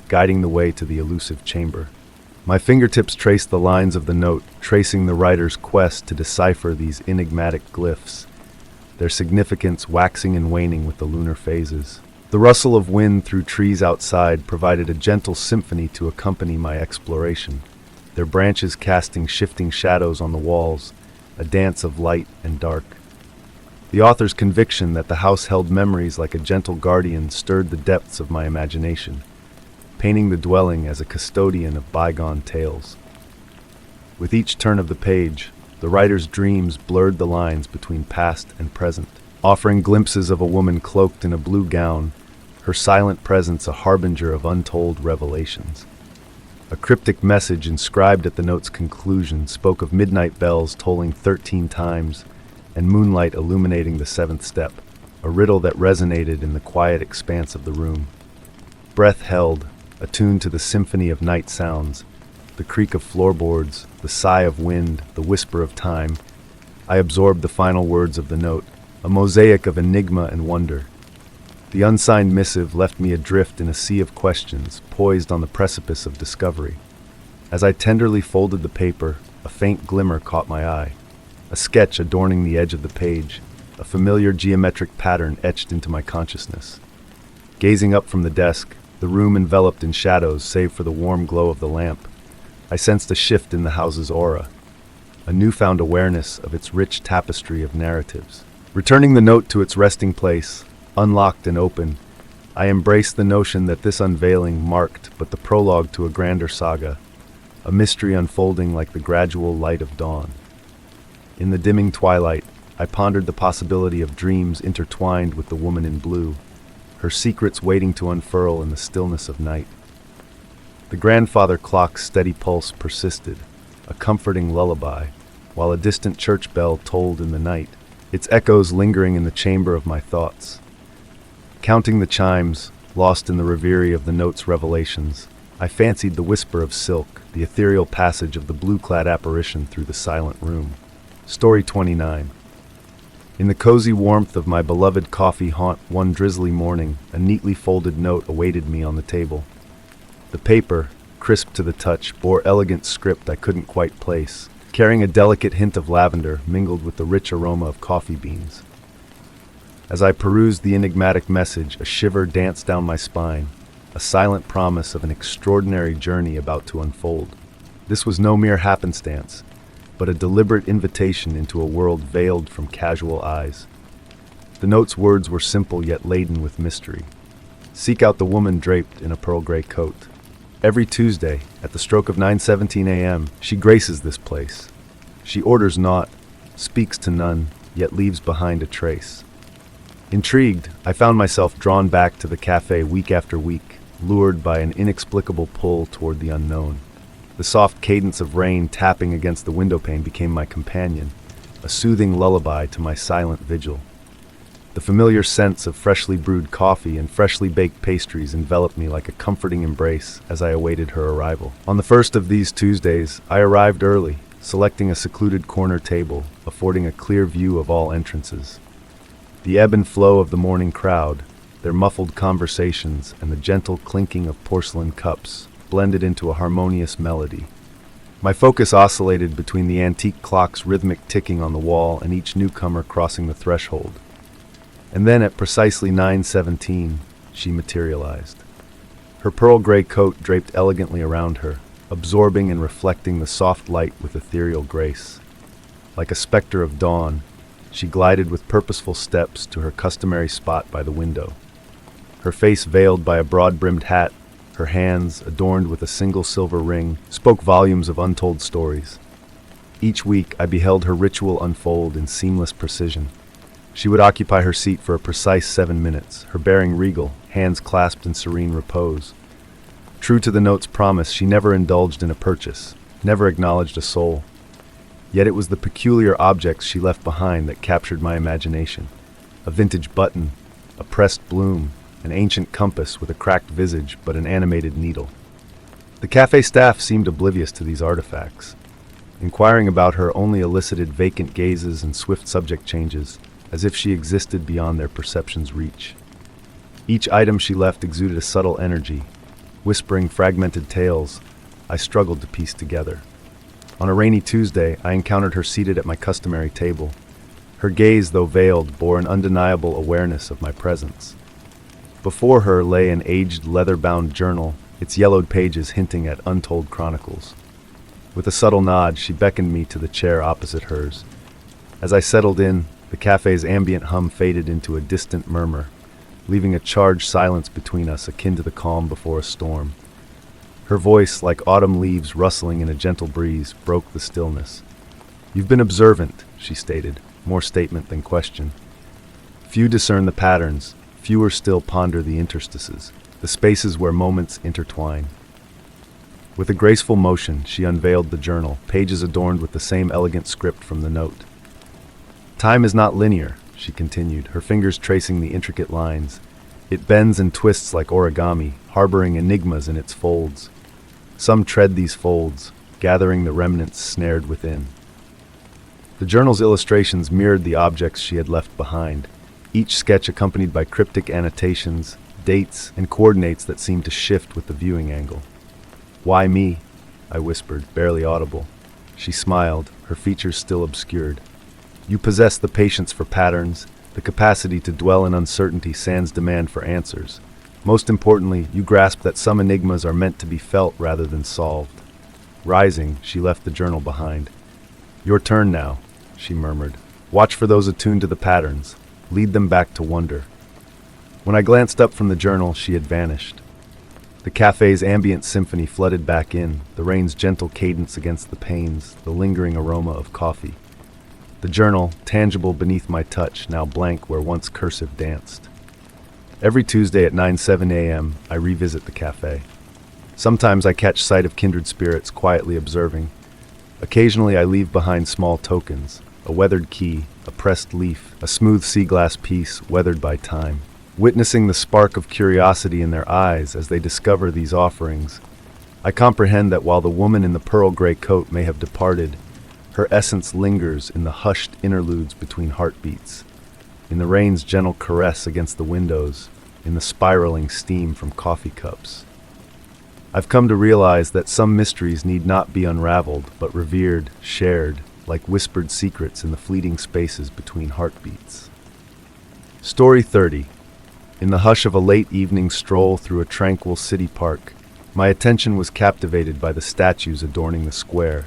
guiding the way to the elusive chamber. My fingertips traced the lines of the note, tracing the writer's quest to decipher these enigmatic glyphs, their significance waxing and waning with the lunar phases. The rustle of wind through trees outside provided a gentle symphony to accompany my exploration, their branches casting shifting shadows on the walls, a dance of light and dark. The author's conviction that the house held memories like a gentle guardian stirred the depths of my imagination, painting the dwelling as a custodian of bygone tales. With each turn of the page, the writer's dreams blurred the lines between past and present, offering glimpses of a woman cloaked in a blue gown, her silent presence a harbinger of untold revelations. A cryptic message inscribed at the note's conclusion spoke of midnight bells tolling 13 times and moonlight illuminating the seventh step, a riddle that resonated in the quiet expanse of the room. Breath held, attuned to the symphony of night sounds, the creak of floorboards, the sigh of wind, the whisper of time, I absorbed the final words of the note, a mosaic of enigma and wonder. The unsigned missive left me adrift in a sea of questions, poised on the precipice of discovery. As I tenderly folded the paper, a faint glimmer caught my eye, a sketch adorning the edge of the page, a familiar geometric pattern etched into my consciousness. Gazing up from the desk, the room enveloped in shadows save for the warm glow of the lamp, I sensed a shift in the house's aura, a newfound awareness of its rich tapestry of narratives. Returning the note to its resting place, unlocked and open, I embraced the notion that this unveiling marked but the prologue to a grander saga, a mystery unfolding like the gradual light of dawn. In the dimming twilight, I pondered the possibility of dreams intertwined with the woman in blue, her secrets waiting to unfurl in the stillness of night. The grandfather clock's steady pulse persisted, a comforting lullaby, while a distant church bell tolled in the night, its echoes lingering in the chamber of my thoughts. Counting the chimes, lost in the reverie of the note's revelations, I fancied the whisper of silk, the ethereal passage of the blue-clad apparition through the silent room. Story 29. In the cozy warmth of my beloved coffee haunt one drizzly morning, a neatly folded note awaited me on the table. The paper, crisp to the touch, bore elegant script I couldn't quite place, carrying a delicate hint of lavender mingled with the rich aroma of coffee beans. As I perused the enigmatic message, a shiver danced down my spine, a silent promise of an extraordinary journey about to unfold. This was no mere happenstance, but a deliberate invitation into a world veiled from casual eyes. The note's words were simple yet laden with mystery. Seek out the woman draped in a pearl gray coat. Every Tuesday, at the stroke of 9:17 a.m., she graces this place. She orders naught, speaks to none, yet leaves behind a trace. Intrigued, I found myself drawn back to the cafe week after week, lured by an inexplicable pull toward the unknown. The soft cadence of rain tapping against the windowpane became my companion, a soothing lullaby to my silent vigil. The familiar scents of freshly brewed coffee and freshly baked pastries enveloped me like a comforting embrace as I awaited her arrival. On the first of these Tuesdays, I arrived early, selecting a secluded corner table, affording a clear view of all entrances. The ebb and flow of the morning crowd, their muffled conversations, and the gentle clinking of porcelain cups blended into a harmonious melody. My focus oscillated between the antique clock's rhythmic ticking on the wall and each newcomer crossing the threshold. And then at precisely 9:17, she materialized. Her pearl gray coat draped elegantly around her, absorbing and reflecting the soft light with ethereal grace. Like a specter of dawn, she glided with purposeful steps to her customary spot by the window. Her face veiled by a broad-brimmed hat, her hands, adorned with a single silver ring, spoke volumes of untold stories. Each week, I beheld her ritual unfold in seamless precision. She would occupy her seat for a precise 7 minutes, her bearing regal, hands clasped in serene repose. True to the note's promise, she never indulged in a purchase, never acknowledged a soul. Yet it was the peculiar objects she left behind that captured my imagination. A vintage button, a pressed bloom, an ancient compass with a cracked visage but an animated needle. The cafe staff seemed oblivious to these artifacts. Inquiring about her only elicited vacant gazes and swift subject changes, as if she existed beyond their perception's reach. Each item she left exuded a subtle energy, whispering fragmented tales I struggled to piece together. On a rainy Tuesday, I encountered her seated at my customary table. Her gaze, though veiled, bore an undeniable awareness of my presence. Before her lay an aged leather-bound journal, its yellowed pages hinting at untold chronicles. With a subtle nod, she beckoned me to the chair opposite hers. As I settled in, the cafe's ambient hum faded into a distant murmur, leaving a charged silence between us akin to the calm before a storm. Her voice, like autumn leaves rustling in a gentle breeze, broke the stillness. "You've been observant," she stated, more statement than question. "Few discern the patterns, fewer still ponder the interstices, the spaces where moments intertwine." With a graceful motion, she unveiled the journal, pages adorned with the same elegant script from the note. "Time is not linear," she continued, her fingers tracing the intricate lines. "It bends and twists like origami, harboring enigmas in its folds. Some tread these folds, gathering the remnants snared within." The journal's illustrations mirrored the objects she had left behind, each sketch accompanied by cryptic annotations, dates, and coordinates that seemed to shift with the viewing angle. "Why me?" I whispered, barely audible. She smiled, her features still obscured. "You possess the patience for patterns, the capacity to dwell in uncertainty sans demand for answers. Most importantly, you grasp that some enigmas are meant to be felt rather than solved." Rising, she left the journal behind. "Your turn now," she murmured. "Watch for those attuned to the patterns. Lead them back to wonder." When I glanced up from the journal, she had vanished. The cafe's ambient symphony flooded back in, the rain's gentle cadence against the panes, the lingering aroma of coffee. The journal, tangible beneath my touch, now blank where once cursive danced. Every Tuesday at 9:07 a.m., I revisit the cafe. Sometimes I catch sight of kindred spirits quietly observing. Occasionally I leave behind small tokens, a weathered key, a pressed leaf, a smooth sea glass piece weathered by time. Witnessing the spark of curiosity in their eyes as they discover these offerings, I comprehend that while the woman in the pearl gray coat may have departed, her essence lingers in the hushed interludes between heartbeats, in the rain's gentle caress against the windows, in the spiraling steam from coffee cups. I've come to realize that some mysteries need not be unraveled, but revered, shared, like whispered secrets in the fleeting spaces between heartbeats. Story 30. In the hush of a late evening stroll through a tranquil city park, my attention was captivated by the statues adorning the square.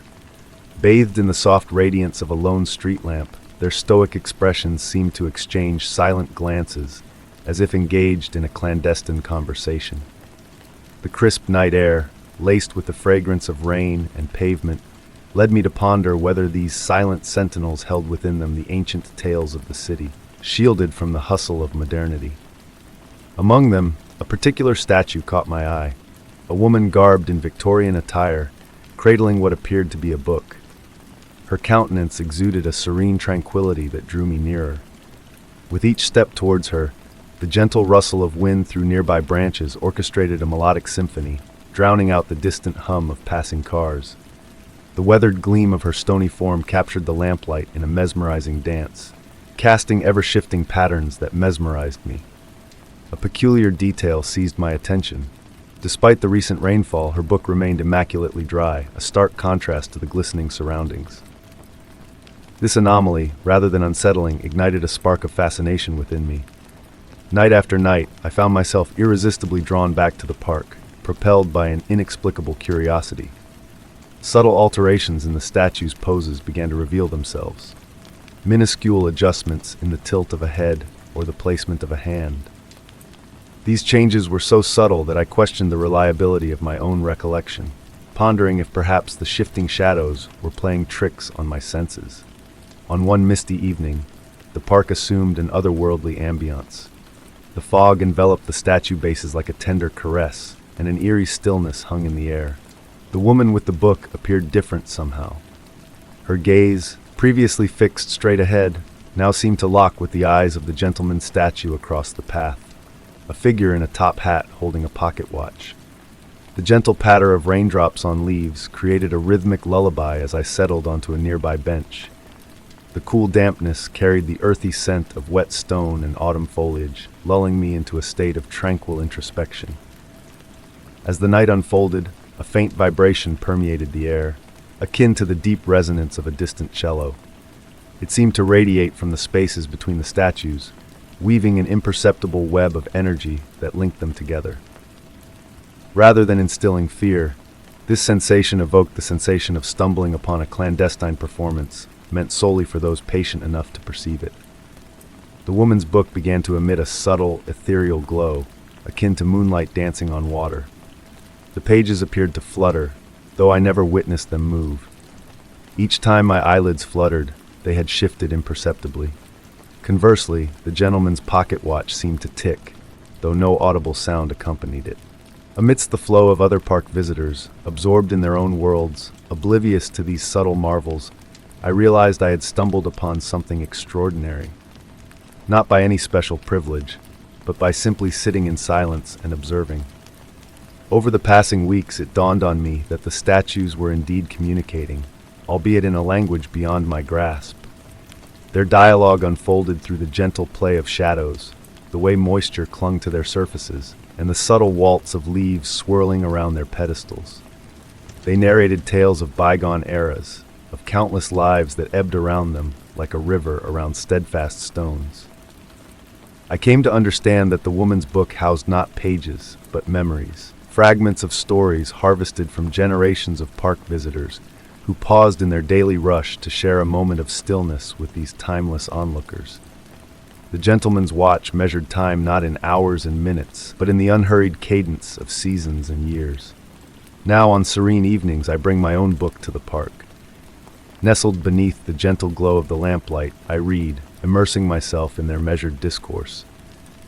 Bathed in the soft radiance of a lone street lamp, their stoic expressions seemed to exchange silent glances, as if engaged in a clandestine conversation. The crisp night air, laced with the fragrance of rain and pavement, led me to ponder whether these silent sentinels held within them the ancient tales of the city, shielded from the hustle of modernity. Among them, a particular statue caught my eye, a woman garbed in Victorian attire, cradling what appeared to be a book. Her countenance exuded a serene tranquility that drew me nearer. With each step towards her, the gentle rustle of wind through nearby branches orchestrated a melodic symphony, drowning out the distant hum of passing cars. The weathered gleam of her stony form captured the lamplight in a mesmerizing dance, casting ever-shifting patterns that mesmerized me. A peculiar detail seized my attention. Despite the recent rainfall, her book remained immaculately dry, a stark contrast to the glistening surroundings. This anomaly, rather than unsettling, ignited a spark of fascination within me. Night after night, I found myself irresistibly drawn back to the park, propelled by an inexplicable curiosity. Subtle alterations in the statue's poses began to reveal themselves. Minuscule adjustments in the tilt of a head or the placement of a hand. These changes were so subtle that I questioned the reliability of my own recollection, pondering if perhaps the shifting shadows were playing tricks on my senses. On one misty evening, the park assumed an otherworldly ambience. The fog enveloped the statue bases like a tender caress, and an eerie stillness hung in the air. The woman with the book appeared different somehow. Her gaze, previously fixed straight ahead, now seemed to lock with the eyes of the gentleman statue across the path, a figure in a top hat holding a pocket watch. The gentle patter of raindrops on leaves created a rhythmic lullaby as I settled onto a nearby bench. The cool dampness carried the earthy scent of wet stone and autumn foliage, lulling me into a state of tranquil introspection. As the night unfolded, a faint vibration permeated the air, akin to the deep resonance of a distant cello. It seemed to radiate from the spaces between the statues, weaving an imperceptible web of energy that linked them together. Rather than instilling fear, this sensation evoked the sensation of stumbling upon a clandestine performance, meant solely for those patient enough to perceive it. The woman's book began to emit a subtle, ethereal glow, akin to moonlight dancing on water. The pages appeared to flutter, though I never witnessed them move. Each time my eyelids fluttered, they had shifted imperceptibly. Conversely, the gentleman's pocket watch seemed to tick, though no audible sound accompanied it. Amidst the flow of other park visitors, absorbed in their own worlds, oblivious to these subtle marvels, I realized I had stumbled upon something extraordinary. Not by any special privilege, but by simply sitting in silence and observing. Over the passing weeks, it dawned on me that the statues were indeed communicating, albeit in a language beyond my grasp. Their dialogue unfolded through the gentle play of shadows, the way moisture clung to their surfaces, and the subtle waltz of leaves swirling around their pedestals. They narrated tales of bygone eras, of countless lives that ebbed around them like a river around steadfast stones. I came to understand that the woman's book housed not pages, but memories, fragments of stories harvested from generations of park visitors who paused in their daily rush to share a moment of stillness with these timeless onlookers. The gentleman's watch measured time not in hours and minutes, but in the unhurried cadence of seasons and years. Now, on serene evenings, I bring my own book to the park. Nestled beneath the gentle glow of the lamplight, I read, immersing myself in their measured discourse.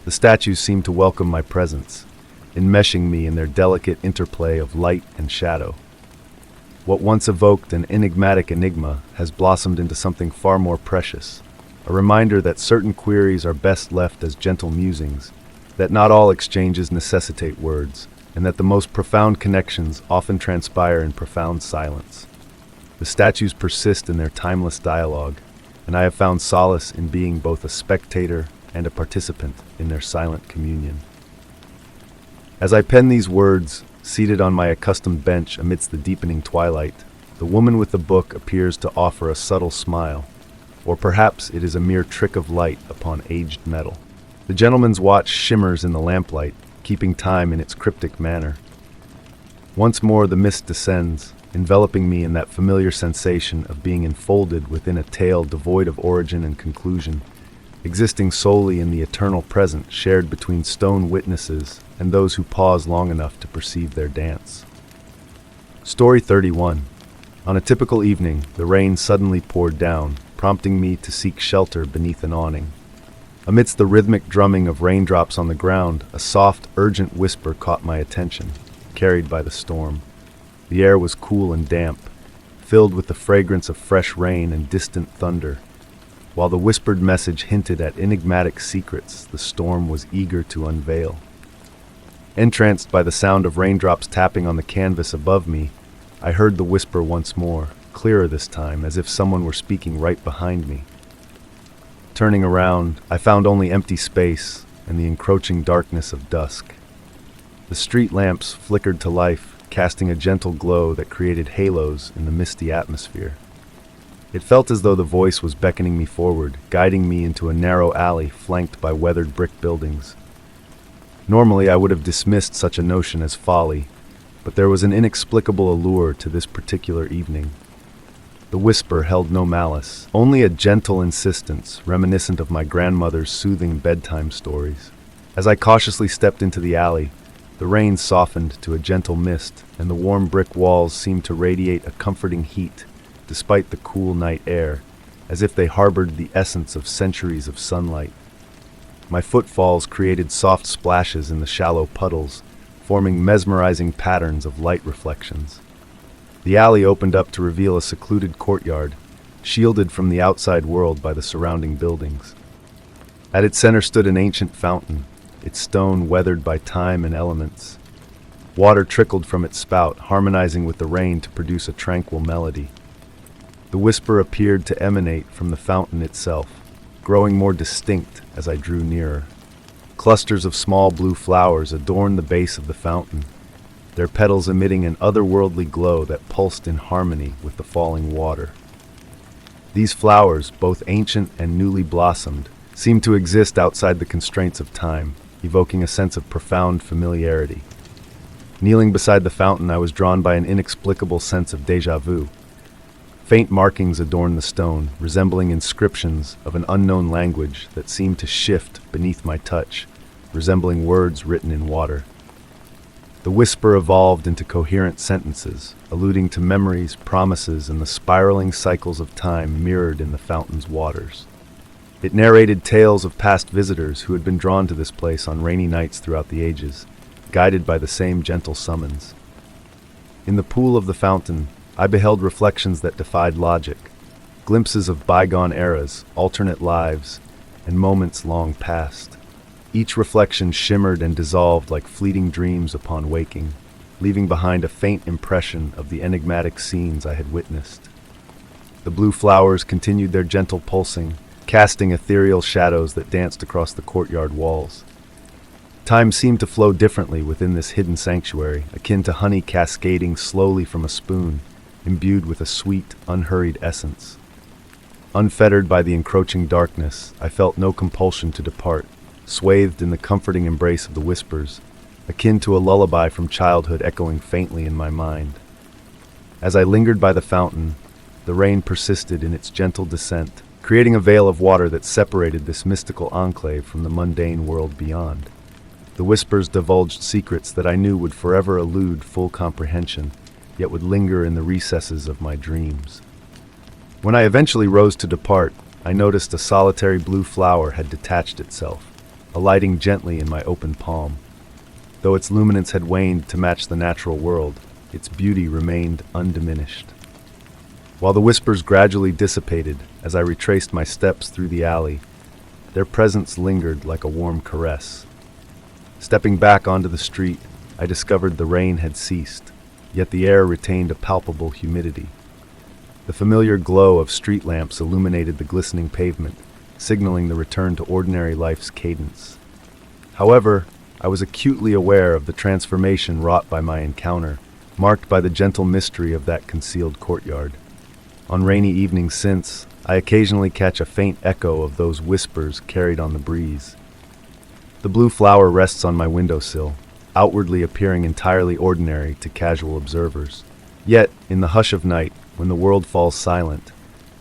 The statues seem to welcome my presence, enmeshing me in their delicate interplay of light and shadow. What once evoked an enigmatic enigma has blossomed into something far more precious, a reminder that certain queries are best left as gentle musings, that not all exchanges necessitate words, and that the most profound connections often transpire in profound silence. The statues persist in their timeless dialogue, and I have found solace in being both a spectator and a participant in their silent communion. As I pen these words, seated on my accustomed bench amidst the deepening twilight, the woman with the book appears to offer a subtle smile, or perhaps it is a mere trick of light upon aged metal. The gentleman's watch shimmers in the lamplight, keeping time in its cryptic manner. Once more the mist descends, enveloping me in that familiar sensation of being enfolded within a tale devoid of origin and conclusion, existing solely in the eternal present shared between stone witnesses and those who pause long enough to perceive their dance. Story 31. On a typical evening, the rain suddenly poured down, prompting me to seek shelter beneath an awning. Amidst the rhythmic drumming of raindrops on the ground, a soft, urgent whisper caught my attention, carried by the storm. The air was cool and damp, filled with the fragrance of fresh rain and distant thunder. While the whispered message hinted at enigmatic secrets the storm was eager to unveil. Entranced by the sound of raindrops tapping on the canvas above me, I heard the whisper once more, clearer this time, as if someone were speaking right behind me. Turning around, I found only empty space and the encroaching darkness of dusk. The street lamps flickered to life, casting a gentle glow that created halos in the misty atmosphere. It felt as though the voice was beckoning me forward, guiding me into a narrow alley flanked by weathered brick buildings. Normally, I would have dismissed such a notion as folly, but there was an inexplicable allure to this particular evening. The whisper held no malice, only a gentle insistence reminiscent of my grandmother's soothing bedtime stories. As I cautiously stepped into the alley, the rain softened to a gentle mist, and the warm brick walls seemed to radiate a comforting heat, despite the cool night air, as if they harbored the essence of centuries of sunlight. My footfalls created soft splashes in the shallow puddles, forming mesmerizing patterns of light reflections. The alley opened up to reveal a secluded courtyard, shielded from the outside world by the surrounding buildings. At its center stood an ancient fountain, its stone weathered by time and elements. Water trickled from its spout, harmonizing with the rain to produce a tranquil melody. The whisper appeared to emanate from the fountain itself, growing more distinct as I drew nearer. Clusters of small blue flowers adorned the base of the fountain, their petals emitting an otherworldly glow that pulsed in harmony with the falling water. These flowers, both ancient and newly blossomed, seemed to exist outside the constraints of time, evoking a sense of profound familiarity. Kneeling beside the fountain, I was drawn by an inexplicable sense of déjà vu. Faint markings adorned the stone, resembling inscriptions of an unknown language that seemed to shift beneath my touch, resembling words written in water. The whisper evolved into coherent sentences, alluding to memories, promises, and the spiraling cycles of time mirrored in the fountain's waters. It narrated tales of past visitors who had been drawn to this place on rainy nights throughout the ages, guided by the same gentle summons. In the pool of the fountain, I beheld reflections that defied logic, glimpses of bygone eras, alternate lives, and moments long past. Each reflection shimmered and dissolved like fleeting dreams upon waking, leaving behind a faint impression of the enigmatic scenes I had witnessed. The blue flowers continued their gentle pulsing, casting ethereal shadows that danced across the courtyard walls. Time seemed to flow differently within this hidden sanctuary, akin to honey cascading slowly from a spoon, imbued with a sweet, unhurried essence. Unfettered by the encroaching darkness, I felt no compulsion to depart, swathed in the comforting embrace of the whispers, akin to a lullaby from childhood echoing faintly in my mind. As I lingered by the fountain, the rain persisted in its gentle descent, creating a veil of water that separated this mystical enclave from the mundane world beyond. The whispers divulged secrets that I knew would forever elude full comprehension, yet would linger in the recesses of my dreams. When I eventually rose to depart, I noticed a solitary blue flower had detached itself, alighting gently in my open palm. Though its luminance had waned to match the natural world, its beauty remained undiminished. While the whispers gradually dissipated as I retraced my steps through the alley, their presence lingered like a warm caress. Stepping back onto the street, I discovered the rain had ceased, yet the air retained a palpable humidity. The familiar glow of street lamps illuminated the glistening pavement, signaling the return to ordinary life's cadence. However, I was acutely aware of the transformation wrought by my encounter, marked by the gentle mystery of that concealed courtyard. On rainy evenings since, I occasionally catch a faint echo of those whispers carried on the breeze. The blue flower rests on my windowsill, outwardly appearing entirely ordinary to casual observers. Yet, in the hush of night, when the world falls silent,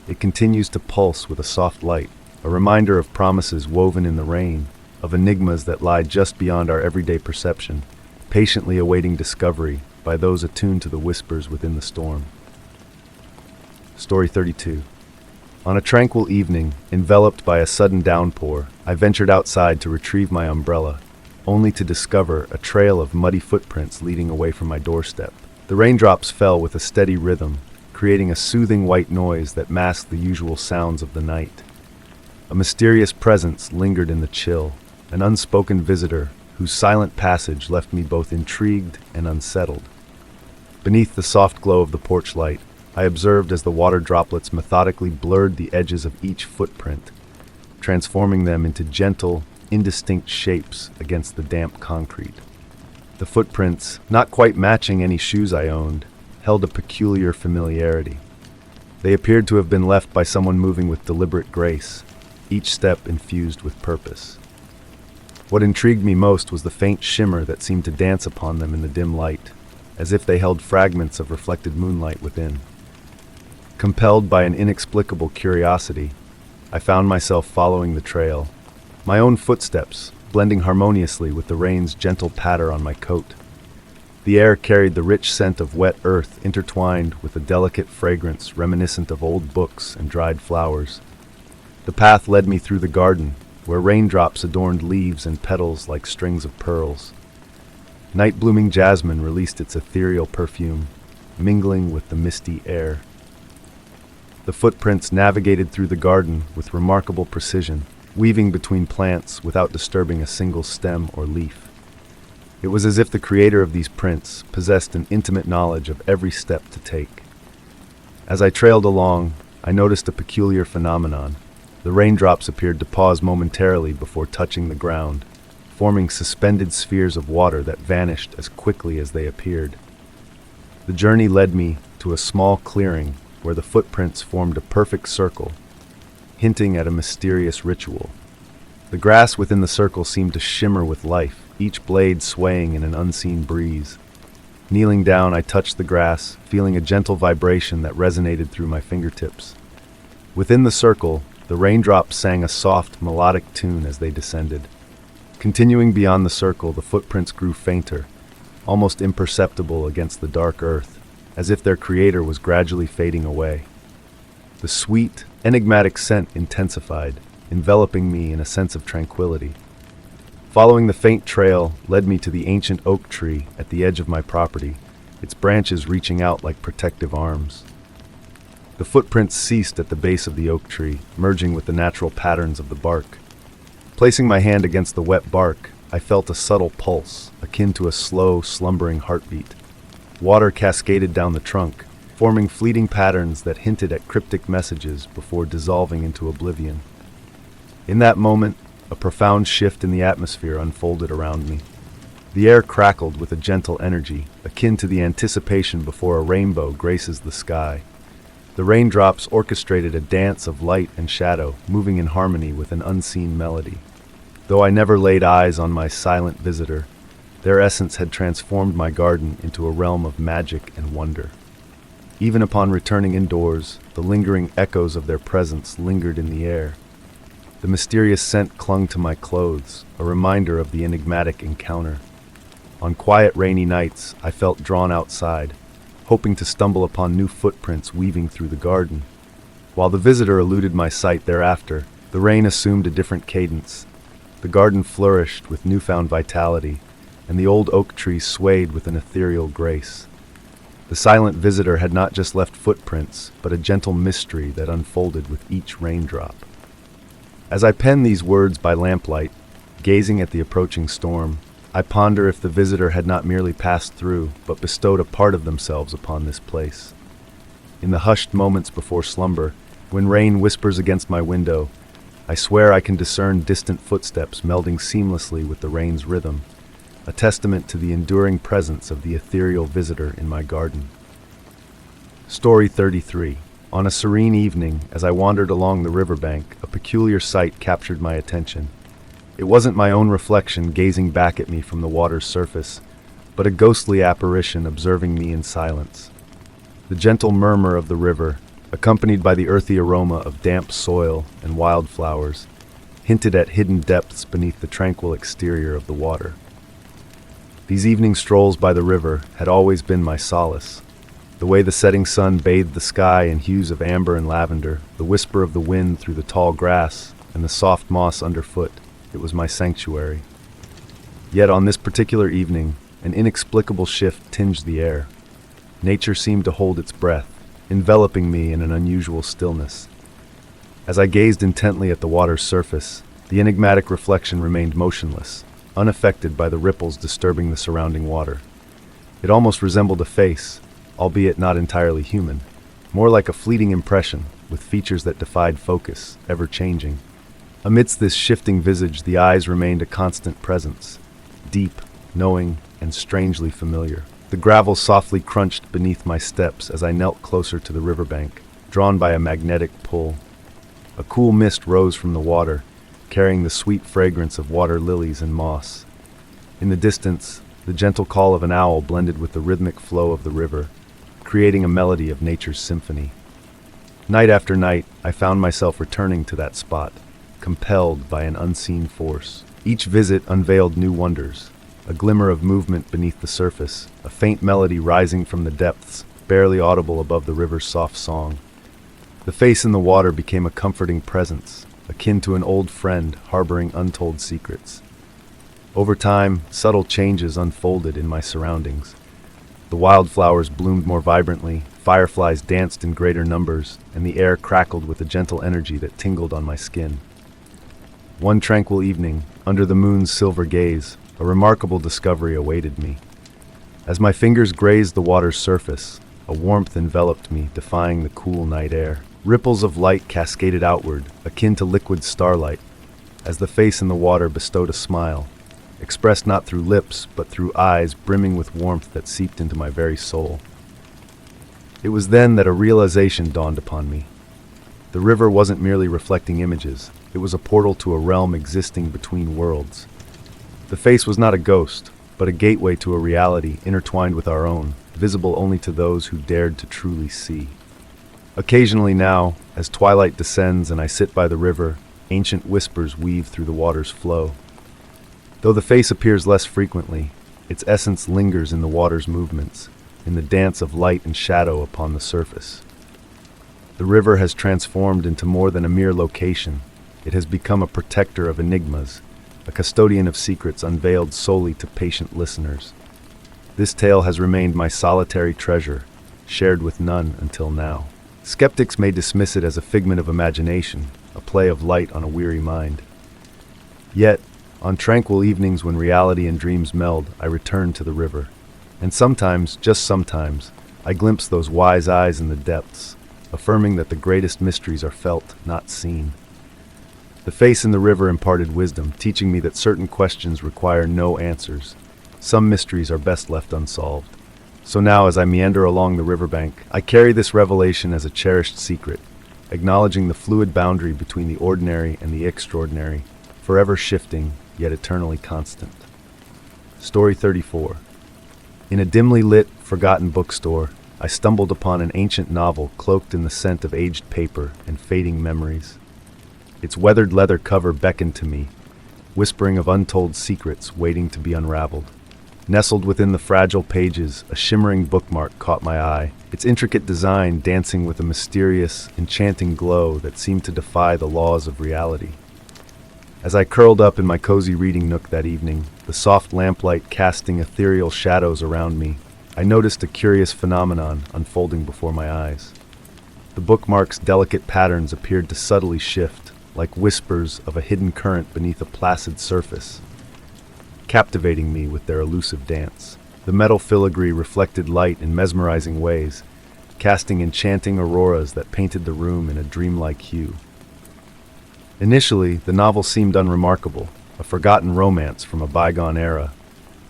it continues to pulse with a soft light, a reminder of promises woven in the rain, of enigmas that lie just beyond our everyday perception, patiently awaiting discovery by those attuned to the whispers within the storm. Story 32. On a tranquil evening, enveloped by a sudden downpour, I ventured outside to retrieve my umbrella, only to discover a trail of muddy footprints leading away from my doorstep. The raindrops fell with a steady rhythm, creating a soothing white noise that masked the usual sounds of the night. A mysterious presence lingered in the chill, an unspoken visitor whose silent passage left me both intrigued and unsettled. Beneath the soft glow of the porch light, I observed as the water droplets methodically blurred the edges of each footprint, transforming them into gentle, indistinct shapes against the damp concrete. The footprints, not quite matching any shoes I owned, held a peculiar familiarity. They appeared to have been left by someone moving with deliberate grace, each step infused with purpose. What intrigued me most was the faint shimmer that seemed to dance upon them in the dim light, as if they held fragments of reflected moonlight within. Compelled by an inexplicable curiosity, I found myself following the trail, my own footsteps blending harmoniously with the rain's gentle patter on my coat. The air carried the rich scent of wet earth intertwined with a delicate fragrance reminiscent of old books and dried flowers. The path led me through the garden, where raindrops adorned leaves and petals like strings of pearls. Night-blooming jasmine released its ethereal perfume, mingling with the misty air. The footprints navigated through the garden with remarkable precision, weaving between plants without disturbing a single stem or leaf. It was as if the creator of these prints possessed an intimate knowledge of every step to take. As I trailed along, I noticed a peculiar phenomenon. The raindrops appeared to pause momentarily before touching the ground, forming suspended spheres of water that vanished as quickly as they appeared. The journey led me to a small clearing where the footprints formed a perfect circle, hinting at a mysterious ritual. The grass within the circle seemed to shimmer with life, each blade swaying in an unseen breeze. Kneeling down, I touched the grass, feeling a gentle vibration that resonated through my fingertips. Within the circle, the raindrops sang a soft, melodic tune as they descended. Continuing beyond the circle, the footprints grew fainter, almost imperceptible against the dark earth, as if their creator was gradually fading away. The sweet, enigmatic scent intensified, enveloping me in a sense of tranquility. Following the faint trail led me to the ancient oak tree at the edge of my property, its branches reaching out like protective arms. The footprints ceased at the base of the oak tree, merging with the natural patterns of the bark. Placing my hand against the wet bark, I felt a subtle pulse, akin to a slow, slumbering heartbeat. Water cascaded down the trunk, forming fleeting patterns that hinted at cryptic messages before dissolving into oblivion. In that moment, a profound shift in the atmosphere unfolded around me. The air crackled with a gentle energy, akin to the anticipation before a rainbow graces the sky. The raindrops orchestrated a dance of light and shadow, moving in harmony with an unseen melody. Though I never laid eyes on my silent visitor, their essence had transformed my garden into a realm of magic and wonder. Even upon returning indoors, the the lingering echoes of their presence lingered in the air. The mysterious scent clung to my clothes, a reminder of the enigmatic encounter. On quiet, rainy nights, I felt drawn outside, hoping to stumble upon new footprints weaving through the garden. While the visitor eluded my sight thereafter, the rain assumed a different cadence. The garden flourished with newfound vitality, and the old oak trees swayed with an ethereal grace. The silent visitor had not just left footprints, but a gentle mystery that unfolded with each raindrop. As I pen these words by lamplight, gazing at the approaching storm, I ponder if the visitor had not merely passed through, but bestowed a part of themselves upon this place. In the hushed moments before slumber, when rain whispers against my window, I swear I can discern distant footsteps melding seamlessly with the rain's rhythm, a testament to the enduring presence of the ethereal visitor in my garden. Story 33. On a serene evening, as I wandered along the riverbank, a peculiar sight captured my attention. It wasn't my own reflection gazing back at me from the water's surface, but a ghostly apparition observing me in silence. The gentle murmur of the river, accompanied by the earthy aroma of damp soil and wildflowers, hinted at hidden depths beneath the tranquil exterior of the water. These evening strolls by the river had always been my solace. The way the setting sun bathed the sky in hues of amber and lavender, the whisper of the wind through the tall grass, and the soft moss underfoot, it was my sanctuary. Yet on this particular evening, an inexplicable shift tinged the air. Nature seemed to hold its breath, enveloping me in an unusual stillness. As I gazed intently at the water's surface, the enigmatic reflection remained motionless, unaffected by the ripples disturbing the surrounding water. It almost resembled a face, albeit not entirely human, more like a fleeting impression, with features that defied focus, ever changing. Amidst this shifting visage, the eyes remained a constant presence, deep, knowing, and strangely familiar. The gravel softly crunched beneath my steps as I knelt closer to the riverbank, drawn by a magnetic pull. A cool mist rose from the water, carrying the sweet fragrance of water lilies and moss. In the distance, the gentle call of an owl blended with the rhythmic flow of the river, creating a melody of nature's symphony. Night after night, I found myself returning to that spot, compelled by an unseen force. Each visit unveiled new wonders, a glimmer of movement beneath the surface, a faint melody rising from the depths, barely audible above the river's soft song. The face in the water became a comforting presence, akin to an old friend harboring untold secrets. Over time, subtle changes unfolded in my surroundings. The wildflowers bloomed more vibrantly, fireflies danced in greater numbers, and the air crackled with a gentle energy that tingled on my skin. One tranquil evening, under the moon's silver gaze, a remarkable discovery awaited me. As my fingers grazed the water's surface, a warmth enveloped me, defying the cool night air. Ripples of light cascaded outward, akin to liquid starlight, as the face in the water bestowed a smile, expressed not through lips, but through eyes brimming with warmth that seeped into my very soul. It was then that a realization dawned upon me. The river wasn't merely reflecting images, it was a portal to a realm existing between worlds. The face was not a ghost, but a gateway to a reality intertwined with our own, visible only to those who dared to truly see. Occasionally now, as twilight descends and I sit by the river, ancient whispers weave through the water's flow. Though the face appears less frequently, its essence lingers in the water's movements, in the dance of light and shadow upon the surface. The river has transformed into more than a mere location. It has become a protector of enigmas, a custodian of secrets unveiled solely to patient listeners. This tale has remained my solitary treasure, shared with none until now. Skeptics may dismiss it as a figment of imagination, a play of light on a weary mind. Yet, on tranquil evenings when reality and dreams meld, I return to the river. And sometimes, just sometimes, I glimpse those wise eyes in the depths, affirming that the greatest mysteries are felt, not seen. The face in the river imparted wisdom, teaching me that certain questions require no answers. Some mysteries are best left unsolved. So now, as I meander along the riverbank, I carry this revelation as a cherished secret, acknowledging the fluid boundary between the ordinary and the extraordinary, forever shifting, yet eternally constant. Story 34. In a dimly lit, forgotten bookstore, I stumbled upon an ancient novel cloaked in the scent of aged paper and fading memories. Its weathered leather cover beckoned to me, whispering of untold secrets waiting to be unraveled. Nestled within the fragile pages, a shimmering bookmark caught my eye, its intricate design dancing with a mysterious, enchanting glow that seemed to defy the laws of reality. As I curled up in my cozy reading nook that evening, the soft lamplight casting ethereal shadows around me, I noticed a curious phenomenon unfolding before my eyes. The bookmark's delicate patterns appeared to subtly shift, like whispers of a hidden current beneath a placid surface, captivating me with their elusive dance. The metal filigree reflected light in mesmerizing ways, casting enchanting auroras that painted the room in a dreamlike hue. Initially, the novel seemed unremarkable, a forgotten romance from a bygone era.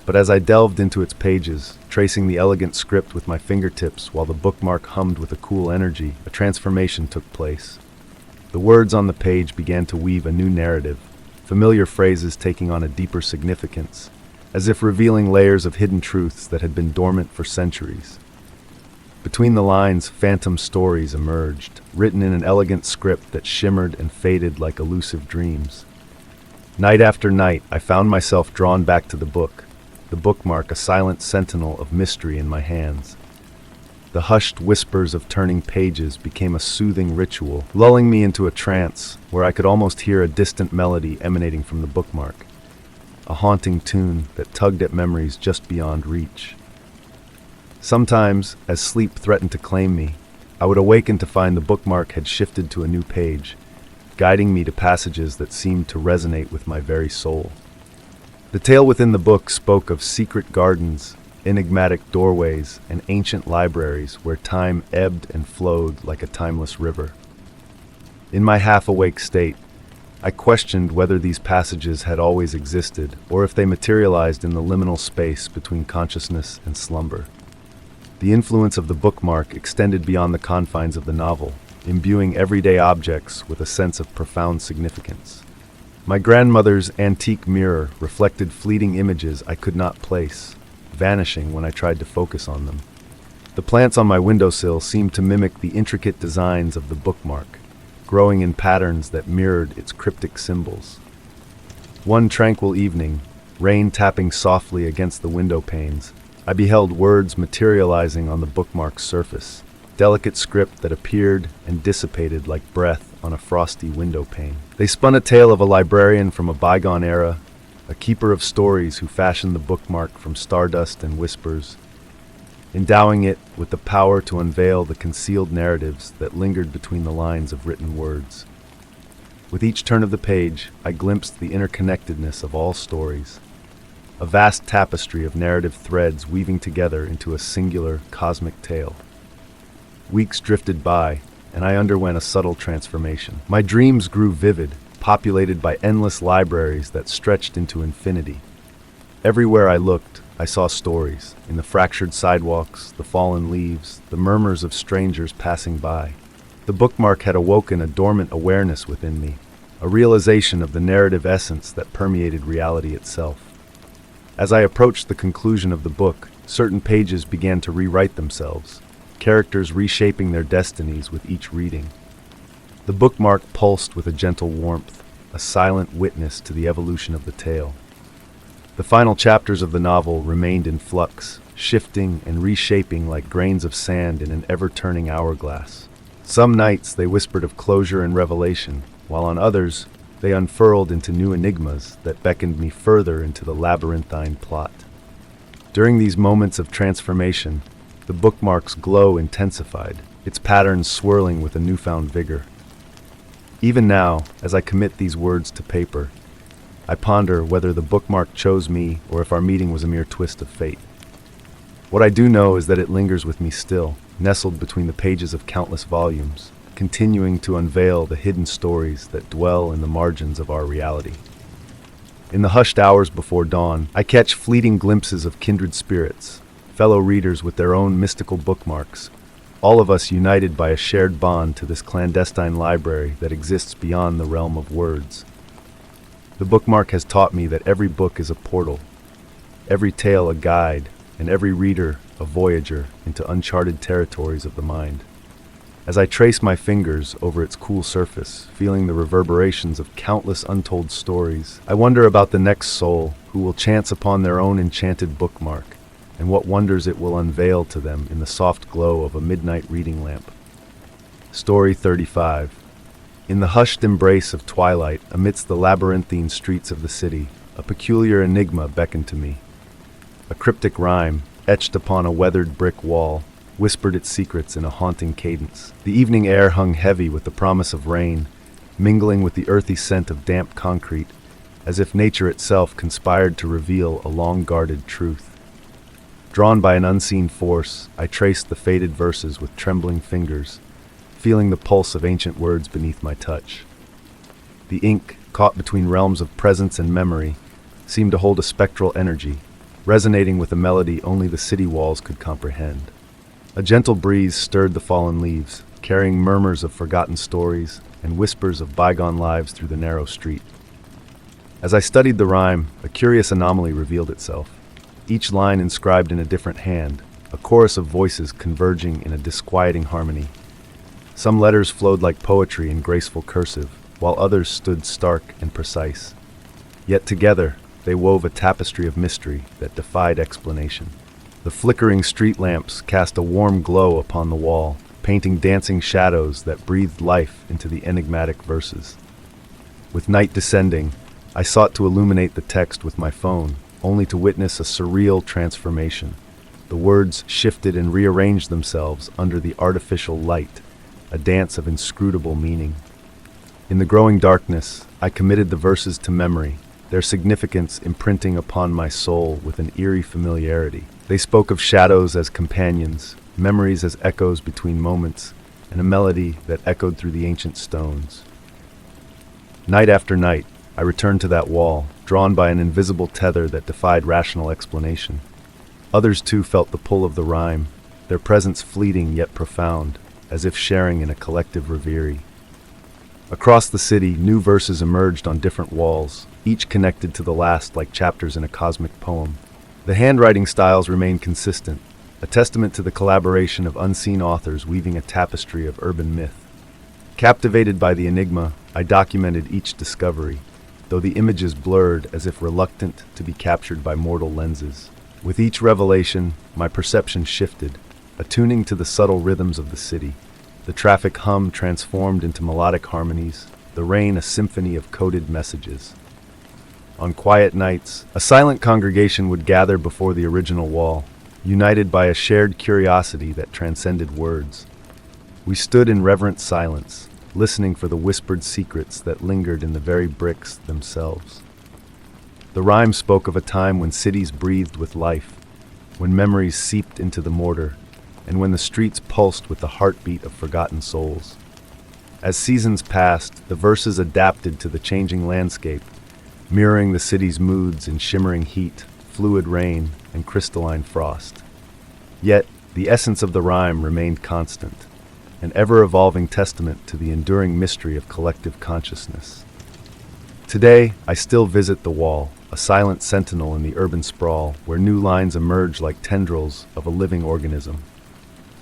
But as I delved into its pages, tracing the elegant script with my fingertips while the bookmark hummed with a cool energy, a transformation took place. The words on the page began to weave a new narrative, familiar phrases taking on a deeper significance, as if revealing layers of hidden truths that had been dormant for centuries. Between the lines, phantom stories emerged, written in an elegant script that shimmered and faded like elusive dreams. Night after night, I found myself drawn back to the book, the bookmark a silent sentinel of mystery in my hands. The hushed whispers of turning pages became a soothing ritual, lulling me into a trance where I could almost hear a distant melody emanating from the bookmark, a haunting tune that tugged at memories just beyond reach. Sometimes, as sleep threatened to claim me, I would awaken to find the bookmark had shifted to a new page, guiding me to passages that seemed to resonate with my very soul. The tale within the book spoke of secret gardens, enigmatic doorways, and ancient libraries where time ebbed and flowed like a timeless river. In my half-awake state, I questioned whether these passages had always existed or if they materialized in the liminal space between consciousness and slumber. The influence of the bookmark extended beyond the confines of the novel, imbuing everyday objects with a sense of profound significance. My grandmother's antique mirror reflected fleeting images I could not place, vanishing when I tried to focus on them. The plants on my windowsill seemed to mimic the intricate designs of the bookmark, growing in patterns that mirrored its cryptic symbols. One tranquil evening, rain tapping softly against the window panes, I beheld words materializing on the bookmark's surface, delicate script that appeared and dissipated like breath on a frosty window pane. They spun a tale of a librarian from a bygone era, a keeper of stories who fashioned the bookmark from stardust and whispers, endowing it with the power to unveil the concealed narratives that lingered between the lines of written words. With each turn of the page, I glimpsed the interconnectedness of all stories, a vast tapestry of narrative threads weaving together into a singular cosmic tale. Weeks drifted by, and I underwent a subtle transformation. My dreams grew vivid, populated by endless libraries that stretched into infinity. Everywhere I looked, I saw stories, in the fractured sidewalks, the fallen leaves, the murmurs of strangers passing by. The bookmark had awoken a dormant awareness within me, a realization of the narrative essence that permeated reality itself. As I approached the conclusion of the book, certain pages began to rewrite themselves, characters reshaping their destinies with each reading. The bookmark pulsed with a gentle warmth, a silent witness to the evolution of the tale. The final chapters of the novel remained in flux, shifting and reshaping like grains of sand in an ever-turning hourglass. Some nights they whispered of closure and revelation, while on others they unfurled into new enigmas that beckoned me further into the labyrinthine plot. During these moments of transformation, the bookmark's glow intensified, its patterns swirling with a newfound vigor. Even now, as I commit these words to paper, I ponder whether the bookmark chose me or if our meeting was a mere twist of fate. What I do know is that it lingers with me still, nestled between the pages of countless volumes, continuing to unveil the hidden stories that dwell in the margins of our reality. In the hushed hours before dawn, I catch fleeting glimpses of kindred spirits, fellow readers with their own mystical bookmarks, all of us united by a shared bond to this clandestine library that exists beyond the realm of words. The bookmark has taught me that every book is a portal, every tale a guide, and every reader a voyager into uncharted territories of the mind. As I trace my fingers over its cool surface, feeling the reverberations of countless untold stories, I wonder about the next soul who will chance upon their own enchanted bookmark, and what wonders it will unveil to them in the soft glow of a midnight reading lamp. Story 35. In the hushed embrace of twilight, amidst the labyrinthine streets of the city, a peculiar enigma beckoned to me. A cryptic rhyme, etched upon a weathered brick wall, whispered its secrets in a haunting cadence. The evening air hung heavy with the promise of rain, mingling with the earthy scent of damp concrete, as if nature itself conspired to reveal a long-guarded truth. Drawn by an unseen force, I traced the faded verses with trembling fingers, feeling the pulse of ancient words beneath my touch. The ink, caught between realms of presence and memory, seemed to hold a spectral energy, resonating with a melody only the city walls could comprehend. A gentle breeze stirred the fallen leaves, carrying murmurs of forgotten stories and whispers of bygone lives through the narrow street. As I studied the rhyme, a curious anomaly revealed itself. Each line inscribed in a different hand, a chorus of voices converging in a disquieting harmony. Some letters flowed like poetry in graceful cursive, while others stood stark and precise. Yet together, they wove a tapestry of mystery that defied explanation. The flickering street lamps cast a warm glow upon the wall, painting dancing shadows that breathed life into the enigmatic verses. With night descending, I sought to illuminate the text with my phone, only to witness a surreal transformation. The words shifted and rearranged themselves under the artificial light, a dance of inscrutable meaning. In the growing darkness, I committed the verses to memory, their significance imprinting upon my soul with an eerie familiarity. They spoke of shadows as companions, memories as echoes between moments, and a melody that echoed through the ancient stones. Night after night, I returned to that wall, drawn by an invisible tether that defied rational explanation. Others too felt the pull of the rhyme, their presence fleeting yet profound, as if sharing in a collective reverie. Across the city, new verses emerged on different walls, each connected to the last like chapters in a cosmic poem. The handwriting styles remained consistent, a testament to the collaboration of unseen authors weaving a tapestry of urban myth. Captivated by the enigma, I documented each discovery, though the images blurred as if reluctant to be captured by mortal lenses. With each revelation, my perception shifted, attuning to the subtle rhythms of the city. The traffic hum transformed into melodic harmonies, the rain a symphony of coded messages. On quiet nights, a silent congregation would gather before the original wall, united by a shared curiosity that transcended words. We stood in reverent silence, listening for the whispered secrets that lingered in the very bricks themselves. The rhyme spoke of a time when cities breathed with life, when memories seeped into the mortar, and when the streets pulsed with the heartbeat of forgotten souls. As seasons passed, the verses adapted to the changing landscape, mirroring the city's moods in shimmering heat, fluid rain, and crystalline frost. Yet, the essence of the rhyme remained constant, an ever-evolving testament to the enduring mystery of collective consciousness. Today, I still visit the wall, a silent sentinel in the urban sprawl, where new lines emerge like tendrils of a living organism.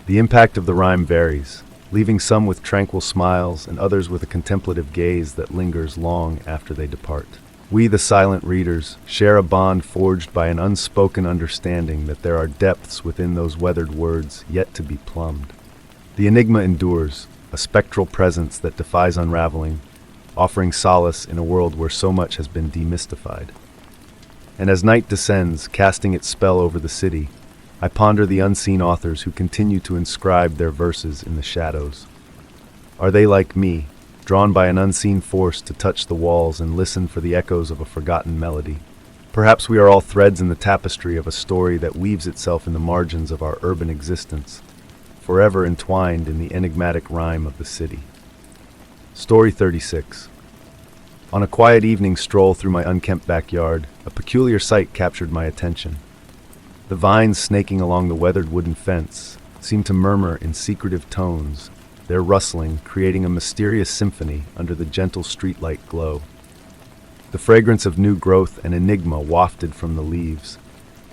The impact of the rhyme varies, leaving some with tranquil smiles and others with a contemplative gaze that lingers long after they depart. We, the silent readers, share a bond forged by an unspoken understanding that there are depths within those weathered words yet to be plumbed. The enigma endures, a spectral presence that defies unraveling, offering solace in a world where so much has been demystified. And as night descends, casting its spell over the city, I ponder the unseen authors who continue to inscribe their verses in the shadows. Are they like me, drawn by an unseen force to touch the walls and listen for the echoes of a forgotten melody? Perhaps we are all threads in the tapestry of a story that weaves itself in the margins of our urban existence, forever entwined in the enigmatic rhyme of the city. Story 36. On a quiet evening stroll through my unkempt backyard, a peculiar sight captured my attention. The vines snaking along the weathered wooden fence seemed to murmur in secretive tones, their rustling creating a mysterious symphony under the gentle streetlight glow. The fragrance of new growth and enigma wafted from the leaves,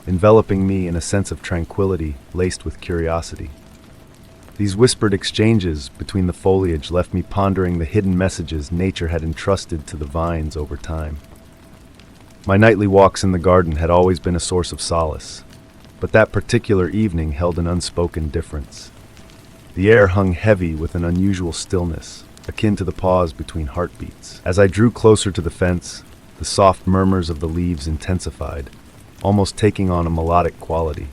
enveloping me in a sense of tranquility laced with curiosity. These whispered exchanges between the foliage left me pondering the hidden messages nature had entrusted to the vines over time. My nightly walks in the garden had always been a source of solace, but that particular evening held an unspoken difference. The air hung heavy with an unusual stillness, akin to the pause between heartbeats. As I drew closer to the fence, the soft murmurs of the leaves intensified, almost taking on a melodic quality.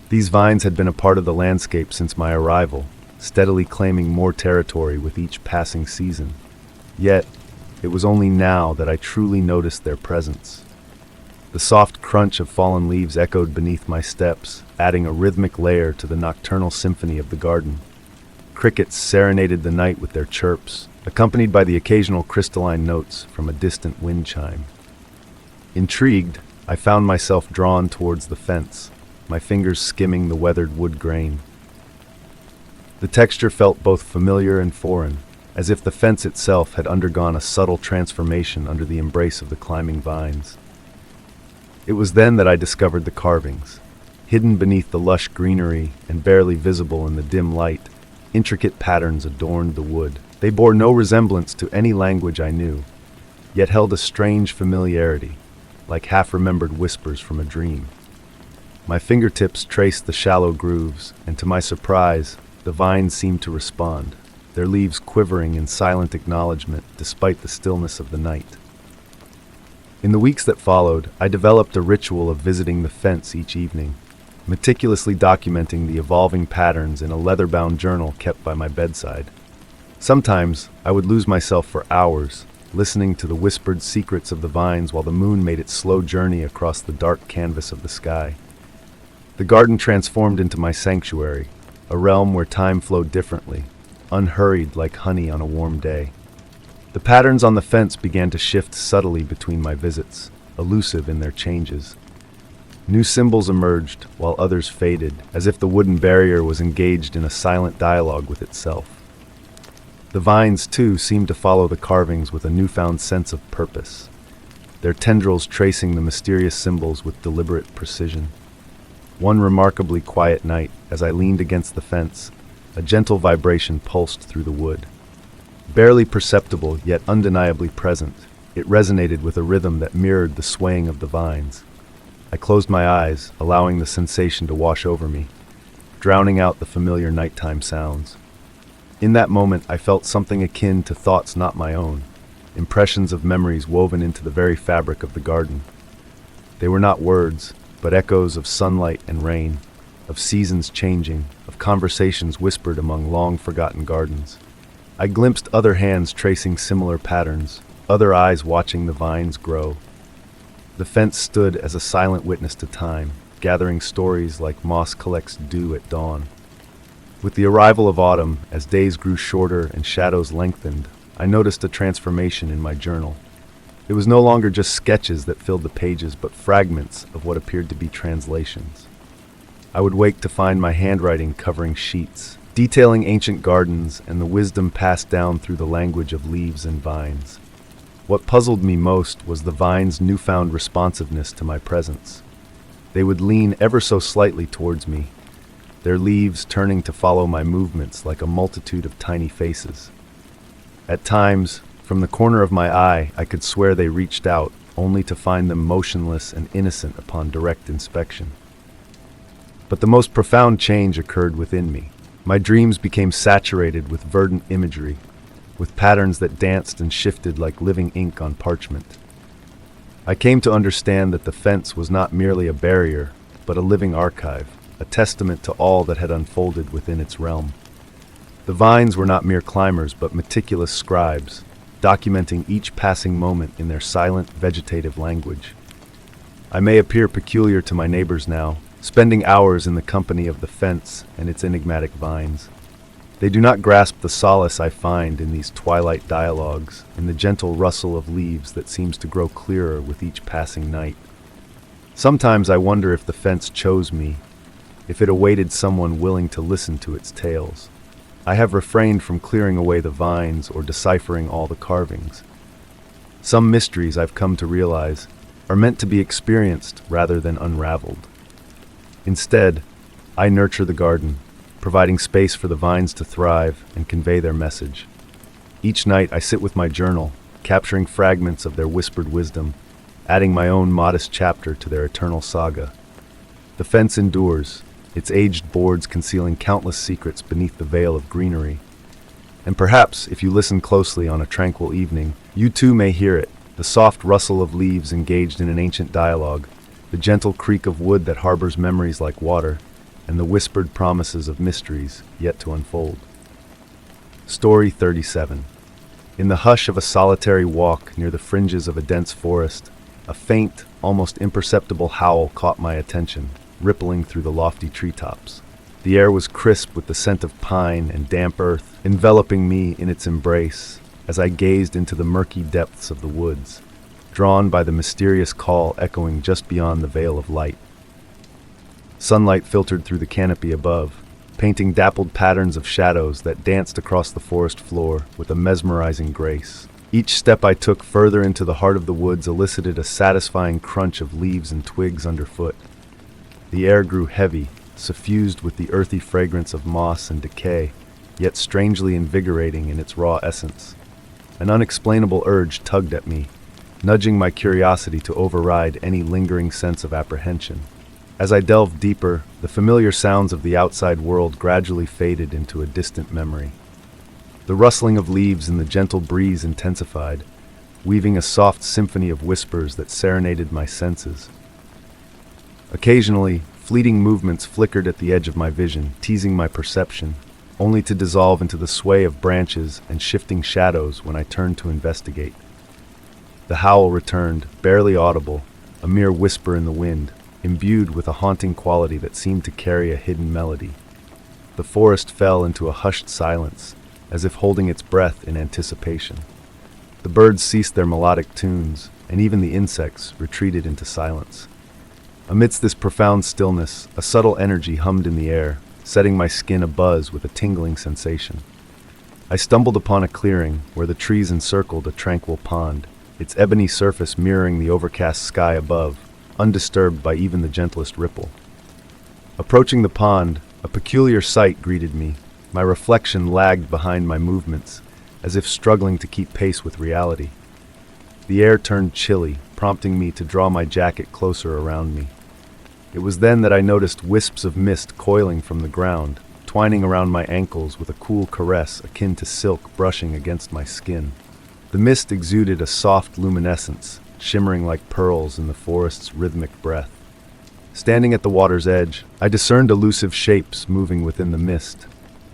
These vines had been a part of the landscape since my arrival, steadily claiming more territory with each passing season. Yet, it was only now that I truly noticed their presence. The soft crunch of fallen leaves echoed beneath my steps, adding a rhythmic layer to the nocturnal symphony of the garden. Crickets serenaded the night with their chirps, accompanied by the occasional crystalline notes from a distant wind chime. Intrigued, I found myself drawn towards the fence, my fingers skimming the weathered wood grain. The texture felt both familiar and foreign, as if the fence itself had undergone a subtle transformation under the embrace of the climbing vines. It was then that I discovered the carvings. Hidden beneath the lush greenery and barely visible in the dim light, intricate patterns adorned the wood. They bore no resemblance to any language I knew, yet held a strange familiarity, like half-remembered whispers from a dream. My fingertips traced the shallow grooves, and to my surprise, the vines seemed to respond, their leaves quivering in silent acknowledgement despite the stillness of the night. In the weeks that followed, I developed a ritual of visiting the fence each evening, meticulously documenting the evolving patterns in a leather-bound journal kept by my bedside. Sometimes, I would lose myself for hours, listening to the whispered secrets of the vines while the moon made its slow journey across the dark canvas of the sky. The garden transformed into my sanctuary, a realm where time flowed differently, unhurried like honey on a warm day. The patterns on the fence began to shift subtly between my visits, elusive in their changes. New symbols emerged, while others faded, as if the wooden barrier was engaged in a silent dialogue with itself. The vines, too, seemed to follow the carvings with a newfound sense of purpose, their tendrils tracing the mysterious symbols with deliberate precision. One remarkably quiet night, as I leaned against the fence, a gentle vibration pulsed through the wood. Barely perceptible, yet undeniably present, it resonated with a rhythm that mirrored the swaying of the vines. I closed my eyes, allowing the sensation to wash over me, drowning out the familiar nighttime sounds. In that moment, I felt something akin to thoughts not my own, impressions of memories woven into the very fabric of the garden. They were not words, but echoes of sunlight and rain, of seasons changing, of conversations whispered among long-forgotten gardens. I glimpsed other hands tracing similar patterns, other eyes watching the vines grow. The fence stood as a silent witness to time, gathering stories like moss collects dew at dawn. With the arrival of autumn, as days grew shorter and shadows lengthened, I noticed a transformation in my journal. It was no longer just sketches that filled the pages, but fragments of what appeared to be translations. I would wake to find my handwriting covering sheets, detailing ancient gardens and the wisdom passed down through the language of leaves and vines. What puzzled me most was the vines' newfound responsiveness to my presence. They would lean ever so slightly towards me, their leaves turning to follow my movements like a multitude of tiny faces. At times, from the corner of my eye, I could swear they reached out, only to find them motionless and innocent upon direct inspection. But the most profound change occurred within me. My dreams became saturated with verdant imagery, with patterns that danced and shifted like living ink on parchment. I came to understand that the fence was not merely a barrier, but a living archive, a testament to all that had unfolded within its realm. The vines were not mere climbers, but meticulous scribes, documenting each passing moment in their silent, vegetative language. I may appear peculiar to my neighbors now, spending hours in the company of the fence and its enigmatic vines. They do not grasp the solace I find in these twilight dialogues, in the gentle rustle of leaves that seems to grow clearer with each passing night. Sometimes I wonder if the fence chose me, if it awaited someone willing to listen to its tales. I have refrained from clearing away the vines or deciphering all the carvings. Some mysteries, I've come to realize, are meant to be experienced rather than unraveled. Instead, I nurture the garden, providing space for the vines to thrive and convey their message. Each night I sit with my journal, capturing fragments of their whispered wisdom, adding my own modest chapter to their eternal saga. The fence endures, its aged boards concealing countless secrets beneath the veil of greenery. And perhaps, if you listen closely on a tranquil evening, you too may hear it, the soft rustle of leaves engaged in an ancient dialogue, the gentle creak of wood that harbors memories like water, and the whispered promises of mysteries yet to unfold. Story 37. In the hush of a solitary walk near the fringes of a dense forest, a faint, almost imperceptible howl caught my attention, rippling through the lofty treetops. The air was crisp with the scent of pine and damp earth, enveloping me in its embrace as I gazed into the murky depths of the woods, drawn by the mysterious call echoing just beyond the veil of light. Sunlight filtered through the canopy above, painting dappled patterns of shadows that danced across the forest floor with a mesmerizing grace. Each step I took further into the heart of the woods elicited a satisfying crunch of leaves and twigs underfoot. The air grew heavy, suffused with the earthy fragrance of moss and decay, yet strangely invigorating in its raw essence. An unexplainable urge tugged at me, nudging my curiosity to override any lingering sense of apprehension. As I delved deeper, the familiar sounds of the outside world gradually faded into a distant memory. The rustling of leaves in the gentle breeze intensified, weaving a soft symphony of whispers that serenaded my senses. Occasionally, fleeting movements flickered at the edge of my vision, teasing my perception, only to dissolve into the sway of branches and shifting shadows when I turned to investigate. The howl returned, barely audible, a mere whisper in the wind, imbued with a haunting quality that seemed to carry a hidden melody. The forest fell into a hushed silence, as if holding its breath in anticipation. The birds ceased their melodic tunes, and even the insects retreated into silence. Amidst this profound stillness, a subtle energy hummed in the air, setting my skin abuzz with a tingling sensation. I stumbled upon a clearing where the trees encircled a tranquil pond, its ebony surface mirroring the overcast sky above, undisturbed by even the gentlest ripple. Approaching the pond, a peculiar sight greeted me. My reflection lagged behind my movements, as if struggling to keep pace with reality. The air turned chilly, prompting me to draw my jacket closer around me. It was then that I noticed wisps of mist coiling from the ground, twining around my ankles with a cool caress akin to silk brushing against my skin. The mist exuded a soft luminescence, shimmering like pearls in the forest's rhythmic breath. Standing at the water's edge, I discerned elusive shapes moving within the mist,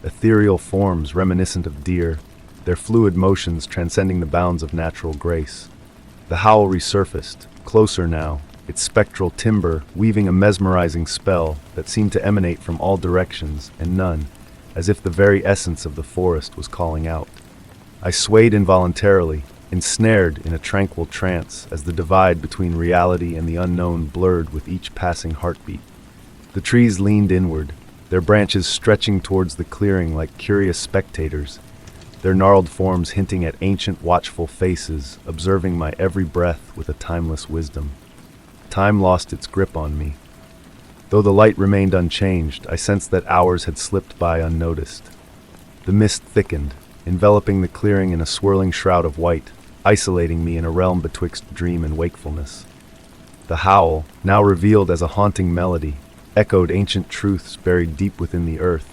ethereal forms reminiscent of deer, their fluid motions transcending the bounds of natural grace. The howl resurfaced, closer now, its spectral timbre weaving a mesmerizing spell that seemed to emanate from all directions and none, as if the very essence of the forest was calling out. I swayed involuntarily, ensnared in a tranquil trance as the divide between reality and the unknown blurred with each passing heartbeat. The trees leaned inward, their branches stretching towards the clearing like curious spectators, their gnarled forms hinting at ancient watchful faces, observing my every breath with a timeless wisdom. Time lost its grip on me. Though the light remained unchanged, I sensed that hours had slipped by unnoticed. The mist thickened, enveloping the clearing in a swirling shroud of white, isolating me in a realm betwixt dream and wakefulness. The howl, now revealed as a haunting melody, echoed ancient truths buried deep within the earth,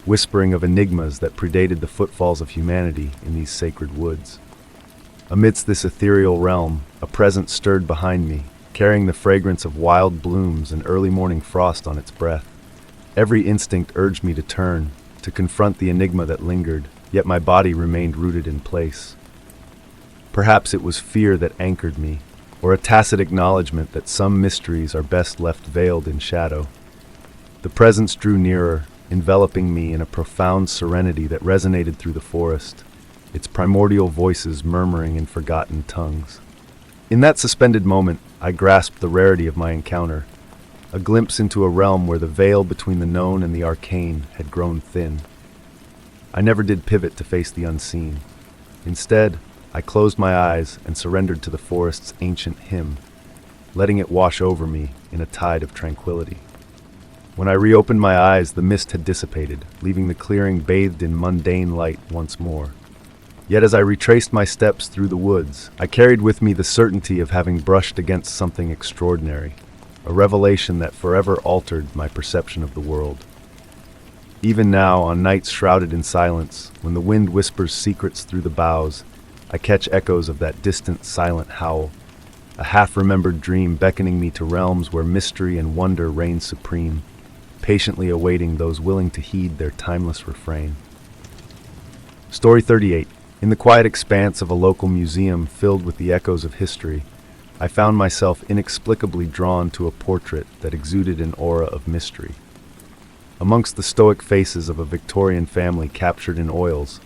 whispering of enigmas that predated the footfalls of humanity in these sacred woods. Amidst this ethereal realm, a presence stirred behind me, carrying the fragrance of wild blooms and early morning frost on its breath. Every instinct urged me to turn, to confront the enigma that lingered, yet my body remained rooted in place. Perhaps it was fear that anchored me, or a tacit acknowledgement that some mysteries are best left veiled in shadow. The presence drew nearer, enveloping me in a profound serenity that resonated through the forest, its primordial voices murmuring in forgotten tongues. In that suspended moment, I grasped the rarity of my encounter, a glimpse into a realm where the veil between the known and the arcane had grown thin. I never did pivot to face the unseen. Instead, I closed my eyes and surrendered to the forest's ancient hymn, letting it wash over me in a tide of tranquility. When I reopened my eyes, the mist had dissipated, leaving the clearing bathed in mundane light once more. Yet as I retraced my steps through the woods, I carried with me the certainty of having brushed against something extraordinary, a revelation that forever altered my perception of the world. Even now, on nights shrouded in silence, when the wind whispers secrets through the boughs, I catch echoes of that distant, silent howl, a half-remembered dream beckoning me to realms where mystery and wonder reign supreme, patiently awaiting those willing to heed their timeless refrain. Story 38. In the quiet expanse of a local museum filled with the echoes of history, I found myself inexplicably drawn to a portrait that exuded an aura of mystery. Amongst the stoic faces of a Victorian family captured in oils,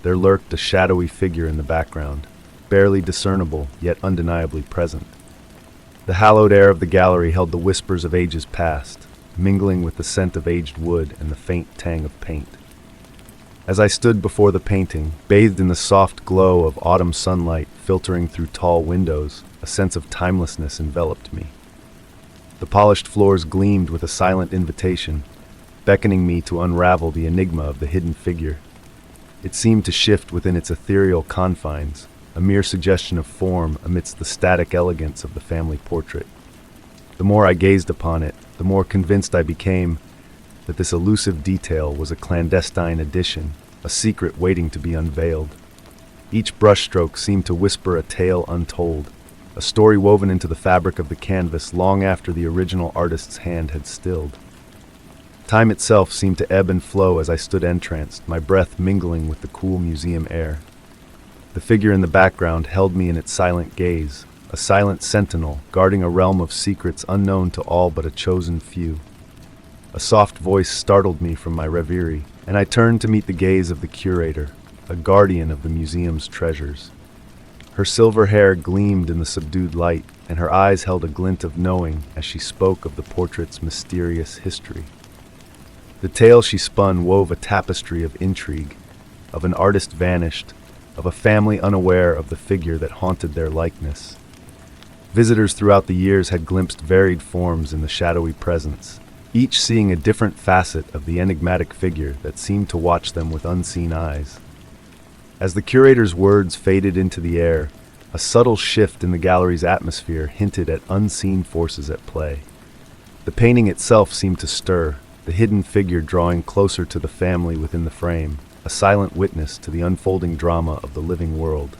there lurked a shadowy figure in the background, barely discernible yet undeniably present. The hallowed air of the gallery held the whispers of ages past, mingling with the scent of aged wood and the faint tang of paint. As I stood before the painting, bathed in the soft glow of autumn sunlight filtering through tall windows, a sense of timelessness enveloped me. The polished floors gleamed with a silent invitation, beckoning me to unravel the enigma of the hidden figure. It seemed to shift within its ethereal confines, a mere suggestion of form amidst the static elegance of the family portrait. The more I gazed upon it, the more convinced I became that this elusive detail was a clandestine addition, a secret waiting to be unveiled. Each brushstroke seemed to whisper a tale untold, a story woven into the fabric of the canvas long after the original artist's hand had stilled. Time itself seemed to ebb and flow as I stood entranced, my breath mingling with the cool museum air. The figure in the background held me in its silent gaze, a silent sentinel guarding a realm of secrets unknown to all but a chosen few. A soft voice startled me from my reverie, and I turned to meet the gaze of the curator, a guardian of the museum's treasures. Her silver hair gleamed in the subdued light, and her eyes held a glint of knowing as she spoke of the portrait's mysterious history. The tale she spun wove a tapestry of intrigue, of an artist vanished, of a family unaware of the figure that haunted their likeness. Visitors throughout the years had glimpsed varied forms in the shadowy presence, each seeing a different facet of the enigmatic figure that seemed to watch them with unseen eyes. As the curator's words faded into the air, a subtle shift in the gallery's atmosphere hinted at unseen forces at play. The painting itself seemed to stir, the hidden figure drawing closer to the family within the frame, a silent witness to the unfolding drama of the living world.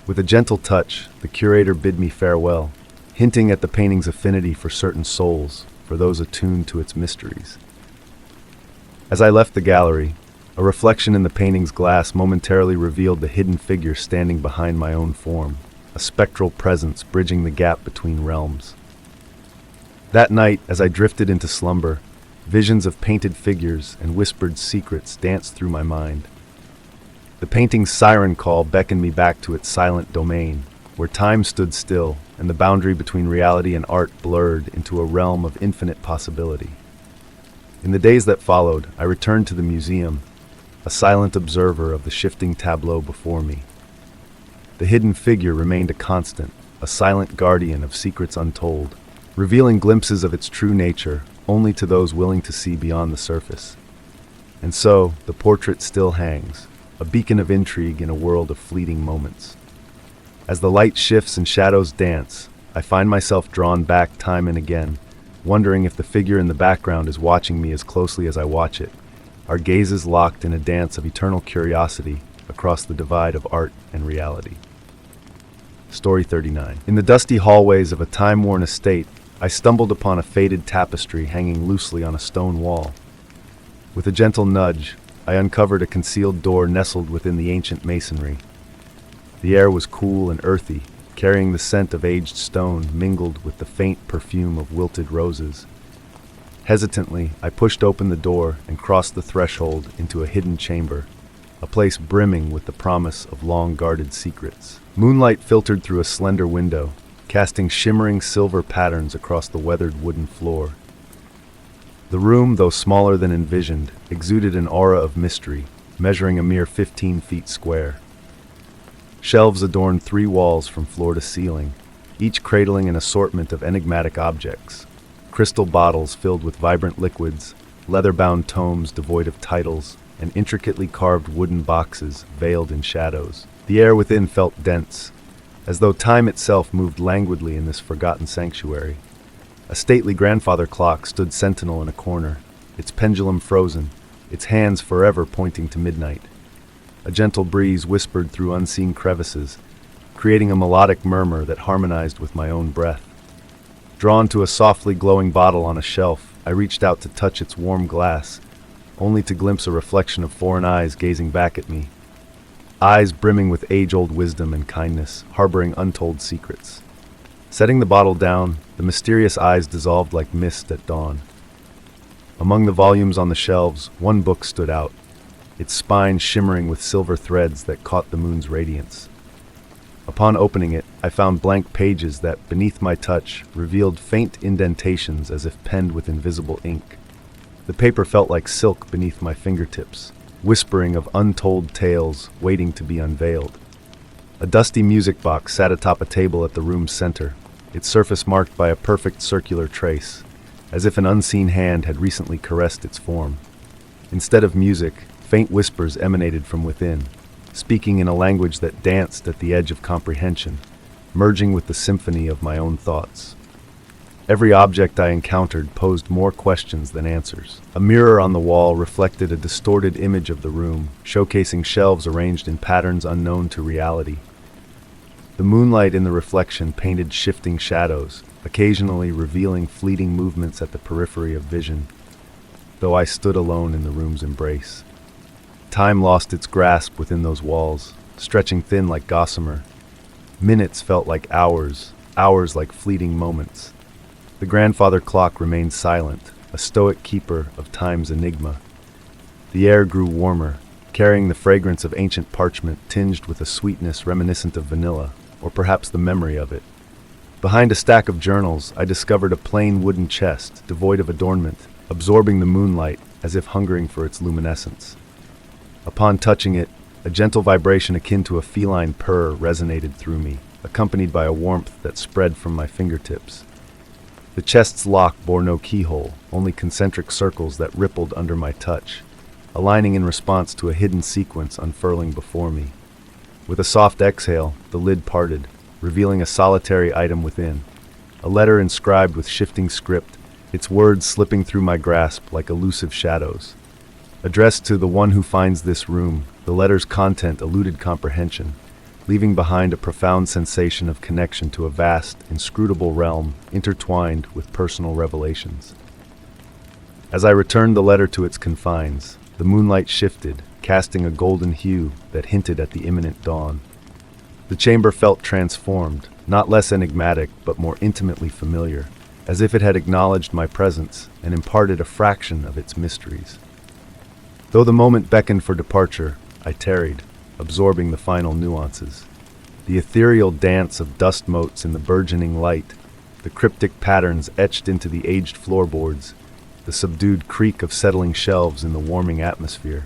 With a gentle touch, the curator bid me farewell, hinting at the painting's affinity for certain souls, for those attuned to its mysteries. As I left the gallery, a reflection in the painting's glass momentarily revealed the hidden figure standing behind my own form, a spectral presence bridging the gap between realms. That night, as I drifted into slumber, visions of painted figures and whispered secrets danced through my mind. The painting's siren call beckoned me back to its silent domain, where time stood still and the boundary between reality and art blurred into a realm of infinite possibility. In the days that followed, I returned to the museum, a silent observer of the shifting tableau before me. The hidden figure remained a constant, a silent guardian of secrets untold, revealing glimpses of its true nature only to those willing to see beyond the surface. And so, the portrait still hangs, a beacon of intrigue in a world of fleeting moments. As the light shifts and shadows dance, I find myself drawn back time and again, wondering if the figure in the background is watching me as closely as I watch it, our gazes locked in a dance of eternal curiosity across the divide of art and reality. Story 39. In the dusty hallways of a time-worn estate, I stumbled upon a faded tapestry hanging loosely on a stone wall. With a gentle nudge, I uncovered a concealed door nestled within the ancient masonry. The air was cool and earthy, carrying the scent of aged stone mingled with the faint perfume of wilted roses. Hesitantly, I pushed open the door and crossed the threshold into a hidden chamber, a place brimming with the promise of long-guarded secrets. Moonlight filtered through a slender window, casting shimmering silver patterns across the weathered wooden floor. The room, though smaller than envisioned, exuded an aura of mystery, measuring a mere 15 feet square. Shelves adorned 3 walls from floor to ceiling, each cradling an assortment of enigmatic objects. Crystal bottles filled with vibrant liquids, leather-bound tomes devoid of titles, and intricately carved wooden boxes veiled in shadows. The air within felt dense, as though time itself moved languidly in this forgotten sanctuary. A stately grandfather clock stood sentinel in a corner, its pendulum frozen, its hands forever pointing to midnight. A gentle breeze whispered through unseen crevices, creating a melodic murmur that harmonized with my own breath. Drawn to a softly glowing bottle on a shelf, I reached out to touch its warm glass, only to glimpse a reflection of foreign eyes gazing back at me. Eyes brimming with age-old wisdom and kindness, harboring untold secrets. Setting the bottle down, the mysterious eyes dissolved like mist at dawn. Among the volumes on the shelves, one book stood out, its spine shimmering with silver threads that caught the moon's radiance. Upon opening it, I found blank pages that, beneath my touch, revealed faint indentations as if penned with invisible ink. The paper felt like silk beneath my fingertips, whispering of untold tales waiting to be unveiled. A dusty music box sat atop a table at the room's center, its surface marked by a perfect circular trace, as if an unseen hand had recently caressed its form. Instead of music, faint whispers emanated from within, speaking in a language that danced at the edge of comprehension, merging with the symphony of my own thoughts. Every object I encountered posed more questions than answers. A mirror on the wall reflected a distorted image of the room, showcasing shelves arranged in patterns unknown to reality. The moonlight in the reflection painted shifting shadows, occasionally revealing fleeting movements at the periphery of vision, though I stood alone in the room's embrace. Time lost its grasp within those walls, stretching thin like gossamer. Minutes felt like hours, hours like fleeting moments. The grandfather clock remained silent, a stoic keeper of time's enigma. The air grew warmer, carrying the fragrance of ancient parchment tinged with a sweetness reminiscent of vanilla, or perhaps the memory of it. Behind a stack of journals, I discovered a plain wooden chest, devoid of adornment, absorbing the moonlight as if hungering for its luminescence. Upon touching it, a gentle vibration akin to a feline purr resonated through me, accompanied by a warmth that spread from my fingertips. The chest's lock bore no keyhole, only concentric circles that rippled under my touch, aligning in response to a hidden sequence unfurling before me. With a soft exhale, the lid parted, revealing a solitary item within, a letter inscribed with shifting script, its words slipping through my grasp like elusive shadows. Addressed to the one who finds this room, the letter's content eluded comprehension, leaving behind a profound sensation of connection to a vast, inscrutable realm intertwined with personal revelations. As I returned the letter to its confines, the moonlight shifted, casting a golden hue that hinted at the imminent dawn. The chamber felt transformed, not less enigmatic but more intimately familiar, as if it had acknowledged my presence and imparted a fraction of its mysteries. Though the moment beckoned for departure, I tarried, absorbing the final nuances. The ethereal dance of dust motes in the burgeoning light, the cryptic patterns etched into the aged floorboards, the subdued creak of settling shelves in the warming atmosphere.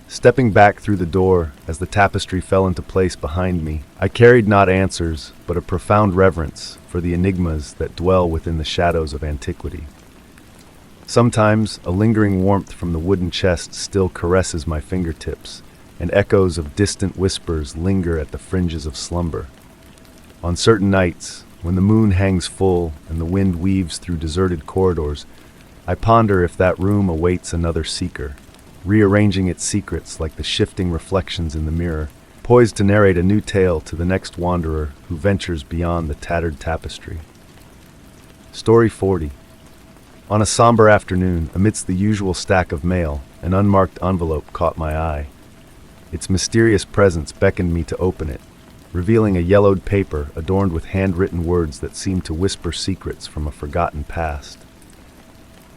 Stepping back through the door as the tapestry fell into place behind me, I carried not answers, but a profound reverence for the enigmas that dwell within the shadows of antiquity. Sometimes, a lingering warmth from the wooden chest still caresses my fingertips, and echoes of distant whispers linger at the fringes of slumber. On certain nights, when the moon hangs full and the wind weaves through deserted corridors, I ponder if that room awaits another seeker, rearranging its secrets like the shifting reflections in the mirror, poised to narrate a new tale to the next wanderer who ventures beyond the tattered tapestry. Story 40. On a somber afternoon, amidst the usual stack of mail, an unmarked envelope caught my eye. Its mysterious presence beckoned me to open it, revealing a yellowed paper adorned with handwritten words that seemed to whisper secrets from a forgotten past.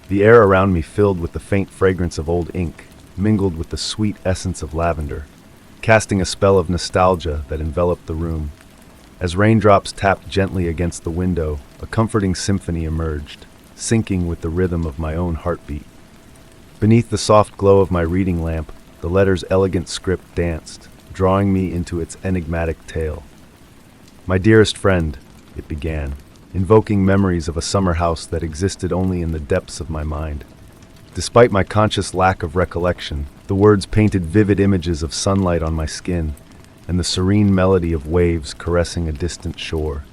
The air around me filled with the faint fragrance of old ink, mingled with the sweet essence of lavender, casting a spell of nostalgia that enveloped the room. As raindrops tapped gently against the window, a comforting symphony emerged, syncing with the rhythm of my own heartbeat. Beneath the soft glow of my reading lamp, the letter's elegant script danced, drawing me into its enigmatic tale. "My dearest friend," it began, invoking memories of a summer house that existed only in the depths of my mind. Despite my conscious lack of recollection, the words painted vivid images of sunlight on my skin and the serene melody of waves caressing a distant shore.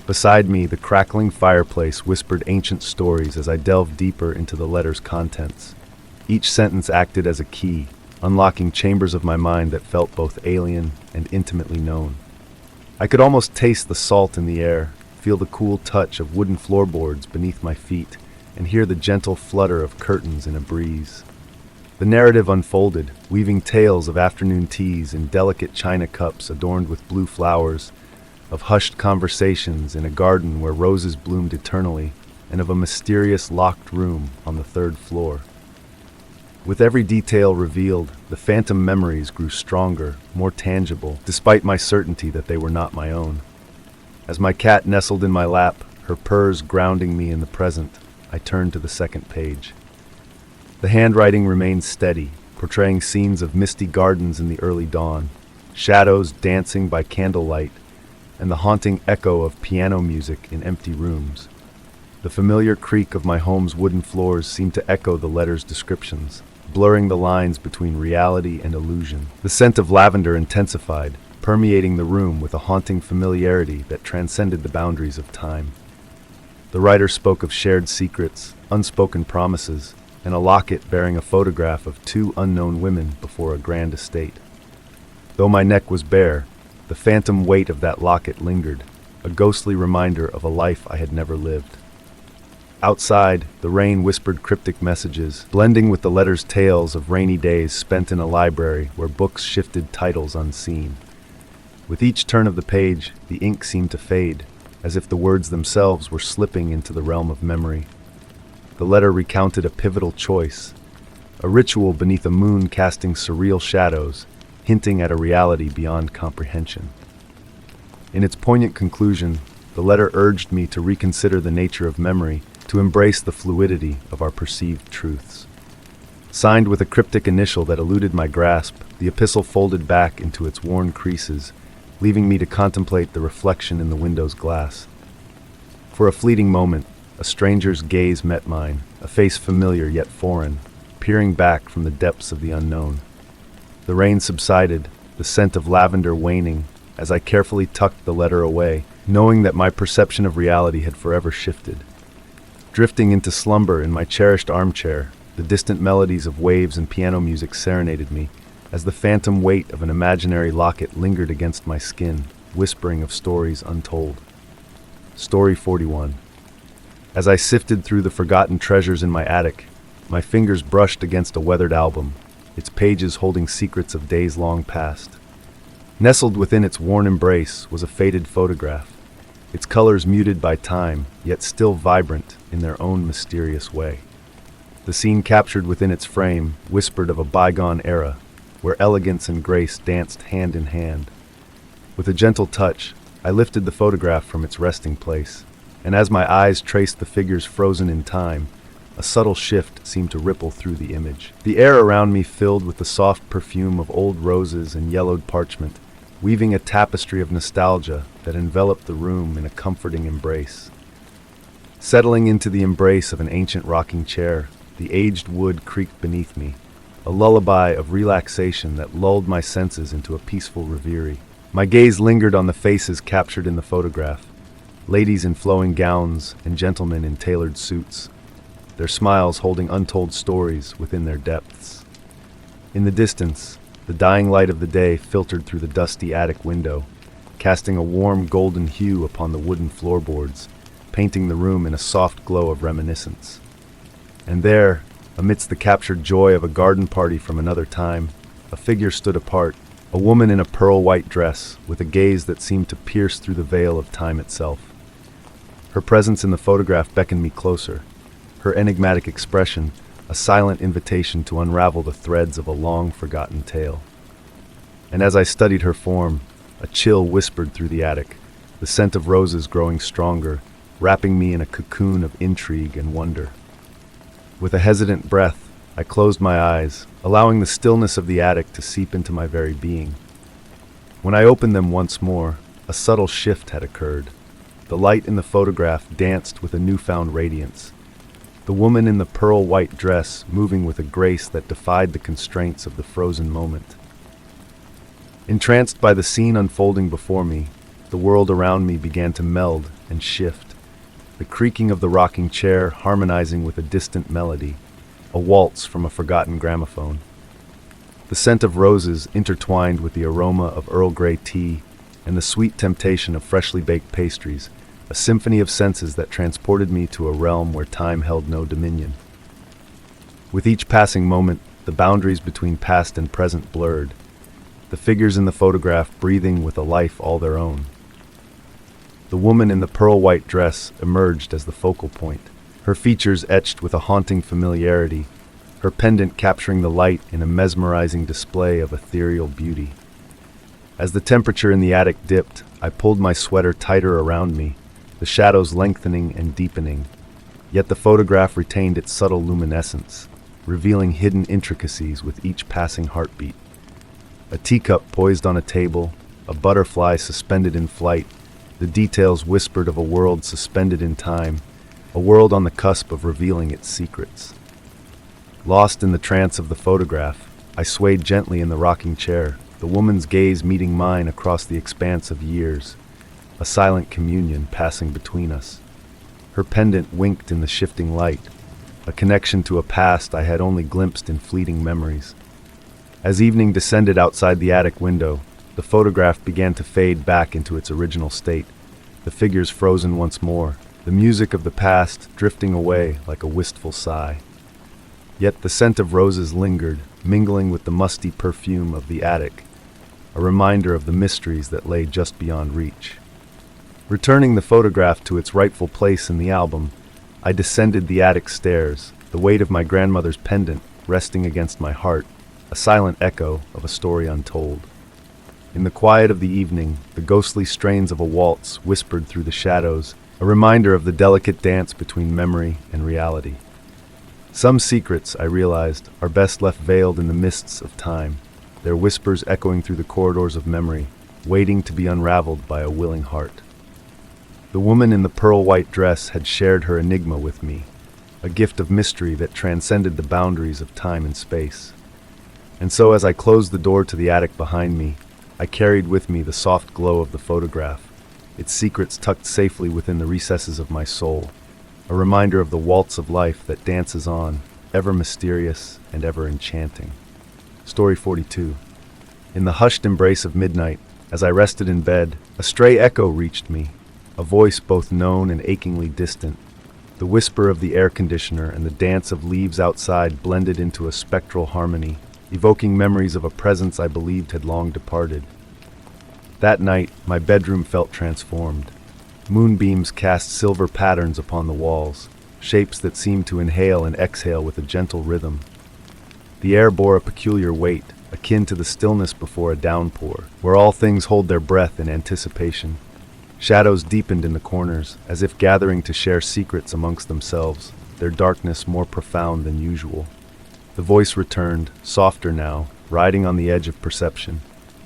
Beside me, the crackling fireplace whispered ancient stories as I delved deeper into the letter's contents. Each sentence acted as a key, unlocking chambers of my mind that felt both alien and intimately known. I could almost taste the salt in the air, feel the cool touch of wooden floorboards beneath my feet, and hear the gentle flutter of curtains in a breeze. The narrative unfolded, weaving tales of afternoon teas in delicate china cups adorned with blue flowers, of hushed conversations in a garden where roses bloomed eternally, and of a mysterious locked room on the third floor. With every detail revealed, the phantom memories grew stronger, more tangible, despite my certainty that they were not my own. As my cat nestled in my lap, her purrs grounding me in the present, I turned to the second page. The handwriting remained steady, portraying scenes of misty gardens in the early dawn, shadows dancing by candlelight, and the haunting echo of piano music in empty rooms. The familiar creak of my home's wooden floors seemed to echo the letter's descriptions, blurring the lines between reality and illusion. The scent of lavender intensified, permeating the room with a haunting familiarity that transcended the boundaries of time. The writer spoke of shared secrets, unspoken promises, and a locket bearing a photograph of two unknown women before a grand estate. Though my neck was bare, the phantom weight of that locket lingered, a ghostly reminder of a life I had never lived. Outside, the rain whispered cryptic messages, blending with the letter's tales of rainy days spent in a library where books shifted titles unseen. With each turn of the page, the ink seemed to fade, as if the words themselves were slipping into the realm of memory. The letter recounted a pivotal choice, a ritual beneath a moon casting surreal shadows, hinting at a reality beyond comprehension. In its poignant conclusion, the letter urged me to reconsider the nature of memory, to embrace the fluidity of our perceived truths. Signed with a cryptic initial that eluded my grasp, the epistle folded back into its worn creases, leaving me to contemplate the reflection in the window's glass. For a fleeting moment, a stranger's gaze met mine, a face familiar yet foreign, peering back from the depths of the unknown. The rain subsided, the scent of lavender waning, as I carefully tucked the letter away, knowing that my perception of reality had forever shifted. Drifting into slumber in my cherished armchair, the distant melodies of waves and piano music serenaded me, as the phantom weight of an imaginary locket lingered against my skin, whispering of stories untold. Story 41. As I sifted through the forgotten treasures in my attic, my fingers brushed against a weathered album, its pages holding secrets of days long past. Nestled within its worn embrace was a faded photograph, its colors muted by time, yet still vibrant in their own mysterious way. The scene captured within its frame whispered of a bygone era, where elegance and grace danced hand in hand. With a gentle touch, I lifted the photograph from its resting place, and as my eyes traced the figures frozen in time, a subtle shift seemed to ripple through the image. The air around me filled with the soft perfume of old roses and yellowed parchment, weaving a tapestry of nostalgia that enveloped the room in a comforting embrace. Settling into the embrace of an ancient rocking chair, the aged wood creaked beneath me, a lullaby of relaxation that lulled my senses into a peaceful reverie. My gaze lingered on the faces captured in the photograph, ladies in flowing gowns and gentlemen in tailored suits, their smiles holding untold stories within their depths. In the distance, the dying light of the day filtered through the dusty attic window, casting a warm golden hue upon the wooden floorboards, painting the room in a soft glow of reminiscence. And there, amidst the captured joy of a garden party from another time, a figure stood apart, a woman in a pearl-white dress, with a gaze that seemed to pierce through the veil of time itself. Her presence in the photograph beckoned me closer, her enigmatic expression a silent invitation to unravel the threads of a long-forgotten tale. And as I studied her form, a chill whispered through the attic, the scent of roses growing stronger, wrapping me in a cocoon of intrigue and wonder. With a hesitant breath, I closed my eyes, allowing the stillness of the attic to seep into my very being. When I opened them once more, a subtle shift had occurred. The light in the photograph danced with a newfound radiance. The woman in the pearl-white dress moving with a grace that defied the constraints of the frozen moment. Entranced by the scene unfolding before me, the world around me began to meld and shift, the creaking of the rocking chair harmonizing with a distant melody, a waltz from a forgotten gramophone. The scent of roses intertwined with the aroma of Earl Grey tea and the sweet temptation of freshly baked pastries, a symphony of senses that transported me to a realm where time held no dominion. With each passing moment, the boundaries between past and present blurred, the figures in the photograph breathing with a life all their own. The woman in the pearl-white dress emerged as the focal point, her features etched with a haunting familiarity, her pendant capturing the light in a mesmerizing display of ethereal beauty. As the temperature in the attic dipped, I pulled my sweater tighter around me, the shadows lengthening and deepening. Yet the photograph retained its subtle luminescence, revealing hidden intricacies with each passing heartbeat. A teacup poised on a table, a butterfly suspended in flight, the details whispered of a world suspended in time, a world on the cusp of revealing its secrets. Lost in the trance of the photograph, I swayed gently in the rocking chair, the woman's gaze meeting mine across the expanse of years, a silent communion passing between us. Her pendant winked in the shifting light, a connection to a past I had only glimpsed in fleeting memories. As evening descended outside the attic window, the photograph began to fade back into its original state, the figures frozen once more, the music of the past drifting away like a wistful sigh. Yet the scent of roses lingered, mingling with the musty perfume of the attic, a reminder of the mysteries that lay just beyond reach. Returning the photograph to its rightful place in the album, I descended the attic stairs, the weight of my grandmother's pendant resting against my heart, a silent echo of a story untold. In the quiet of the evening, the ghostly strains of a waltz whispered through the shadows, a reminder of the delicate dance between memory and reality. Some secrets, I realized, are best left veiled in the mists of time, their whispers echoing through the corridors of memory, waiting to be unraveled by a willing heart. The woman in the pearl-white dress had shared her enigma with me, a gift of mystery that transcended the boundaries of time and space. And so as I closed the door to the attic behind me, I carried with me the soft glow of the photograph, its secrets tucked safely within the recesses of my soul, a reminder of the waltz of life that dances on, ever mysterious and ever enchanting. Story 42. In the hushed embrace of midnight, as I rested in bed, a stray echo reached me, a voice both known and achingly distant. The whisper of the air conditioner and the dance of leaves outside blended into a spectral harmony, evoking memories of a presence I believed had long departed. That night, my bedroom felt transformed. Moonbeams cast silver patterns upon the walls, shapes that seemed to inhale and exhale with a gentle rhythm. The air bore a peculiar weight, akin to the stillness before a downpour, where all things hold their breath in anticipation. Shadows deepened in the corners, as if gathering to share secrets amongst themselves, their darkness more profound than usual. The voice returned, softer now, riding on the edge of perception.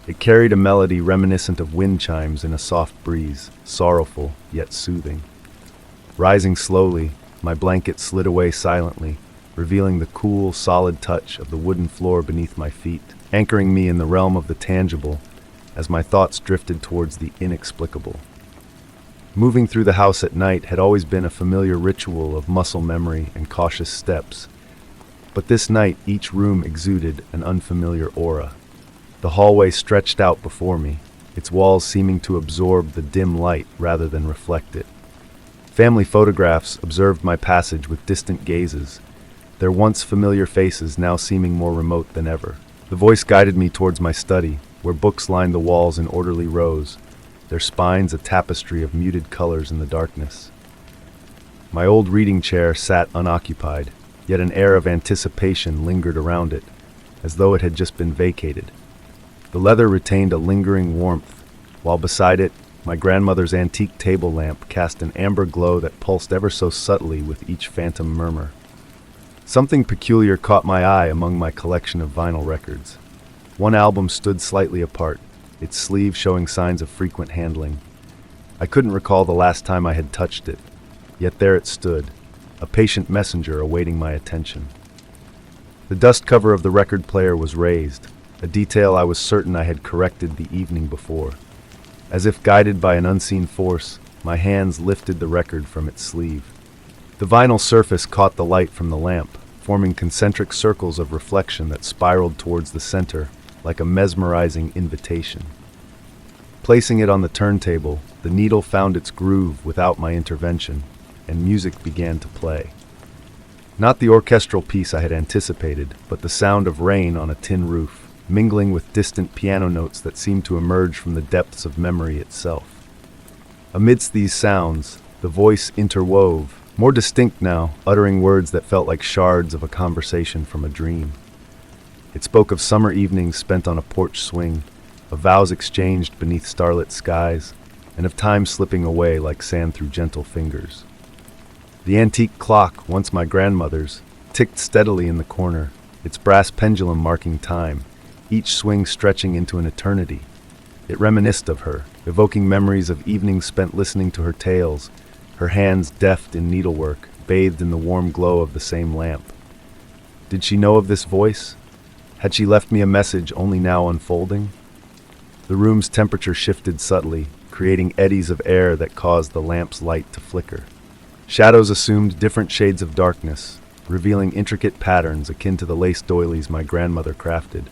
It carried a melody reminiscent of wind chimes in a soft breeze, sorrowful yet soothing. Rising slowly, my blanket slid away silently, revealing the cool, solid touch of the wooden floor beneath my feet, anchoring me in the realm of the tangible as my thoughts drifted towards the inexplicable. Moving through the house at night had always been a familiar ritual of muscle memory and cautious steps, but this night each room exuded an unfamiliar aura. The hallway stretched out before me, its walls seeming to absorb the dim light rather than reflect it. Family photographs observed my passage with distant gazes, their once familiar faces now seeming more remote than ever. The voice guided me towards my study, where books lined the walls in orderly rows, their spines a tapestry of muted colors in the darkness. My old reading chair sat unoccupied, yet an air of anticipation lingered around it, as though it had just been vacated. The leather retained a lingering warmth, while beside it, my grandmother's antique table lamp cast an amber glow that pulsed ever so subtly with each phantom murmur. Something peculiar caught my eye among my collection of vinyl records. One album stood slightly apart, its sleeve showing signs of frequent handling. I couldn't recall the last time I had touched it, yet there it stood, a patient messenger awaiting my attention. The dust cover of the record player was raised, a detail I was certain I had corrected the evening before. As if guided by an unseen force, my hands lifted the record from its sleeve. The vinyl surface caught the light from the lamp, forming concentric circles of reflection that spiraled towards the center like a mesmerizing invitation. Placing it on the turntable, the needle found its groove without my intervention, and music began to play. Not the orchestral piece I had anticipated, but the sound of rain on a tin roof, mingling with distant piano notes that seemed to emerge from the depths of memory itself. Amidst these sounds, the voice interwove, more distinct now, uttering words that felt like shards of a conversation from a dream. It spoke of summer evenings spent on a porch swing, of vows exchanged beneath starlit skies, and of time slipping away like sand through gentle fingers. The antique clock, once my grandmother's, ticked steadily in the corner, its brass pendulum marking time, each swing stretching into an eternity. It reminisced of her, evoking memories of evenings spent listening to her tales, her hands deft in needlework, bathed in the warm glow of the same lamp. Did she know of this voice? Had she left me a message only now unfolding? The room's temperature shifted subtly, creating eddies of air that caused the lamp's light to flicker. Shadows assumed different shades of darkness, revealing intricate patterns akin to the lace doilies my grandmother crafted,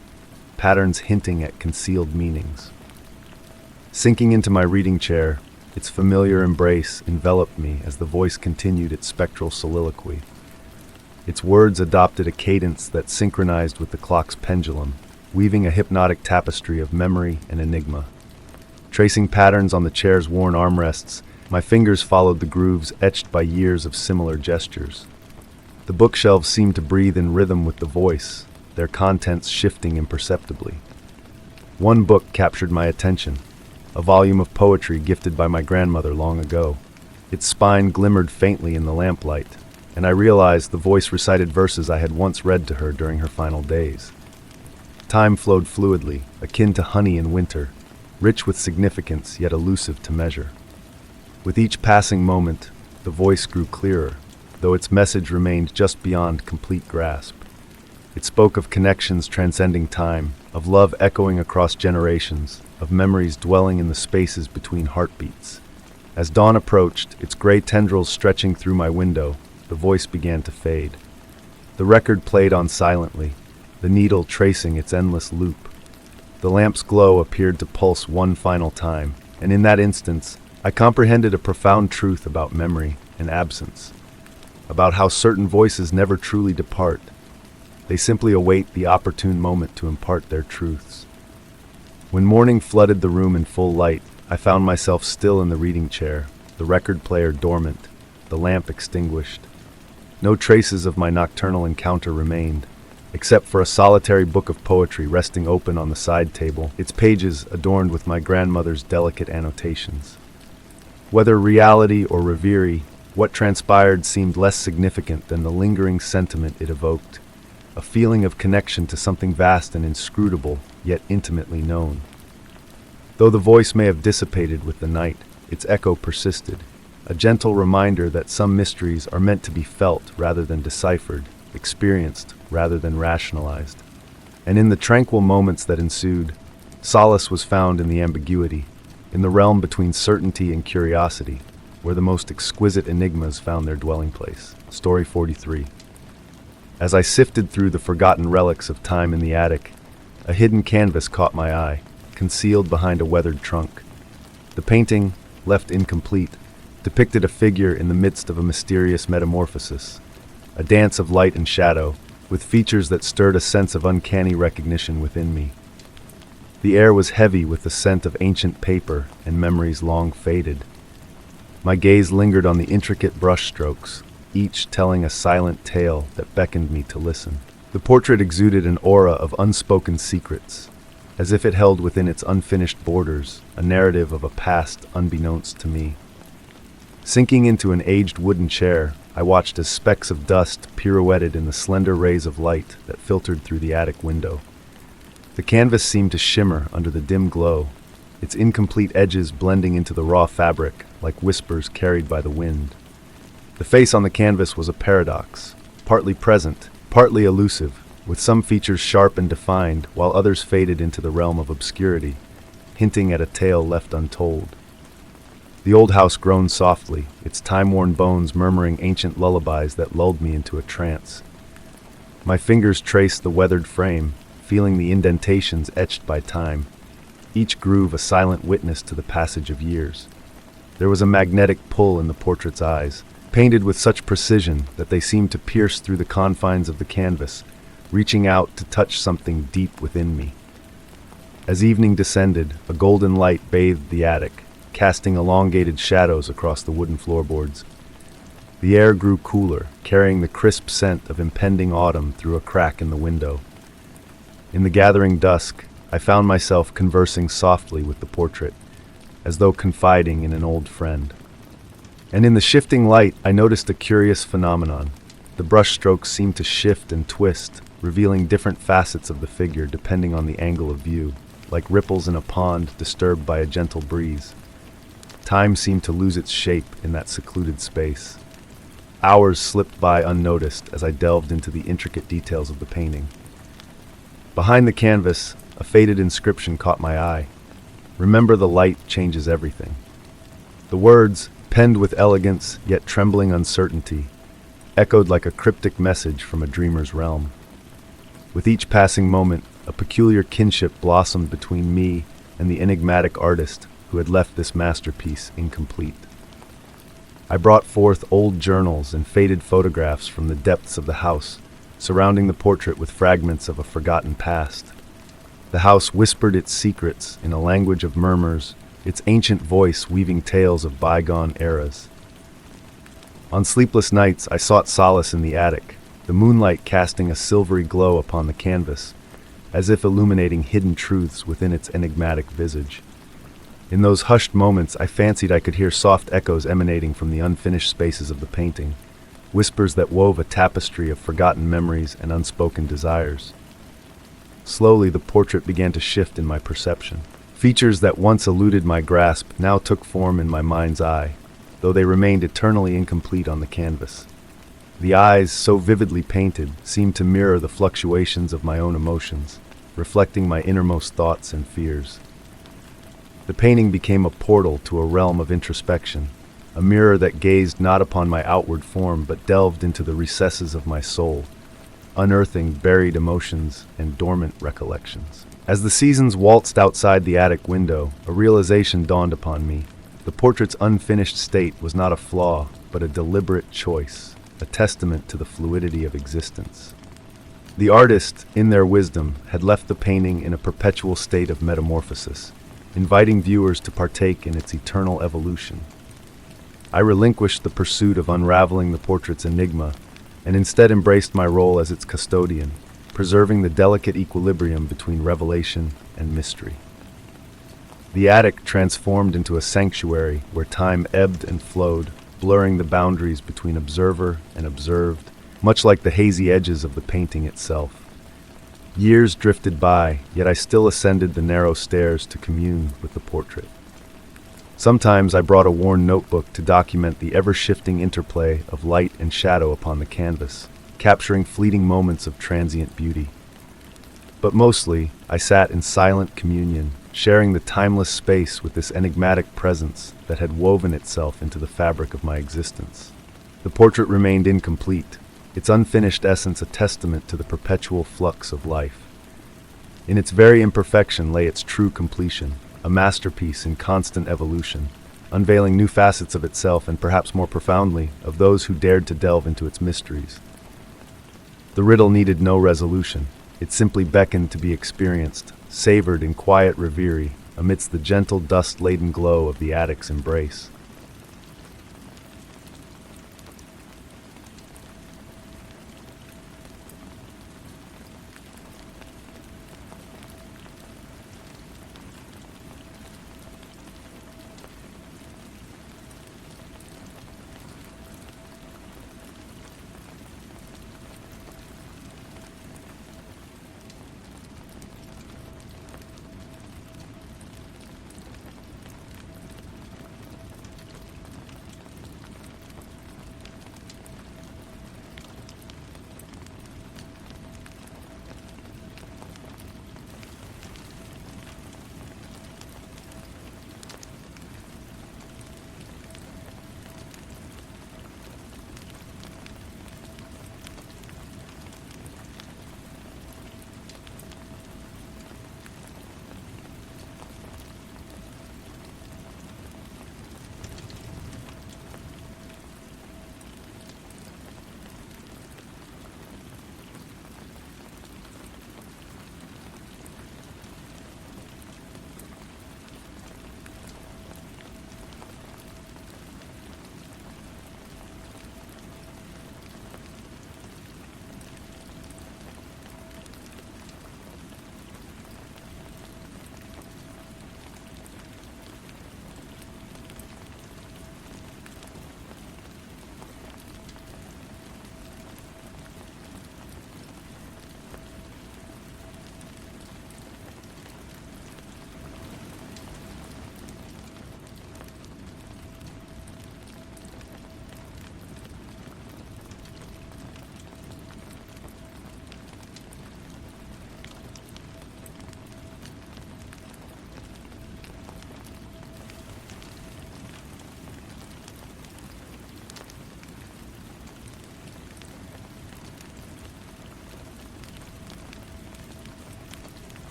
patterns hinting at concealed meanings. Sinking into my reading chair, its familiar embrace enveloped me as the voice continued its spectral soliloquy. Its words adopted a cadence that synchronized with the clock's pendulum, weaving a hypnotic tapestry of memory and enigma. Tracing patterns on the chair's worn armrests, my fingers followed the grooves etched by years of similar gestures. The bookshelves seemed to breathe in rhythm with the voice, their contents shifting imperceptibly. One book captured my attention, a volume of poetry gifted by my grandmother long ago. Its spine glimmered faintly in the lamplight, and I realized the voice recited verses I had once read to her during her final days. Time flowed fluidly, akin to honey in winter, rich with significance yet elusive to measure. With each passing moment, the voice grew clearer, though its message remained just beyond complete grasp. It spoke of connections transcending time, of love echoing across generations, of memories dwelling in the spaces between heartbeats. As dawn approached, its gray tendrils stretching through my window, the voice began to fade. The record played on silently, the needle tracing its endless loop. The lamp's glow appeared to pulse one final time, and in that instance, I comprehended a profound truth about memory and absence, about how certain voices never truly depart. They simply await the opportune moment to impart their truths. When morning flooded the room in full light, I found myself still in the reading chair, the record player dormant, the lamp extinguished. No traces of my nocturnal encounter remained, except for a solitary book of poetry resting open on the side table, its pages adorned with my grandmother's delicate annotations. Whether reality or reverie, what transpired seemed less significant than the lingering sentiment it evoked, a feeling of connection to something vast and inscrutable, yet intimately known. Though the voice may have dissipated with the night, its echo persisted, a gentle reminder that some mysteries are meant to be felt rather than deciphered, experienced rather than rationalized. And in the tranquil moments that ensued, solace was found in the ambiguity, in the realm between certainty and curiosity, where the most exquisite enigmas found their dwelling place. Story 43. As I sifted through the forgotten relics of time in the attic, a hidden canvas caught my eye, concealed behind a weathered trunk. The painting, left incomplete, depicted a figure in the midst of a mysterious metamorphosis, a dance of light and shadow, with features that stirred a sense of uncanny recognition within me. The air was heavy with the scent of ancient paper and memories long faded. My gaze lingered on the intricate brushstrokes, each telling a silent tale that beckoned me to listen. The portrait exuded an aura of unspoken secrets, as if it held within its unfinished borders a narrative of a past unbeknownst to me. Sinking into an aged wooden chair, I watched as specks of dust pirouetted in the slender rays of light that filtered through the attic window. The canvas seemed to shimmer under the dim glow, its incomplete edges blending into the raw fabric like whispers carried by the wind. The face on the canvas was a paradox, partly present, partly elusive, with some features sharp and defined, while others faded into the realm of obscurity, hinting at a tale left untold. The old house groaned softly, its time-worn bones murmuring ancient lullabies that lulled me into a trance. My fingers traced the weathered frame, feeling the indentations etched by time, each groove a silent witness to the passage of years. There was a magnetic pull in the portrait's eyes, painted with such precision that they seemed to pierce through the confines of the canvas, reaching out to touch something deep within me. As evening descended, a golden light bathed the attic, casting elongated shadows across the wooden floorboards. The air grew cooler, carrying the crisp scent of impending autumn through a crack in the window. In the gathering dusk, I found myself conversing softly with the portrait, as though confiding in an old friend. And in the shifting light, I noticed a curious phenomenon. The brushstrokes seemed to shift and twist, revealing different facets of the figure depending on the angle of view, like ripples in a pond disturbed by a gentle breeze. Time seemed to lose its shape in that secluded space. Hours slipped by unnoticed as I delved into the intricate details of the painting. Behind the canvas, a faded inscription caught my eye. "Remember, the light changes everything." The words, penned with elegance yet trembling uncertainty, echoed like a cryptic message from a dreamer's realm. With each passing moment, a peculiar kinship blossomed between me and the enigmatic artist who had left this masterpiece incomplete. I brought forth old journals and faded photographs from the depths of the house, surrounding the portrait with fragments of a forgotten past. The house whispered its secrets in a language of murmurs, its ancient voice weaving tales of bygone eras. On sleepless nights, I sought solace in the attic, the moonlight casting a silvery glow upon the canvas, as if illuminating hidden truths within its enigmatic visage. In those hushed moments, I fancied I could hear soft echoes emanating from the unfinished spaces of the painting, whispers that wove a tapestry of forgotten memories and unspoken desires. Slowly, the portrait began to shift in my perception. Features that once eluded my grasp now took form in my mind's eye, though they remained eternally incomplete on the canvas. The eyes, so vividly painted, seemed to mirror the fluctuations of my own emotions, reflecting my innermost thoughts and fears. The painting became a portal to a realm of introspection, a mirror that gazed not upon my outward form but delved into the recesses of my soul, unearthing buried emotions and dormant recollections. As the seasons waltzed outside the attic window, a realization dawned upon me. The portrait's unfinished state was not a flaw, but a deliberate choice, a testament to the fluidity of existence. The artist, in their wisdom, had left the painting in a perpetual state of metamorphosis, inviting viewers to partake in its eternal evolution. I relinquished the pursuit of unraveling the portrait's enigma, and instead embraced my role as its custodian, preserving the delicate equilibrium between revelation and mystery. The attic transformed into a sanctuary where time ebbed and flowed, blurring the boundaries between observer and observed, much like the hazy edges of the painting itself. Years drifted by, yet I still ascended the narrow stairs to commune with the portrait. Sometimes I brought a worn notebook to document the ever-shifting interplay of light and shadow upon the canvas, capturing fleeting moments of transient beauty. But mostly, I sat in silent communion, sharing the timeless space with this enigmatic presence that had woven itself into the fabric of my existence. The portrait remained incomplete, its unfinished essence a testament to the perpetual flux of life. In its very imperfection lay its true completion, a masterpiece in constant evolution, unveiling new facets of itself and perhaps more profoundly, of those who dared to delve into its mysteries. The riddle needed no resolution. It simply beckoned to be experienced, savored in quiet reverie, amidst the gentle dust-laden glow of the attic's embrace.